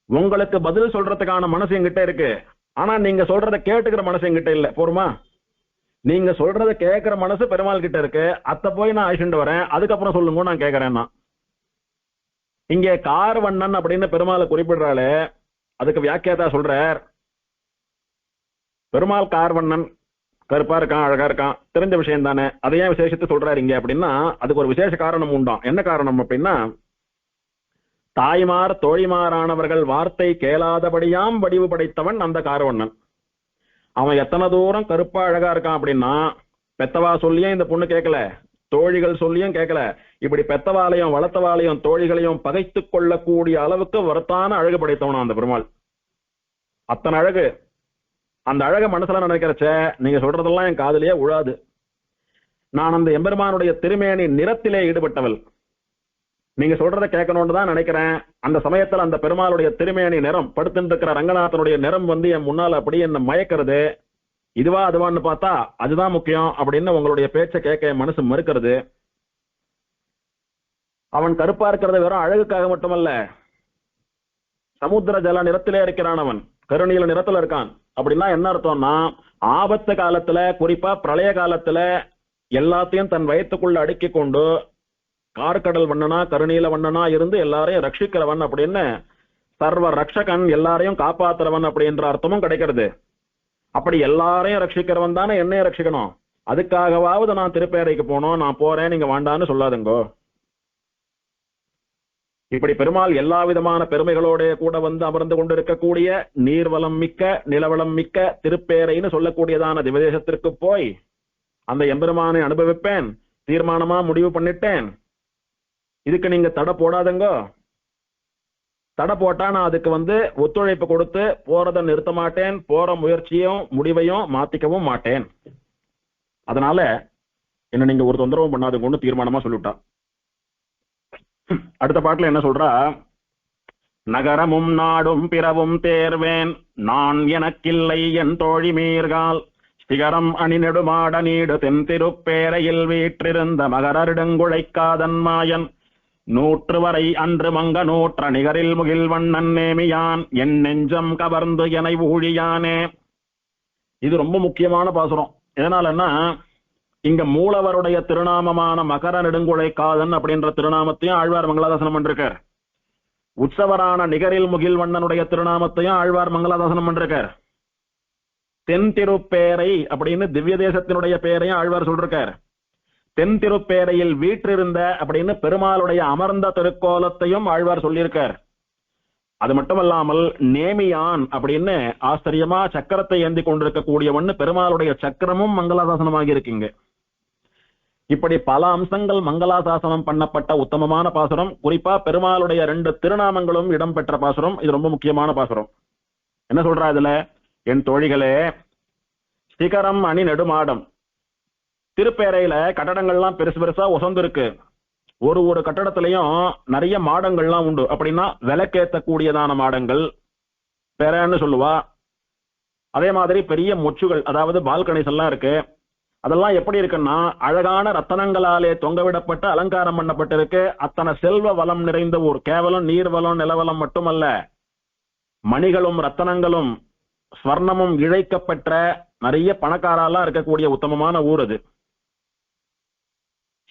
உங்களுக்கு பதில் சொல்றதுக்கான மனசு என்கிட்ட இருக்கு. ஆனா நீங்க சொல்றத கேட்டுக்கிற மனசு என்கிட்ட இல்ல. போருமா? நீங்க சொல்றத கேட்கிற மனசு பெருமாள் கிட்ட இருக்கு. அத்த போய் நான் அழிச்சுட்டு வரேன், அதுக்கப்புறம் சொல்லுங்க நான் கேட்கறேன்னா. இங்கே கார்வண்ணன் அப்படின்னு பெருமாளை குறிப்பிடுறாளே, அதுக்கு வியாக்கியாதா சொல்றார், பெருமாள் கார்வண்ணன், கருப்பா இருக்கான், அழகா இருக்கான், தெரிஞ்ச விஷயம் தானே, அதையே விசேஷத்தை சொல்றாரு இங்க அப்படின்னா அதுக்கு ஒரு விசேஷ காரணம் உண்டாம். என்ன காரணம் அப்படின்னா, தாய்மார் தோழிமாரானவர்கள் வார்த்தை கேளாதபடியாம் வடிவு படைத்தவன் அந்த கார்வண்ணன். அவன் எத்தனை தூரம் கருப்பா அழகா இருக்கான் அப்படின்னா, பெத்தவா சொல்லியும் இந்த பொண்ணு கேட்கல, தோழிகள் சொல்லியும் கேட்கல, இப்படி பெத்தவாலையும் வளர்த்தவாலையும் தோழிகளையும் பகைத்து கொள்ளக்கூடிய அளவுக்கு வரத்தான அழகு படைத்தவனா அந்த பெருமாள். அத்தனை அழகு. அந்த அழக மனசுல நினைக்கிறச்ச நீங்க சொல்றதெல்லாம் என் காதலியே உழாது. நான் அந்த எம்பெருமானுடைய திருமேனி நிறத்திலே ஈடுபட்டவள். நீங்க சொல்றத கேட்கணும்னு தான் நினைக்கிறேன். அந்த சமயத்துல அந்த பெருமாளுடைய திருமேனி நிறம், படுத்துட்டு இருக்கிற ரங்கநாதனுடைய நிறம் என் முன்னால அப்படி என்ன மயக்கிறது. இதுவா அதுவான்னு பார்த்தா அதுதான் முக்கியம் அப்படின்னு உங்களுடைய பேச்சை கேட்க என் மனசு மறுக்கிறது. அவன் கருப்பா இருக்கிறது வெறும் அழகுக்காக மட்டுமல்ல, சமுத்திர ஜல நிறத்திலே இருக்கிறான், அவன் கருநீல நிறத்துல இருக்கான். அப்படின்னா என்ன அர்த்தம்னா, ஆபத்து காலத்துல, குறிப்பா பிரளய காலத்துல எல்லாத்தையும் தன் வயத்துக்குள்ள அடுக்கி கொண்டு கார்கடல் வண்ணனா கருநீல வண்ணனா இருந்து எல்லாரையும் ரட்சிக்கிறவன் அப்படின்னு, சர்வ ரக்ஷகன், எல்லாரையும் காப்பாத்துறவன் அப்படின்ற அர்த்தமும் கிடைக்கிறது. அப்படி எல்லாரையும் ரட்சிக்கிறவன் தானே என்னைய ரட்சிக்கணும். அதுக்காகவாவது நான் திருப்பேரைக்கு போனோம், நான் போறேன், நீங்க வேண்டான்னு சொல்லாதுங்கோ. இப்படி பெருமாள் எல்லா விதமான பெருமைகளோட கூட வந்து அமர்ந்து கொண்டிருக்கக்கூடிய நீர்வளம் மிக்க நிலவளம் மிக்க திருப்பேரைன்னு சொல்லக்கூடியதான திவதேசத்திற்கு போய் அந்த எம்பெருமானை அனுபவிப்பேன் தீர்மானமா முடிவு பண்ணிட்டேன். இதுக்கு நீங்க தடை போடாதுங்கோ. தடை போட்டா நான் அதுக்கு ஒத்துழைப்பு கொடுத்து போறதை நிறுத்த மாட்டேன், போற முயற்சியும் முடிவையும் மாத்திக்கவும் மாட்டேன். அதனால என்ன நீங்க ஒரு தொந்தரவும் பண்ணாதுங்கன்னு தீர்மானமா சொல்லிவிட்டா. அடுத்த பாட்டுல என்ன சொல்றா, நகரமும் நாடும் பிறவும் தேர்வேன் நான் எனக்கில்லை என் தோழி மீர்கால் சிகரம் அணிநெடுமாட நீடு தென் திருப்பேரையில் வீற்றிருந்த மகரருடங்குழைக்காதன் மாயன் நூற்று வரை அன்று மங்க நூற்ற நிகரில் முகில் வண்ணன் நேமியான் என் நெஞ்சம் கவர்ந்து என ஊழியானே. இது ரொம்ப முக்கியமான பாசுரம். எதனாலன்னா, இங்க மூலவருடைய திருநாமமான மகர நெடுங்குழைக்காதன் அப்படின்ற திருநாமத்தையும் ஆழ்வார் மங்களாதாசனம் பண்ணிருக்கார். உற்சவரான நிகரில் முகில் வண்ணனுடைய திருநாமத்தையும் ஆழ்வார் மங்களாதாசனம் பண்ணிருக்கார். தென் திருப்பேரை அப்படின்னு திவ்ய தேசத்தினுடைய பெயரையும் ஆழ்வார் சொல்றார். தென் திருப்பேரையில் வீற்றிருந்த அப்படின்னு பெருமாளுடைய அமர்ந்த திருக்கோலத்தையும் ஆழ்வார் சொல்லியிருக்கார். அது மட்டுமல்லாமல் நேமியான் அப்படின்னு ஆச்சரியமா சக்கரத்தை ஏந்தி கொண்டிருக்கக்கூடியவன் பெருமாளுடைய சக்கரமும் மங்களாசாசனமாகி இருக்குங்க. இப்படி பல அம்சங்கள் மங்களாசாசனம் பண்ணப்பட்ட உத்தமமான பாசுரம். குறிப்பா பெருமாளுடைய 2 திருநாமங்களும் இடம்பெற்ற பாசுரம். இது ரொம்ப முக்கியமான பாசுரம். என்ன சொல்றா இதுல, என் தோழிகளே, சிகரம் அணி நெடுமாடம். திருப்பேரையில கட்டடங்கள்லாம் பெருசு பெருசா ஒசந்து இருக்கு. ஒரு கட்டடத்திலையும் நிறைய மாடங்கள்லாம் உண்டு. அப்படின்னா விளக்கேற்றக்கூடியதான மாடங்கள் பேரன்னு சொல்லுவா. அதே மாதிரி பெரிய மொச்சுகள், அதாவது பால்கனிஸ் எல்லாம் இருக்கு. அதெல்லாம் எப்படி இருக்குன்னா, அழகான ரத்தனங்களாலே தொங்கவிடப்பட்டு அலங்காரம் பண்ணப்பட்டிருக்கு. அத்தனை செல்வ வளம் நிறைந்த ஊர். கேவலம் நீர்வளம் நிலவளம் மட்டுமல்ல, மணிகளும் ரத்தனங்களும் ஸ்வர்ணமும் இழைக்கப்பட்ட நிறைய பணக்காரெல்லாம் இருக்கக்கூடிய உத்தமமான ஊர் அது.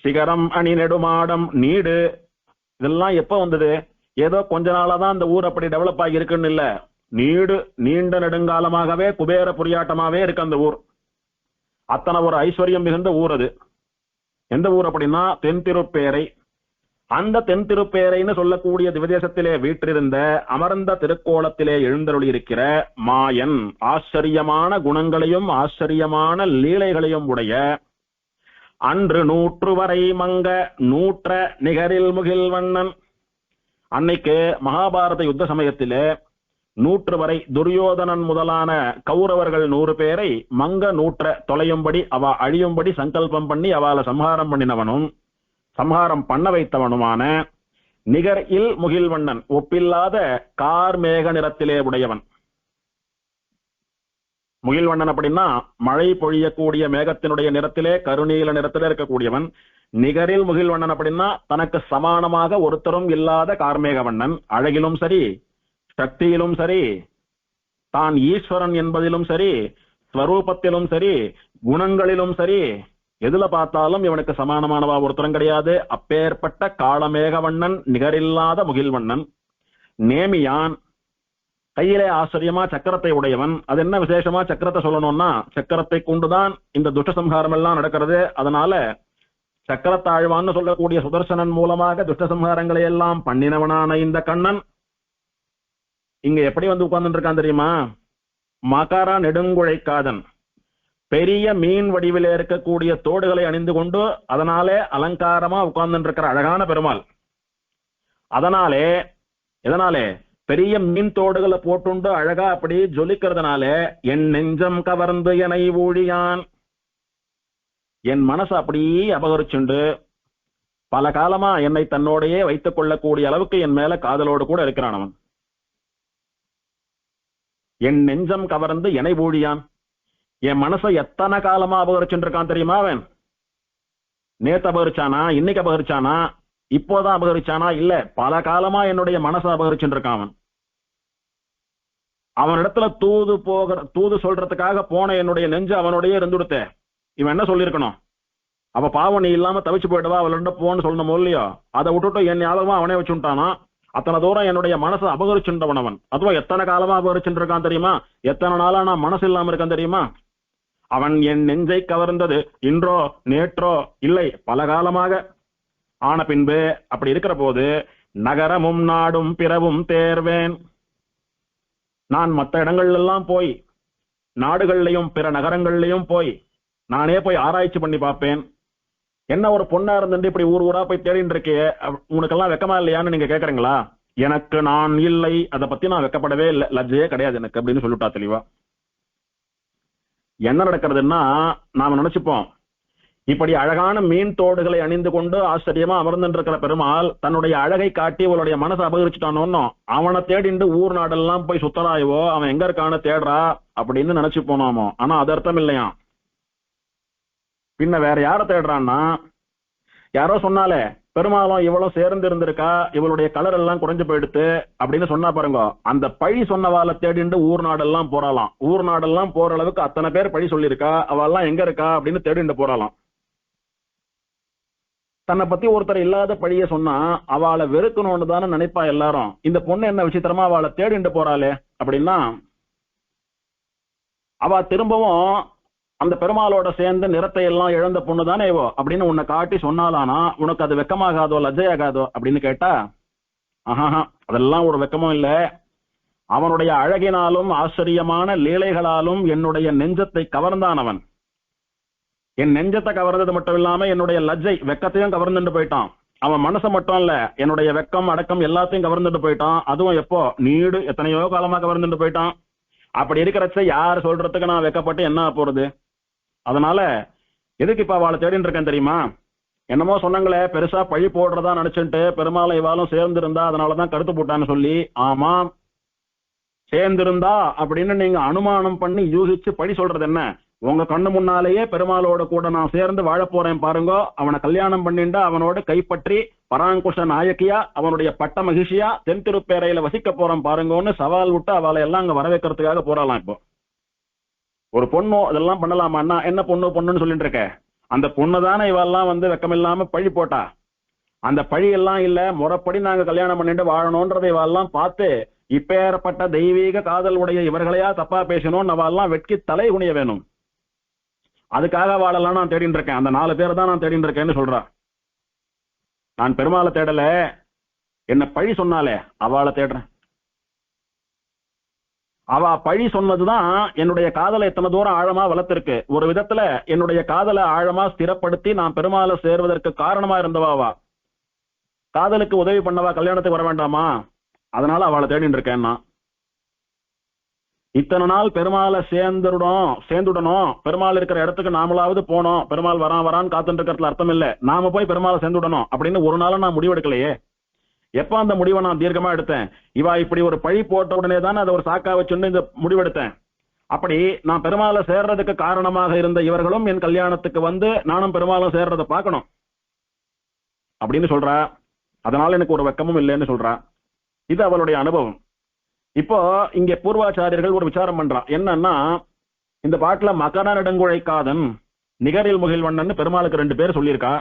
சிகரம் அணி நெடுமாடம் நீடு, இதெல்லாம் எப்ப வந்தது? ஏதோ கொஞ்ச நாளாதான் அந்த ஊர் அப்படி டெவலப் ஆகி இருக்குன்னு இல்ல, நீடு நீண்ட நெடுங்காலமாகவே குபேர புரியாட்டமாவே இருக்கு அந்த ஊர். அத்தனை ஒரு ஐஸ்வர்யம் மிகுந்த ஊர் அது. எந்த ஊர் அப்படின்னா தென் திருப்பேரை. அந்த தென் திருப்பேரைன்னு சொல்லக்கூடிய திவதேசத்திலே வீற்றிருந்த அமர்ந்த திருக்கோலத்திலே எழுந்தருளி இருக்கிற மாயன், ஆச்சரியமான குணங்களையும் ஆச்சரியமான லீலைகளையும் உடைய, அன்று 100 வரை மங்க நூற்ற நிகரில் முகில் வண்ணன். அன்னைக்கு மகாபாரத யுத்த சமயத்திலே 100 வரை துரியோதனன் முதலான கௌரவர்கள் 100 பேரை மங்க நூற்ற தொலையும்படி, அவ அழியும்படி சங்கல்பம் பண்ணி அவளை சம்ஹாரம் பண்ணினவனும் சம்ஹாரம் பண்ண வைத்தவனுமான நிகர் இல் முகில்வண்ணன், ஒப்பில்லாத கார்மேக நிறத்திலே உடையவன். முகில்வண்ணன் அப்படின்னா மழை பொழியக்கூடிய மேகத்தினுடைய நிறத்திலே கருநீல நிறத்திலே இருக்கக்கூடியவன். நிகரில் முகில்வண்ணன் அப்படின்னா தனக்கு சமானமாக ஒருத்தரும் இல்லாத கார்மேகவண்ணன். அழகிலும் சரி, சக்தியிலும் சரி, தான் ஈஸ்வரன் என்பதிலும் சரி, ஸ்வரூபத்திலும் சரி, குணங்களிலும் சரி, எதுல பார்த்தாலும் இவனுக்கு சமானமானவா ஒருத்தரும் கிடையாது. அப்பேற்பட்ட காளமேகவண்ணன், நிகரில்லாத முகில்வண்ணன், நேமியான், கையிலே ஆச்சரியமா சக்கரத்தை உடையவன். அது என்ன விசேஷமா சக்கரத்தை சொல்லணும்னா, சக்கரத்தை கொண்டுதான் இந்த துஷ்டசம்ஹாரம் எல்லாம் நடக்கிறது. அதனால சக்கரத்தாழ்வான்னு சொல்லக்கூடிய சுதர்சனன் மூலமாக துஷ்டசம்ஹாரங்களை எல்லாம் பண்ணினவனான இந்த கண்ணன் இங்க எப்படி வந்து உட்கார்ந்துட்டு இருக்கான் தெரியுமா? மகர நெடுங்குழைக்காதன், பெரிய மீன் வடிவிலே இருக்கக்கூடிய தோடுகளை அணிந்து கொண்டு அதனாலே அலங்காரமா உட்கார்ந்துட்டு இருக்கிற அழகான பெருமாள். எதனாலே பெரிய மீன் தோடுகளை போட்டுண்டு அழகா அப்படி ஜொலிக்கிறதுனால என் நெஞ்சம் கவர்ந்து என்னை ஊழியான், என் மனசு அப்படியே அபகரிச்சுண்டு பல காலமா என்னை தன்னோடையே வைத்துக் கொள்ளக்கூடிய அளவுக்கு என் மேல காதலோடு கூட இருக்கிறான் அவன். என் நெஞ்சம் கவர்ந்து என்னை ஊழியான், என் மனசை எத்தனை காலமா அபகரிச்சுட்டு இருக்கான் தெரியுமா? அவன் நேத்து அபகரிச்சானா, இன்னைக்கு அபகரிச்சானா, இப்போதான் அபகரிச்சானா? இல்ல, பல காலமா என்னுடைய மனசை அபகரிச்சுட்டு இருக்கான் அவன். அவனிடத்துல தூது சொல்றதுக்காக போன என்னுடைய நெஞ்சு அவனுடைய இருந்துடுத்தே. இவன் என்ன சொல்லிருக்கணும்? அவ பாவம் நீ இல்லாம தவிச்சு போயிடுவா, அவள்கிட்ட போன்னு சொல்லணும் இல்லையோ? அதை விட்டுட்டு என் ஞாபகமா அவனே வச்சுட்டானா. அத்தனை தூரம் என்னுடைய மனசை அபகரிச்சுட்டவன் அவன். அதுவும் எத்தனை காலமா அபகரிச்சுட்டு இருக்கான் தெரியுமா? எத்தனை நாளா நான் மனசு இல்லாம இருக்கான் தெரியுமா? அவன் என் நெஞ்சை கவர்ந்தது இன்றோ நேற்றோ இல்லை, பல காலமாக ஆன பின்பு. அப்படி இருக்கிற போது நகரமும் நாடும் பிறவும் தேர்வேன், நான் மற்ற இடங்கள்ல எல்லாம் போய், நாடுகள்லையும் பிற நகரங்கள்லையும் போய் நானே போய் ஆராய்ச்சி பண்ணி பார்ப்பேன். என்ன ஒரு பொண்ணா இருந்துட்டு இப்படி ஊர் ஊரா போய் தேடிட்டு இருக்கே, உனக்கெல்லாம் வெக்கமா இல்லையான்னு நீங்க கேக்குறீங்களா? எனக்கு நான் இல்லை, அதை பத்தி நான் வெக்கப்படவே இல்லை, லஜ்ஜையே கிடையாது எனக்கு அப்படின்னு சொல்லிட்டா தெளிவா. என்ன நடக்கிறதுன்னா, நாம நினைச்சுப்போம் இப்படி அழகான மீன் தோடுகளை அணிந்து கொண்டு ஆச்சரியமா அமர்ந்துட்டு இருக்கிற பெருமாள் தன்னுடைய அழகை காட்டி அவளுடைய மனசை அபகரிச்சுட்டானோ, அவனை தேடிண்டு ஊர் நாடெல்லாம் போய் சுத்தராயவோ, அவன் எங்க இருக்கான்னு தேடுறா அப்படின்னு நினைச்சு போனாமோ. ஆனா அது அர்த்தம் இல்லையா. பின்ன வேற யார தேடுறான்னா, யாரோ சொன்னாலே பெருமாளும் இவளும் சேர்ந்து இருந்திருக்கா, இவளுடைய கலர் எல்லாம் குறைஞ்சு போயிடுத்து அப்படின்னு சொன்னா பாருங்க, அந்த பழி சொன்னவாளை தேடிண்டு ஊர் நாடெல்லாம் போறாளாம். ஊர் நாடெல்லாம் போற அளவுக்கு அத்தனை பேர் பழி சொல்லியிருக்கா, அவெல்லாம் எங்க இருக்கா அப்படின்னு தேடிண்டு போறாளாம். தன்னை பத்தி ஒருத்தர் இல்லாத பழிய சொன்னா அவளை வெறுக்கணும்னு தானே நினைப்பா எல்லாரும். இந்த பொண்ணு என்ன விசித்திரமா அவளை தேடிண்டு போறாளே அப்படின்னா, அவ திரும்பவும் அந்த பெருமாளோட சேர்ந்து நிறத்தை எல்லாம் இழந்த பொண்ணு தானே இவோ அப்படின்னு உன்னை காட்டி சொன்னாலானா உனக்கு அது வெக்கமாகாதோ லஜ்ஜையாகாதோ அப்படின்னு கேட்டா, ஆஹா அதெல்லாம் ஒரு வெக்கமும் இல்ல. அவனுடைய அழகினாலும் ஆச்சரியமான லீலைகளாலும் என்னுடைய நெஞ்சத்தை கவர்ந்தான் அவன். என் நெஞ்சத்தை கவர்ந்தது மட்டும் இல்லாம என்னுடைய லஜ்ஜை வெக்கத்தையும் கவர்ந்துட்டு போயிட்டான். அவன் மனசை மட்டும் இல்ல, என்னுடைய வெக்கம் அடக்கம் எல்லாத்தையும் கவர்ந்துட்டு போயிட்டான். அதுவும் எப்போ நீடு எத்தனையோ காலமா கவர்ந்துட்டு போயிட்டான். அப்படி இருக்கிறச்ச யார் சொல்றதுக்கு நான் வெக்கப்பட்டு என்ன போறது? அதனால எதுக்கு இப்ப அவளை தேடிட்டு இருக்கேன் தெரியுமா? என்னமோ சொன்னாங்களே பெருசா பழி போடுறதா நினைச்சுட்டு பெருமாளை இவாளும் சேர்ந்து இருந்தா அதனாலதான் கருத்து போட்டான்னு சொல்லி. ஆமா, சேர்ந்திருந்தா அப்படின்னு நீங்க அனுமானம் பண்ணி யூகிச்சு பழி சொல்றது என்ன? உங்க கண்ணு முன்னாலேயே பெருமாளோட கூட நான் சேர்ந்து வாழ போறேன் பாருங்க, அவனை கல்யாணம் பண்ணிட்டு அவனோட கைப்பற்றி பராங்குஷ நாயக்கியா அவனுடைய பட்ட மகிழ்ச்சியா தென் திருப்பேரையில வசிக்க போறேன் பாருங்கன்னு சவால் விட்டு அவளை எல்லாம் அங்க வரவேற்கிறதுக்காக போறாளாம். இப்போ ஒரு பொண்ணு அதெல்லாம் பண்ணலாமா? என்ன பொண்ணுன்னு சொல்லிட்டு இருக்க? அந்த பொண்ணு தானே இவெல்லாம் வந்து வெக்கமில்லாம பழி போட்டா. அந்த பழி எல்லாம் இல்ல, முறைப்படி நாங்க கல்யாணம் பண்ணிட்டு வாழணும்ன்றதை இவெல்லாம் பார்த்து இப்பேற்பட்ட தெய்வீக காதல் உடைய இவர்களையா தப்பா பேசணும், அவெல்லாம் வெட்கி தலை குனிய வேணும். அதுக்காக வாழலாம் நான் தேடிட்டு இருக்கேன். அந்த 4 பேர் தான் நான் தேடிட்டு இருக்கேன்னு சொல்றா. நான் பெருமாளை தேடல, என்ன பழி சொன்னாலே அவளை தேடுறேன். அவ பழி சொன்னதுதான் என்னுடைய காதலை எத்தனை தூரம் ஆழமா வளர்த்திருக்கு. ஒரு விதத்துல என்னுடைய காதலை ஆழமா ஸ்திரப்படுத்தி நான் பெருமாளை சேர்வதற்கு காரணமா இருந்தவாவா. காதலுக்கு உதவி பண்ணவா கல்யாணத்துக்கு வர வேண்டாமா? அதனால அவளை தேடிட்டு இருக்கேன்னா, இத்தனை நாள் பெருமாளை சேர்ந்துடணும், பெருமாள் இருக்கிற இடத்துக்கு நாமளாவது போனோம், பெருமாள் வரான்னு காத்துட்டு இருக்கிறதுல அர்த்தம் இல்ல. நாம போய் பெருமாளை சேர்ந்துடணும் அப்படின்னு ஒரு நாளும் நான் முடிவெடுக்கலையே. எப்ப அந்த முடிவை நான் தீர்க்கமா எடுத்தேன்? இவா இப்படி ஒரு பழி போட்ட உடனே தான் அதை ஒரு சாக்கா வச்சுன்னு இந்த முடிவெடுத்தேன். அப்படி நான் பெருமாளை சேர்றதுக்கு காரணமாக இருந்த இவர்களும் என் கல்யாணத்துக்கு வந்து நானும் பெருமாளும் சேர்றதை பார்க்கணும். அப்படின்னு சொல்றா. அதனால எனக்கு ஒரு வெக்கமும் இல்லைன்னு சொல்றா. இது அவளுடைய அனுபவம். இப்போ இங்க பூர்வாச்சாரியர்கள் ஒரு விசாரம் பண்றா. என்னன்னா, இந்த பாட்டுல மகர நெடுங்குழைக்காதன் நிகரில் முகில்வண்ணன் பெருமாளுக்கு 2 பேர் சொல்லியிருக்கா.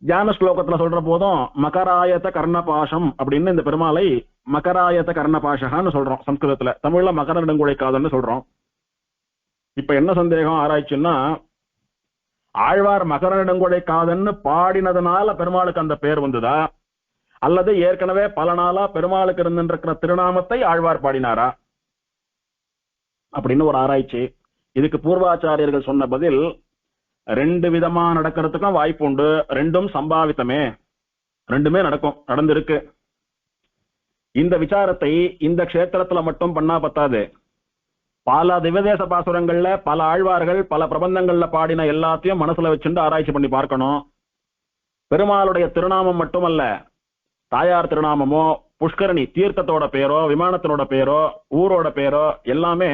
தியான ஸ்லோகத்துல சொல்ற போதும் மகராயத்த கர்ணபாஷம் அப்படின்னு இந்த பெருமாளை மகராயத்த கர்ணபாஷகான்னு சொல்றோம் சம்ஸ்கிருதத்துல. தமிழ்ல மகர நெடுங்குழைக்காதன்னு சொல்றோம். இப்ப என்ன சந்தேகம் ஆராய்ச்சுன்னா, ஆழ்வார் மகர நெடுங்குழைக்காதன்னு பாடினதுனால பெருமாளுக்கு அந்த பேர் வந்ததா, அல்லது ஏற்கனவே பல நாளா பெருமாளுக்கு இருந்திருக்கிற திருநாமத்தை ஆழ்வார் பாடினாரா அப்படின்னு ஒரு ஆராய்ச்சி. இதுக்கு பூர்வாச்சாரியர்கள் சொன்ன பதில், 2 விதமா நடக்கிறதுக்கும் வாய்ப்பு உண்டு. 2ம் சம்பாவித்தமே, 2மே நடந்திருக்கு. இந்த விசாரத்தை இந்த க்ஷேத்திரத்துல மட்டும் பண்ணா பத்தாது. பல திவதேச பாசுரங்கள்ல பல ஆழ்வார்கள் பல பிரபந்தங்கள்ல பாடின எல்லாத்தையும் மனசுல வச்சுட்டு ஆராய்ச்சி பண்ணி பார்க்கணும். பெருமாளுடைய திருநாமம் மட்டுமல்ல, தாயார் திருநாமமோ, புஷ்கரணி தீர்த்தத்தோட பேரோ, விமானத்தினோட பேரோ, ஊரோட பேரோ எல்லாமே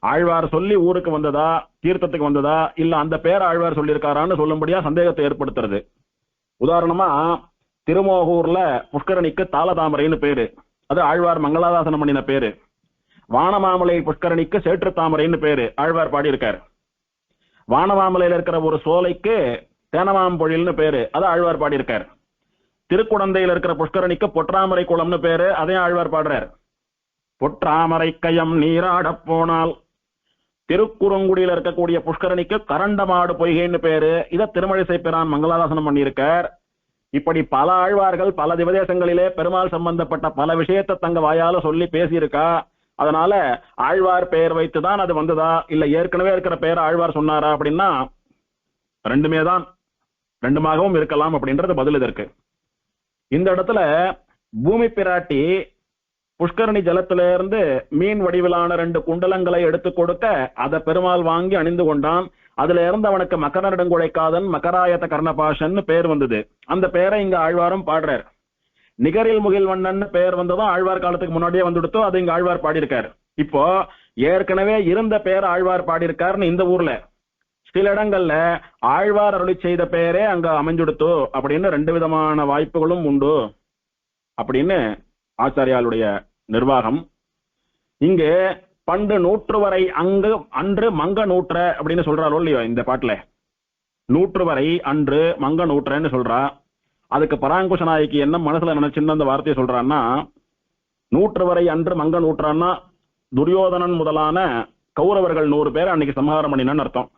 ஆழ்வார் சொல்லி ஊருக்கு வந்ததா, தீர்த்தத்துக்கு வந்ததா, இல்ல அந்த பேர் ஆழ்வார் சொல்லியிருக்காரான்னு சொல்லும்படியா சந்தேகத்தை ஏற்படுத்துறது. உதாரணமா, திருமோகூர்ல புஷ்கரணிக்கு தாளதாமரைன்னு பேரு, அது ஆழ்வார் மங்களாதாசனம் பண்ணின பேரு. வானமாமலை புஷ்கரணிக்கு சேற்று தாமரைன்னு பேரு, ஆழ்வார் பாடியிருக்கார். வானமாமலையில இருக்கிற ஒரு சோலைக்கு தேனமாம்பொழில்னு பேரு, அது ஆழ்வார் பாடியிருக்கார். திருக்குடந்தையில இருக்கிற புஷ்கரணிக்கு பொற்றாமரை குளம்னு பேரு, அதையும் ஆழ்வார் பாடுறார். பொற்றாமரை கயம் நீராட போனால். திருக்குறுங்குடியில இருக்கக்கூடிய புஷ்கரணிக்கு கரண்டமாடு பொய்கைன்னு பேரு, இத திருமழிசை பிரான் மங்களாதாசனம் பண்ணியிருக்கார். இப்படி பல ஆழ்வார்கள் பல திவதேசங்களிலே பெருமாள் சம்பந்தப்பட்ட பல விஷயத்தை தங்க வாயால சொல்லி பேசியிருக்கா. அதனால ஆழ்வார் பெயர் வைத்துதான் அது வந்ததா, இல்ல ஏற்கனவே இருக்கிற பெயர் ஆழ்வார் சொன்னாரா அப்படின்னா 2மே தான், 2மாகவும் இருக்கலாம் அப்படின்றது பதில் இதற்கு. இந்த இடத்துல பூமி பிராட்டி புஷ்கரணி ஜலத்தில இருந்து மீன் வடிவிலான 2 குண்டலங்களை எடுத்து கொடுக்க அதை பெருமாள் வாங்கி அணிந்து கொண்டான். அதுல இருந்து அவனுக்கு மகர நெடுங்குழைக்காதன் மகராயத்த கர்ணபாஷன் பேர் வந்தது. அந்த பேரை இங்க ஆழ்வாரும் பாடுறார். நிகரில் முகில்வண்ணன் பெயர் வந்ததும் ஆழ்வார் காலத்துக்கு முன்னாடியே வந்துடுத்தோ, அது இங்க ஆழ்வார் பாடியிருக்காரு. இப்போ ஏற்கனவே இருந்த பெயர் ஆழ்வார் பாடியிருக்காருன்னு இந்த ஊர்ல சில இடங்கள்ல ஆழ்வார் அருளி செய்த பெயரே அங்க அமைஞ்சுடுத்தோ அப்படின்னு 2 விதமான வாய்ப்புகளும் உண்டு அப்படின்னு ஆச்சாரியாளுடைய நிர்வாகம். இங்கு பண்டு 100 வரை அன்று மங்க 100 அப்படின்னு சொல்றாரோ இல்லையோ இந்த பாட்டுல, 100 வரை அன்று மங்க 100ன்னு சொல்றா. அதுக்கு பராங்குஷ நாயகி என்ன மனசுல நினைச்சுன்னு அந்த வார்த்தையை சொல்றான்னா, 100 வரை அன்று மங்க 100ன்னா துரியோதனன் முதலான கௌரவர்கள் 100 பேர் அன்னைக்கு சம்ஹாரம் பண்ணினன்னு அர்த்தம்.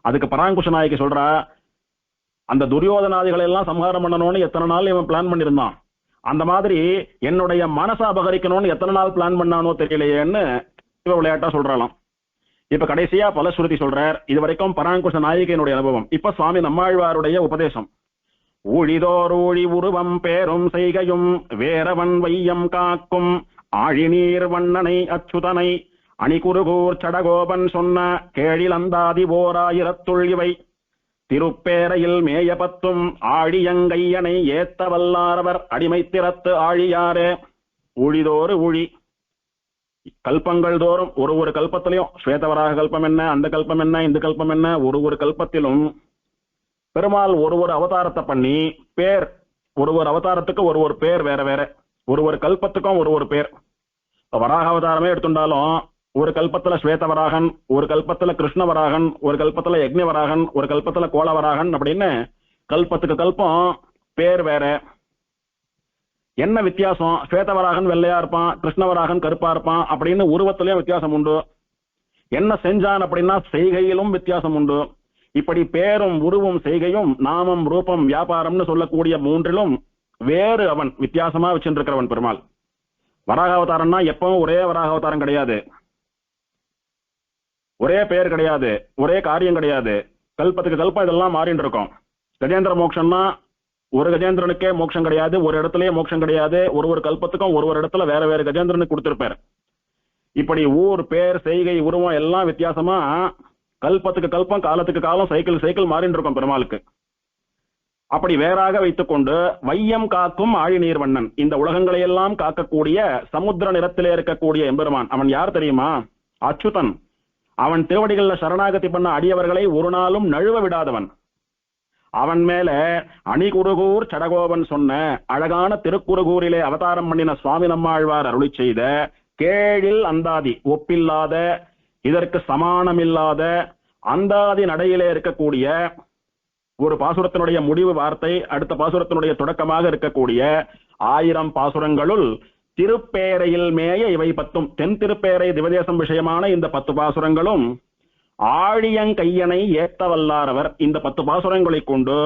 அதுக்கு பராங்குஷ நாயகி சொல்றா, அந்த துரியோதனாதிகளை எல்லாம் சம்ஹாரம் பண்ணணும்னு எத்தனை நாள் இவன் பிளான் பண்ணிருந்தான், அந்த மாதிரி என்னுடைய மனசை அபகரிக்கணும்னு எத்தனை நாள் பிளான் பண்ணானோ தெரியலையேன்னு இவ விளையாட்டா சொல்றாளாம். இப்ப கடைசியா பலஸ்ருதி சொல்றார். இது வரைக்கும் பராங்குஷ நாயகியினுடைய அனுபவம். இப்ப சுவாமி நம்மாழ்வாருடைய உபதேசம். ஊழிதோர் ஊழி உருவம் பேரும் செய்கையும் வேரவன் வையம் காக்கும் ஆழிநீர் வண்ணனை அச்சுதனை அணிகுருகூர் சடகோபன் சொன்ன கேழிலந்தாதி ஓராயிரத்துள் இவை திருப்பேரையில் மேயபத்தும் ஆழியங்கையனை ஏத்த வல்லாரவர் அடிமைத்திறத்து ஆழியாரே. ஊழிதோறு ஊழி, கல்பங்கள் தோறும் ஒரு கல்பத்திலையும் ஸ்வேதவராக கல்பம் என்ன, அந்த கல்பம் என்ன, இந்த கல்பம் என்ன, ஒரு கல்பத்திலும் பெருமாள் ஒரு அவதாரத்தை பண்ணி பேர், ஒரு அவதாரத்துக்கு ஒரு பேர் வேற வேற, ஒரு கல்பத்துக்கும் ஒரு பேர். வராக அவதாரமே எடுத்துட்டாலும் ஒரு கல்பத்துல ஸ்வேதவராகன், ஒரு கல்பத்துல கிருஷ்ணவராகன், ஒரு கல்பத்துல யக்ஞவராகன், ஒரு கல்பத்துல கோலவராகன் அப்படின்னு கல்பத்துக்கு கல்பம் பேர் வேற. என்ன வித்தியாசம்? ஸ்வேதவராகன் வெள்ளையா இருப்பான், கிருஷ்ணவராகன் கருப்பா இருப்பான் அப்படின்னு உருவத்திலயும் வித்தியாசம் உண்டு. என்ன செஞ்சான் அப்படின்னா செய்கையிலும் வித்தியாசம் உண்டு. இப்படி பேரும் உருவும் செய்கையும் நாமம் ரூபம் வியாபாரம்னு சொல்லக்கூடிய 3லும் வேறு அவன் வித்தியாசமா வச்சுட்டு இருக்கிறவன் பெருமாள். வராக அவதாரம்னா எப்பவும் ஒரே வராக அவதாரம் கிடையாது, ஒரே பெயர் கிடையாது, ஒரே காரியம் கிடையாது. கல்பத்துக்கு கல்பம் இதெல்லாம் மாறிட்டு இருக்கும். கஜேந்திர மோட்சம்னா ஒரு கஜேந்திரனுக்கே மோட்சம் கிடையாது, ஒரு இடத்துலயே மோட்சம் கிடையாது, ஒரு கல்பத்துக்கும் ஒரு இடத்துல வேற வேற கஜேந்திரனுக்கு கொடுத்திருப்பார். இப்படி ஊர் பேர் செய்கை உருவம் எல்லாம் வித்தியாசமா கல்பத்துக்கு கல்பம் காலத்துக்கு காலம் சைக்கிள் மாறிட்டு இருக்கும் பெருமாளுக்கு. அப்படி வேறாக வைத்துக்கொண்டு வையம் காக்கும் ஆழிநீர் வண்ணன், இந்த உலகங்களை எல்லாம் காக்கக்கூடிய சமுத்திர நிறத்திலே இருக்கக்கூடிய எம்பெருமான். அவன் யார் தெரியுமா? அச்சுதன். அவன் திருவடிகள்ல சரணாகதி பண்ண அடியவர்களை ஒரு நாளும் நழுவ விடாதவன். அவன் மேல அணிகுருகூர் சடகோபன் சொன்ன அழகான திருக்குறுகூரிலே அவதாரம் பண்ணின சுவாமி நம்மாழ்வார் அருளி செய்த கேழில் அந்தாதி, ஒப்பில்லாத, இதற்கு சமானமில்லாத அந்தாதி நடையிலே இருக்கக்கூடிய ஒரு பாசுரத்தினுடைய முடிவு வார்த்தை அடுத்த பாசுரத்தினுடைய தொடக்கமாக இருக்கக்கூடிய 1000 பாசுரங்களுள் திருப்பேரையில் மேய இவை 10. தென் திருப்பேரை திவதேசம் விஷயமான இந்த 10 பாசுரங்களும் ஆழியங்கையனை ஏத்த வல்லாரவர். இந்த 10 பாசுரங்களை கொண்டு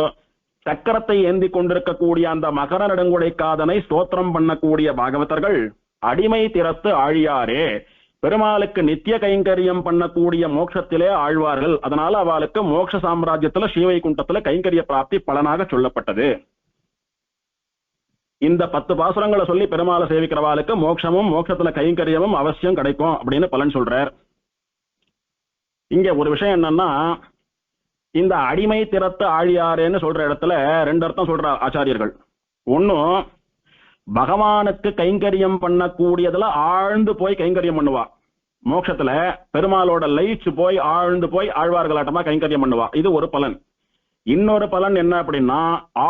சக்கரத்தை ஏந்தி கொண்டிருக்கக்கூடிய அந்த மகர நெடுங்குடைக்காதனை ஸ்தோத்திரம் பண்ணக்கூடிய பாகவதர்கள் அடிமை திறத்து ஆழியாரே, பெருமாளுக்கு நித்திய கைங்கரியம் பண்ணக்கூடிய மோட்சத்திலே ஆழ்வார்கள். அதனால அவளுக்கு மோட்ச சாம்ராஜ்யத்துல ஸ்ரீவைகுண்டத்துல கைங்கரிய பிராப்தி பலனாக சொல்லப்பட்டது. இந்த 10 பாசுரங்களை சொல்லி பெருமாளை சேவிக்கிறவாளுக்கு மோட்சமும் மோட்சத்துல கைங்கரியமும் அவசியம் கிடைக்கும் அப்படின்னு பலன் சொல்றார். இங்க ஒரு விஷயம் என்னன்னா, இந்த அடிமை திறத்து ஆழியாரேன்னு சொல்ற இடத்துல 2 அர்த்தம் சொல்ற ஆச்சாரியர்கள். ஒன்னும் பகவானுக்கு கைங்கரியம் பண்ணக்கூடியதுல ஆழ்ந்து போய் கைங்கரியம் பண்ணுவா, மோட்சத்துல பெருமாளோட லயிச்சு போய் ஆழ்ந்து போய் ஆழ்வார்களாட்டமா கைங்கரியம் பண்ணுவா, இது ஒரு பலன். இன்னொரு பலன் என்ன அப்படின்னா,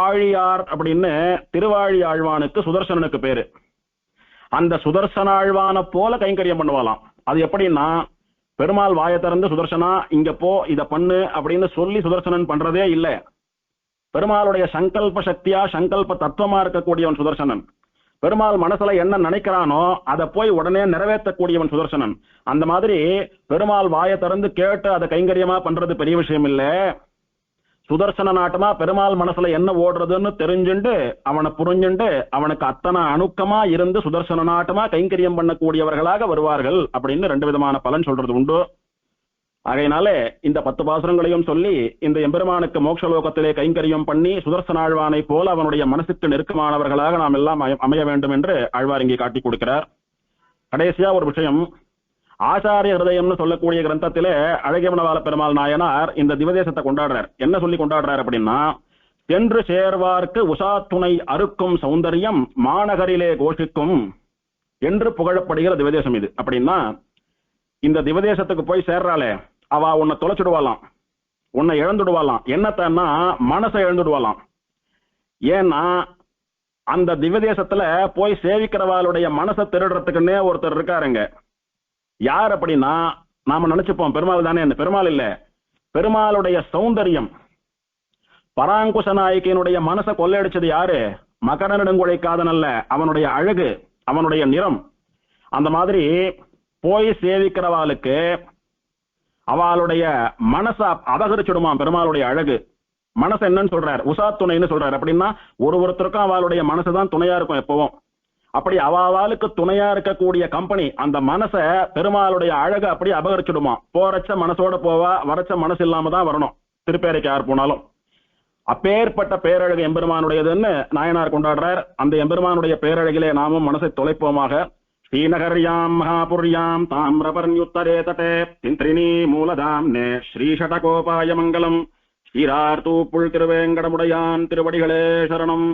ஆழியார் அப்படின்னு திருவாழி ஆழ்வானுக்கு சுதர்சனனுக்கு பேரு. அந்த சுதர்சன ஆழ்வான போல கைங்கரியம் பண்ணுவாளாம். அது எப்படின்னா, பெருமாள் வாய திறந்து சுதர்சனா இங்க போ இத பண்ணு அப்படின்னு சொல்லி சுதர்சனன் பண்றதே இல்லை. பெருமாளுடைய சங்கல்ப சக்தியா சங்கல்ப தத்துவமா இருக்கக்கூடியவன் சுதர்சனன். பெருமாள் மனசுல என்ன நினைக்கிறானோ அதை போய் உடனே நிறைவேற்றக்கூடியவன் சுதர்சனன். அந்த மாதிரி பெருமாள் வாய திறந்து கேட்டு அதை கைங்கரியமா பண்றது பெரிய விஷயம் இல்ல. சுதர்சன நாட்டமா பெருமாள் மனசுல என்ன ஓடுறதுன்னு தெரிஞ்சுண்டு அவனை புரிஞ்சுண்டு அவனுக்கு அத்தனை அணுக்கமா இருந்து சுதர்சன நாட்டமா கைங்கரியம் பண்ணக்கூடியவர்களாக வருவார்கள் அப்படின்னு 2 விதமான பலன் சொல்றது உண்டு. ஆகையினாலே இந்த 10 பாசுரங்களையும் சொல்லி இந்த எம்பெருமானுக்கு மோட்சலோகத்திலே கைங்கரியம் பண்ணி சுதர்சன ஆழ்வானை போல அவனுடைய மனசுக்கு நெருக்கமானவர்களாக நாம் எல்லாம் அமைய வேண்டும் என்று ஆழ்வார் இங்கே காட்டி கொடுக்கிறார். கடைசியா ஒரு விஷயம், ஆச்சாரிய ஹிருதயம்னு சொல்லக்கூடிய கிரந்தத்திலே அழகியவனவாள பெருமாள் நாயனார் இந்த திவதேசத்தை கொண்டாடுறார். என்ன சொல்லி கொண்டாடுறார் அப்படின்னா, சென்று சேர்வார்க்கு உஷா துணை அறுக்கும் சௌந்தரியம் மாநகரிலே கோஷிக்கும் என்று புகழப்படுகிற திவதேசம் இது. அப்படின்னா இந்த திவதேசத்துக்கு போய் சேர்றாளே அவ உன்னை தொலைச்சிடுவாளாம், உன்னை இழந்துடுவாளாம். என்னத்தன்னா மனசை இழந்துடுவாளாம். ஏன்னா அந்த திவதேசத்துல போய் சேவிக்கிறவாளுடைய மனசை திருடுறதுக்குன்னே ஒருத்தர் இருக்காருங்க. யார் அப்படின்னா, நாம நினைச்சுப்போம் பெருமாள் தானே, பெருமாள் இல்ல, பெருமாளுடைய சௌந்தரியம். பராங்குச நாயக்கினுடைய மனசை கொள்ளையடிச்சது யாரு? மகர நெடுங்குழைக்காதன் அல்ல, அவனுடைய அழகு, அவனுடைய நிறம். அந்த மாதிரி போய் சேவிக்கிறவாளுக்கு அவளுடைய மனசை அபகரிச்சுடுமா பெருமாளுடைய அழகு. மனசு என்னன்னு சொல்றார்? உஷா துணைன்னு சொல்றாரு. அப்படின்னா ஒருத்தருக்கும் அவளுடைய மனசுதான் துணையா இருக்கும் எப்பவும். அப்படி அவளுக்கு துணையா இருக்கக்கூடிய கம்பெனி அந்த மனசை பெருமாளுடைய அழகு அப்படி அபகரிச்சுடுமா. போறச்ச மனசோட போவா, வரச்ச மனசு இல்லாம தான் வரணும் திருப்பேரைக்கு யார் போனாலும். அப்பேற்பட்ட பேரழகு எம்பெருமானுடையதுன்னு நாயனார் கொண்டாடுறார். அந்த எம்பெருமானுடைய பேரழகிலே நாமும் மனசை தொலைப்போமாக. ஸ்ரீநகர்யாம் மகாபுர்யாம் தாமிரபர்ண்யுத்தரே தட்டே திந்திரிணி மூலதாம்னே ஸ்ரீஷடகோபாய மங்கலம். ஸ்ரீரார்த்தூப்புள் திருவேங்கடமுடையான் திருவடிகளே சரணம்.